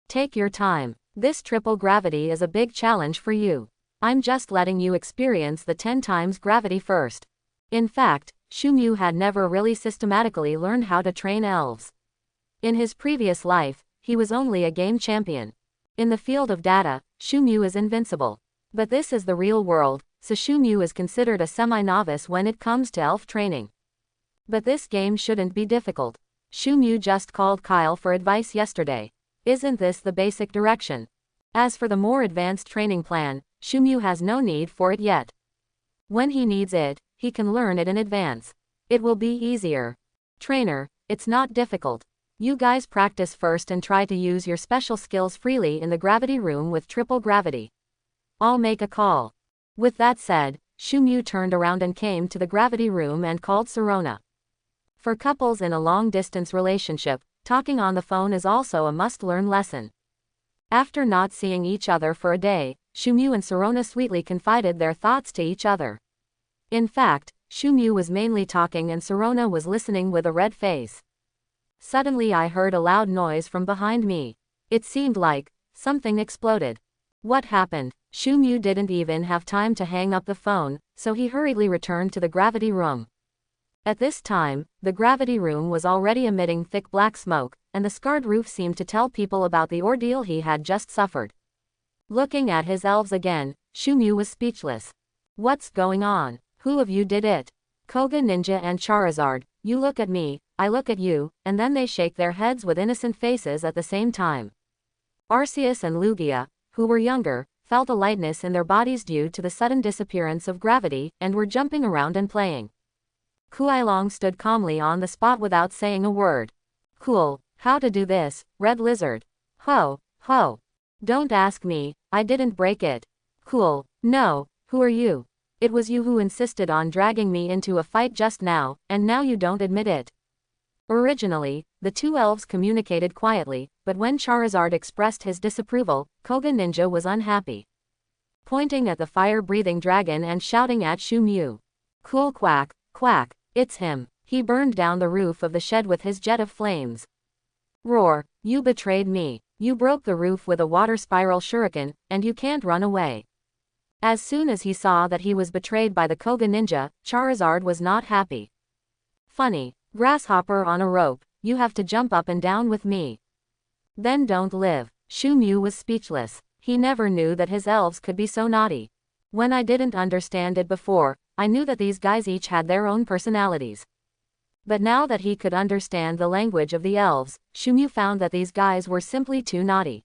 Take your time. This triple gravity is a big challenge for you. I'm just letting you experience the 10 times gravity first. In fact, Shu Mu had never really systematically learned how to train elves. In his previous life, he was only a game champion. In the field of data, Shu Mu is invincible. But this is the real world, so Shu Mu is considered a semi-novice when it comes to elf training. But this game shouldn't be difficult. Shu Mu just called Kyle for advice yesterday. Isn't this the basic direction? As for the more advanced training plan, Shu Mu has no need for it yet. When he needs it, he can learn it in advance. It will be easier. Trainer, it's not difficult. You guys practice first and try to use your special skills freely in the gravity room with triple gravity. I'll make a call. With that said, Shu Mu turned around and came to the gravity room and called Serona. For couples in a long-distance relationship, talking on the phone is also a must-learn lesson. After not seeing each other for a day, Shu Mu and Serona sweetly confided their thoughts to each other. In fact, Shu Mu was mainly talking and Serona was listening with a red face. Suddenly I heard a loud noise from behind me. It seemed like something exploded. What happened? Shu Mu didn't even have time to hang up the phone, so he hurriedly returned to the gravity room. At this time, the gravity room was already emitting thick black smoke, and the scarred roof seemed to tell people about the ordeal he had just suffered. Looking at his elves again, Shu Mu was speechless. What's going on? Who of you did it? Koga Ninja and Charizard, you look at me, I look at you, and then they shake their heads with innocent faces at the same time. Arceus and Lugia, who were younger, felt a lightness in their bodies due to the sudden disappearance of gravity, and were jumping around and playing. Kuailong stood calmly on the spot without saying a word. Cool, how to do this, Red Lizard? Ho, ho. Don't ask me, I didn't break it. Cool, no, who are you? It was you who insisted on dragging me into a fight just now, and now you don't admit it. Originally, the two elves communicated quietly, but when Charizard expressed his disapproval, Koga Ninja was unhappy. Pointing at the fire-breathing dragon and shouting at Shu Mu. Cool quack, quack, it's him. He burned down the roof of the shed with his jet of flames. Roar, you betrayed me. You broke the roof with a water spiral shuriken, and you can't run away. As soon as he saw that he was betrayed by the Koga Ninja, Charizard was not happy. Funny, grasshopper on a rope, you have to jump up and down with me. Then don't live. Shu Mu was speechless. He never knew that his elves could be so naughty. When I didn't understand it before, I knew that these guys each had their own personalities. But now that he could understand the language of the elves, Shu Mu found that these guys were simply too naughty.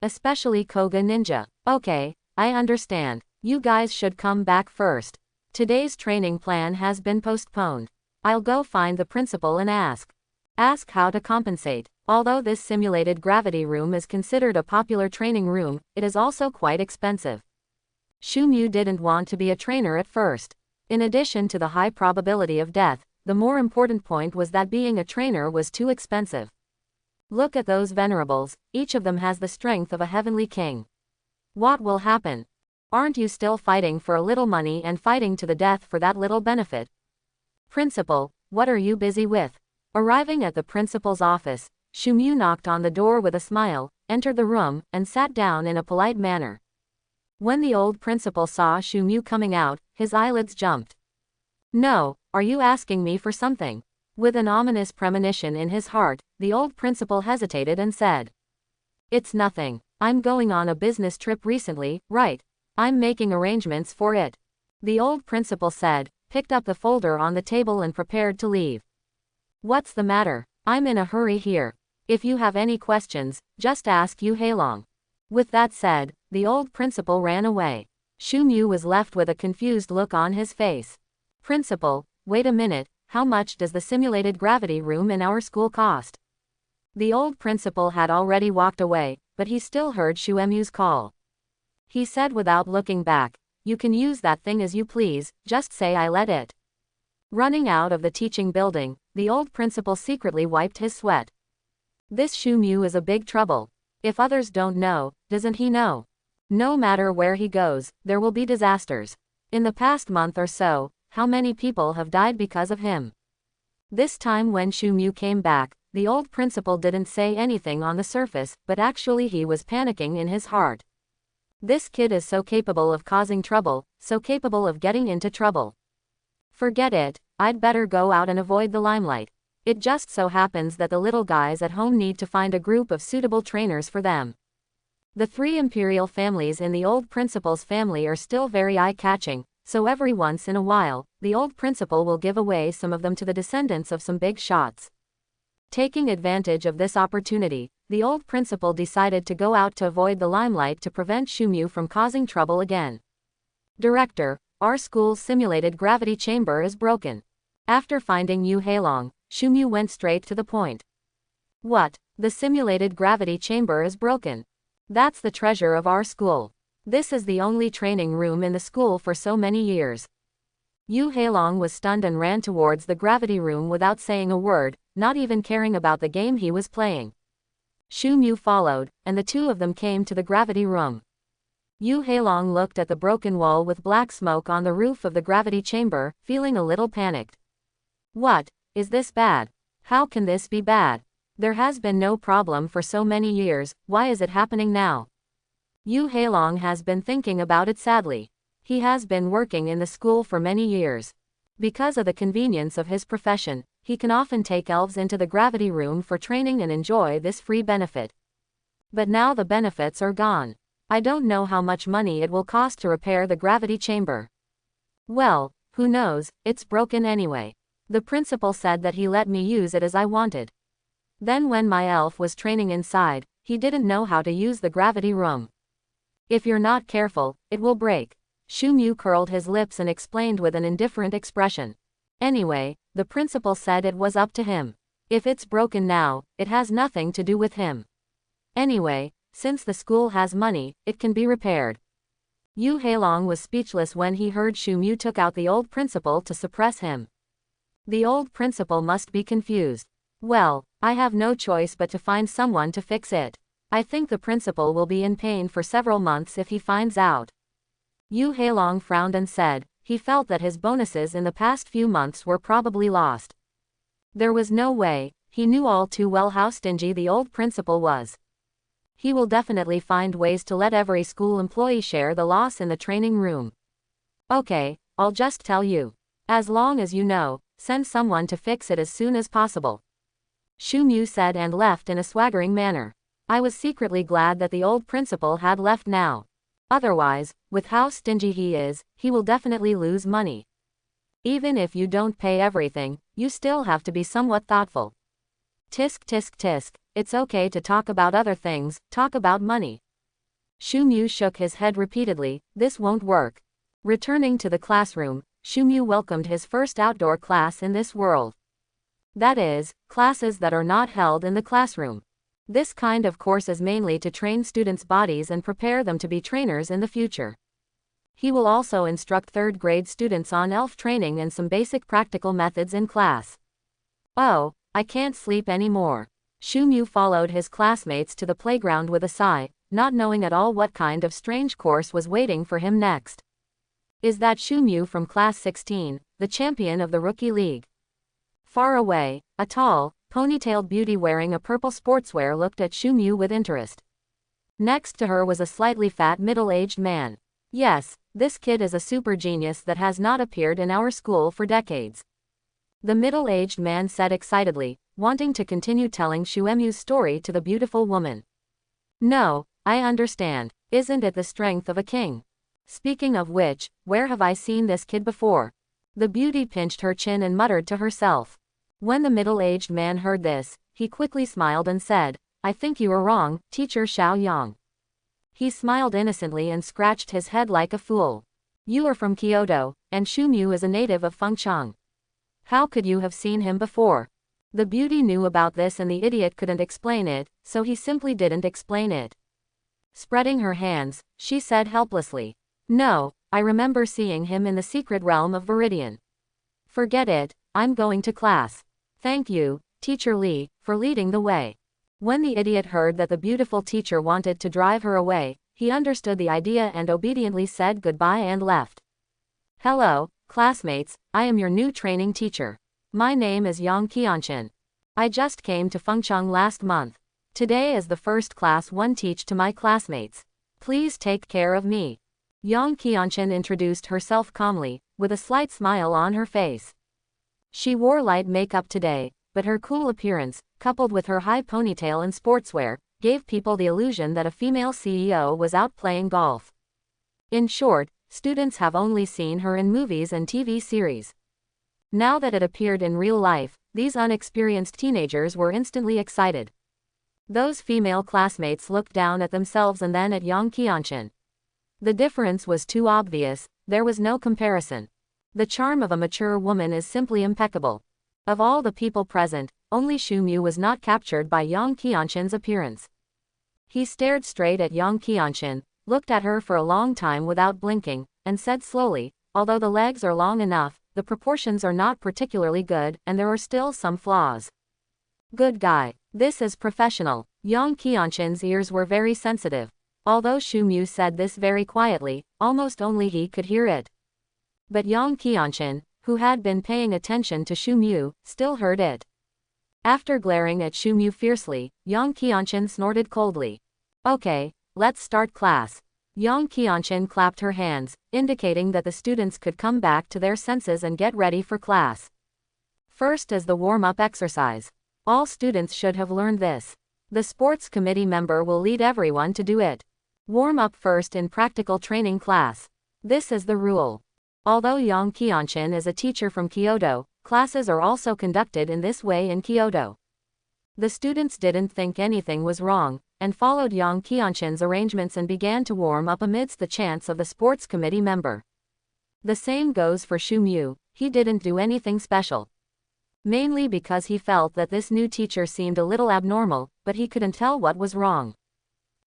Especially Koga Ninja. Okay, I understand. You guys should come back first. Today's training plan has been postponed. I'll go find the principal and ask. Ask how to compensate. Although this simulated gravity room is considered a popular training room, it is also quite expensive. Shu Mu didn't want to be a trainer at first. In addition to the high probability of death, the more important point was that being a trainer was too expensive. Look at those venerables, each of them has the strength of a heavenly king. What will happen? Aren't you still fighting for a little money and fighting to the death for that little benefit? Principal, what are you busy with? Arriving at the principal's office, Shu Mu knocked on the door with a smile, entered the room, and sat down in a polite manner. When the old principal saw Shu Mu coming out, his eyelids jumped. No, are you asking me for something? With an ominous premonition in his heart, the old principal hesitated and said. It's nothing. I'm going on a business trip recently, right? I'm making arrangements for it. The old principal said, picked up the folder on the table and prepared to leave. What's the matter? I'm in a hurry here. If you have any questions, just ask Yu Hailong. With that said, the old principal ran away. Shu Mu was left with a confused look on his face. Principal, wait a minute, how much does the simulated gravity room in our school cost? The old principal had already walked away, but he still heard Shu Mu's call. He said without looking back, you can use that thing as you please, just say I let it. Running out of the teaching building, the old principal secretly wiped his sweat. This Shu Mu is a big trouble. If others don't know, doesn't he know? No matter where he goes, there will be disasters. In the past month or so, how many people have died because of him? This time when Shu Mu came back, the old principal didn't say anything on the surface, but actually he was panicking in his heart. This kid is so capable of causing trouble, so capable of getting into trouble. Forget it, I'd better go out and avoid the limelight. It just so happens that the little guys at home need to find a group of suitable trainers for them. The 3 imperial families in the old principal's family are still very eye-catching, so every once in a while, the old principal will give away some of them to the descendants of some big shots. Taking advantage of this opportunity, the old principal decided to go out to avoid the limelight to prevent Shu Mu from causing trouble again. Director, our school's simulated gravity chamber is broken. After finding Yu Heilong, Shu Mu went straight to the point. What? The simulated gravity chamber is broken? That's the treasure of our school. This is the only training room in the school for so many years. Yu Heilong was stunned and ran towards the gravity room without saying a word, not even caring about the game he was playing. Shu Mu followed, and the 2 of them came to the gravity room. Yu Heilong looked at the broken wall with black smoke on the roof of the gravity chamber, feeling a little panicked. What? Is this bad? How can this be bad? There has been no problem for so many years, why is it happening now? Yu Heilong has been thinking about it sadly. He has been working in the school for many years. Because of the convenience of his profession, he can often take elves into the gravity room for training and enjoy this free benefit. But now the benefits are gone. I don't know how much money it will cost to repair the gravity chamber. Well, who knows, it's broken anyway. The principal said that he let me use it as I wanted. Then when my elf was training inside, he didn't know how to use the gravity room. If you're not careful, it will break. Shu Mu curled his lips and explained with an indifferent expression. Anyway, the principal said it was up to him. If it's broken now, it has nothing to do with him. Anyway, since the school has money, it can be repaired. Yu Heilong was speechless when he heard Shu Mu took out the old principal to suppress him. The old principal must be confused. Well, I have no choice but to find someone to fix it. I think the principal will be in pain for several months if he finds out. Yu Heilong frowned and said, he felt that his bonuses in the past few months were probably lost. There was no way, he knew all too well how stingy the old principal was. He will definitely find ways to let every school employee share the loss in the training room. Okay, I'll just tell you. As long as you know, send someone to fix it as soon as possible. Shu Mu said and left in a swaggering manner. I was secretly glad that the old principal had left now. Otherwise, with how stingy he is, he will definitely lose money. Even if you don't pay everything, you still have to be somewhat thoughtful. Tisk tisk tisk, it's okay to talk about other things, talk about money. Shu Mu shook his head repeatedly, this won't work. Returning to the classroom, Shu Mu welcomed his first outdoor class in this world. That is, classes that are not held in the classroom. This kind of course is mainly to train students' bodies and prepare them to be trainers in the future. He will also instruct 3rd grade students on elf training and some basic practical methods in class. Oh, I can't sleep anymore. Shu Mu followed his classmates to the playground with a sigh, not knowing at all what kind of strange course was waiting for him next. Is that Shu Mu from class 16, the champion of the Rookie League? Far away, a tall, ponytailed beauty wearing a purple sportswear looked at Shu Mu with interest. Next to her was a slightly fat middle-aged man. Yes, this kid is a super genius that has not appeared in our school for decades. The middle-aged man said excitedly, wanting to continue telling Shu Mu's story to the beautiful woman. No, I understand. Isn't it the strength of a king? Speaking of which, where have I seen this kid before? The beauty pinched her chin and muttered to herself. When the middle-aged man heard this, he quickly smiled and said, I think you are wrong, Teacher Xiao Yang. He smiled innocently and scratched his head like a fool. You are from Kyoto, and Shumyu is a native of Fengcheng. How could you have seen him before? The beauty knew about this and the idiot couldn't explain it, so he simply didn't explain it. Spreading her hands, she said helplessly. No, I remember seeing him in the secret realm of Viridian. Forget it, I'm going to class. Thank you, Teacher Lee, for leading the way. When the idiot heard that the beautiful teacher wanted to drive her away, he understood the idea and obediently said goodbye and left. Hello, classmates, I am your new training teacher. My name is Yang Qianchen. I just came to Fengcheng last month. Today is the first class one teach to my classmates. Please take care of me. Yang Qianchen introduced herself calmly, with a slight smile on her face. She wore light makeup today, but her cool appearance, coupled with her high ponytail and sportswear, gave people the illusion that a female CEO was out playing golf. In short, students have only seen her in movies and TV series. Now that it appeared in real life, these unexperienced teenagers were instantly excited. Those female classmates looked down at themselves and then at Yang Qianchen. The difference was too obvious, there was no comparison. The charm of a mature woman is simply impeccable. Of all the people present, only Shumyu was not captured by Yang Qianchen's appearance. He stared straight at Yang Qianchen, looked at her for a long time without blinking, and said slowly, although the legs are long enough, the proportions are not particularly good, and there are still some flaws. Good guy. This is professional. Yang Qianchen's ears were very sensitive. Although Shumyu said this very quietly, almost only he could hear it. But Yang Qianchen, who had been paying attention to Shumyu, still heard it. After glaring at Shumyu fiercely, Yang Qianchen snorted coldly. Okay, let's start class. Yang Qianchen clapped her hands, indicating that the students could come back to their senses and get ready for class. First is the warm-up exercise. All students should have learned this. The sports committee member will lead everyone to do it. Warm up first in practical training class. This is the rule. Although Yang Qianchen is a teacher from Kyoto, classes are also conducted in this way in Kyoto. The students didn't think anything was wrong, and followed Yang Qianchen's arrangements and began to warm up amidst the chants of the sports committee member. The same goes for Shumyu, he didn't do anything special. Mainly because he felt that this new teacher seemed a little abnormal, but he couldn't tell what was wrong.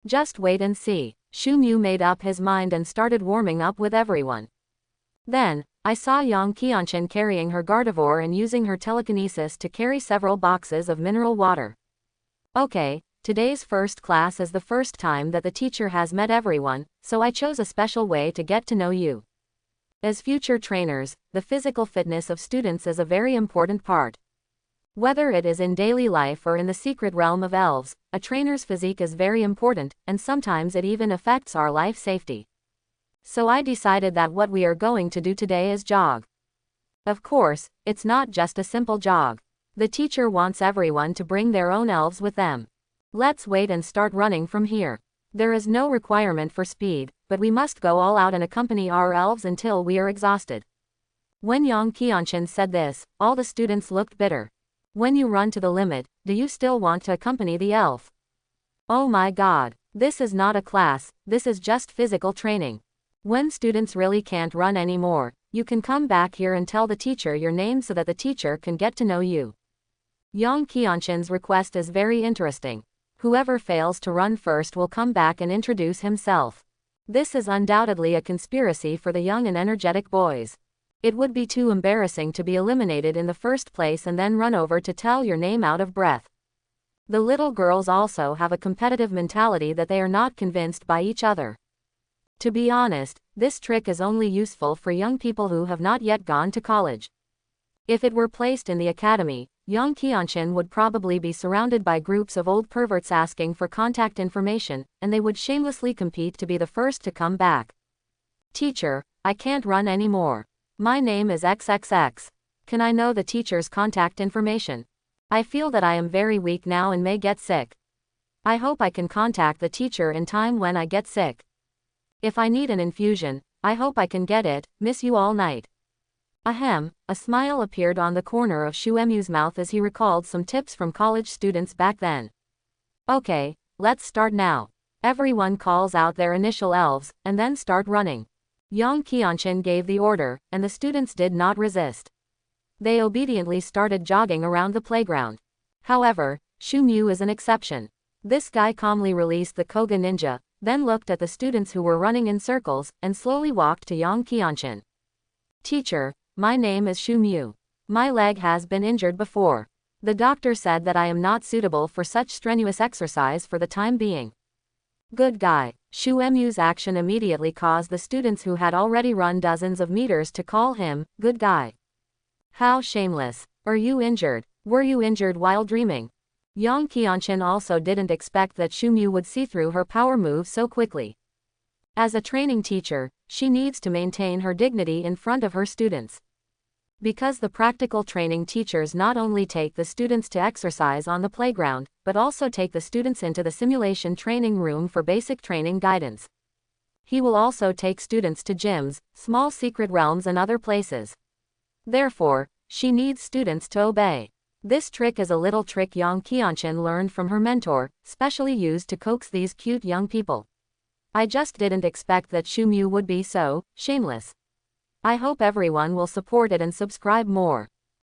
Just wait and see. Shumyu made up his mind and started warming up with everyone. Then, I saw Yang Qianchen carrying her Gardevoir and using her telekinesis to carry several boxes of mineral water. Okay, today's first class is the first time that the teacher has met everyone, so I chose a special way to get to know you. As future trainers, the physical fitness of students is a very important part. Whether it is in daily life or in the secret realm of elves, a trainer's physique is very important, and sometimes it even affects our life safety. So I decided that what we are going to do today is jog. Of course, it's not just a simple jog. The teacher wants everyone to bring their own elves with them. Let's wait and start running from here. There is no requirement for speed, but we must go all out and accompany our elves until we are exhausted. When Yang Qianchen said this, all the students looked bitter. When you run to the limit, do you still want to accompany the elf? Oh my god, this is not a class, this is just physical training. When students really can't run anymore, you can come back here and tell the teacher your name so that the teacher can get to know you. Yang Qianchen's request is very interesting. Whoever fails to run first will come back and introduce himself. This is undoubtedly a conspiracy for the young and energetic boys. It would be too embarrassing to be eliminated in the first place and then run over to tell your name out of breath. The little girls also have a competitive mentality that they are not convinced by each other. To be honest, this trick is only useful for young people who have not yet gone to college. If it were placed in the academy, Yang Qianchen would probably be surrounded by groups of old perverts asking for contact information, and they would shamelessly compete to be the first to come back. Teacher, I can't run anymore. My name is XXX. Can I know the teacher's contact information? I feel that I am very weak now and may get sick. I hope I can contact the teacher in time when I get sick. If I need an infusion, I hope I can get it. Miss you all night. Ahem, a smile appeared on the corner of Shuemyu's mouth as he recalled some tips from college students back then. Okay, let's start now. Everyone calls out their initial elves, and then start running. Yang Qianshan gave the order, and the students did not resist. They obediently started jogging around the playground. However, Shu Mu is an exception. This guy calmly released the Koga Ninja, then looked at the students who were running in circles, and slowly walked to Yang Qianshan. Teacher, my name is Shu Mu. My leg has been injured before. The doctor said that I am not suitable for such strenuous exercise for the time being. Good guy. Shu Mu's action immediately caused the students who had already run dozens of meters to call him, good guy. How shameless. Are you injured? Were you injured while dreaming? Yang Qianshan also didn't expect that Shu Mu would see through her power move so quickly. As a training teacher, she needs to maintain her dignity in front of her students. Because the practical training teachers not only take the students to exercise on the playground, but also take the students into the simulation training room for basic training guidance. He will also take students to gyms, small secret realms and other places. Therefore, she needs students to obey. This trick is a little trick Yang Qianshan learned from her mentor, specially used to coax these cute young people. I just didn't expect that Shu Mu would be so shameless. I hope everyone will support it and subscribe more.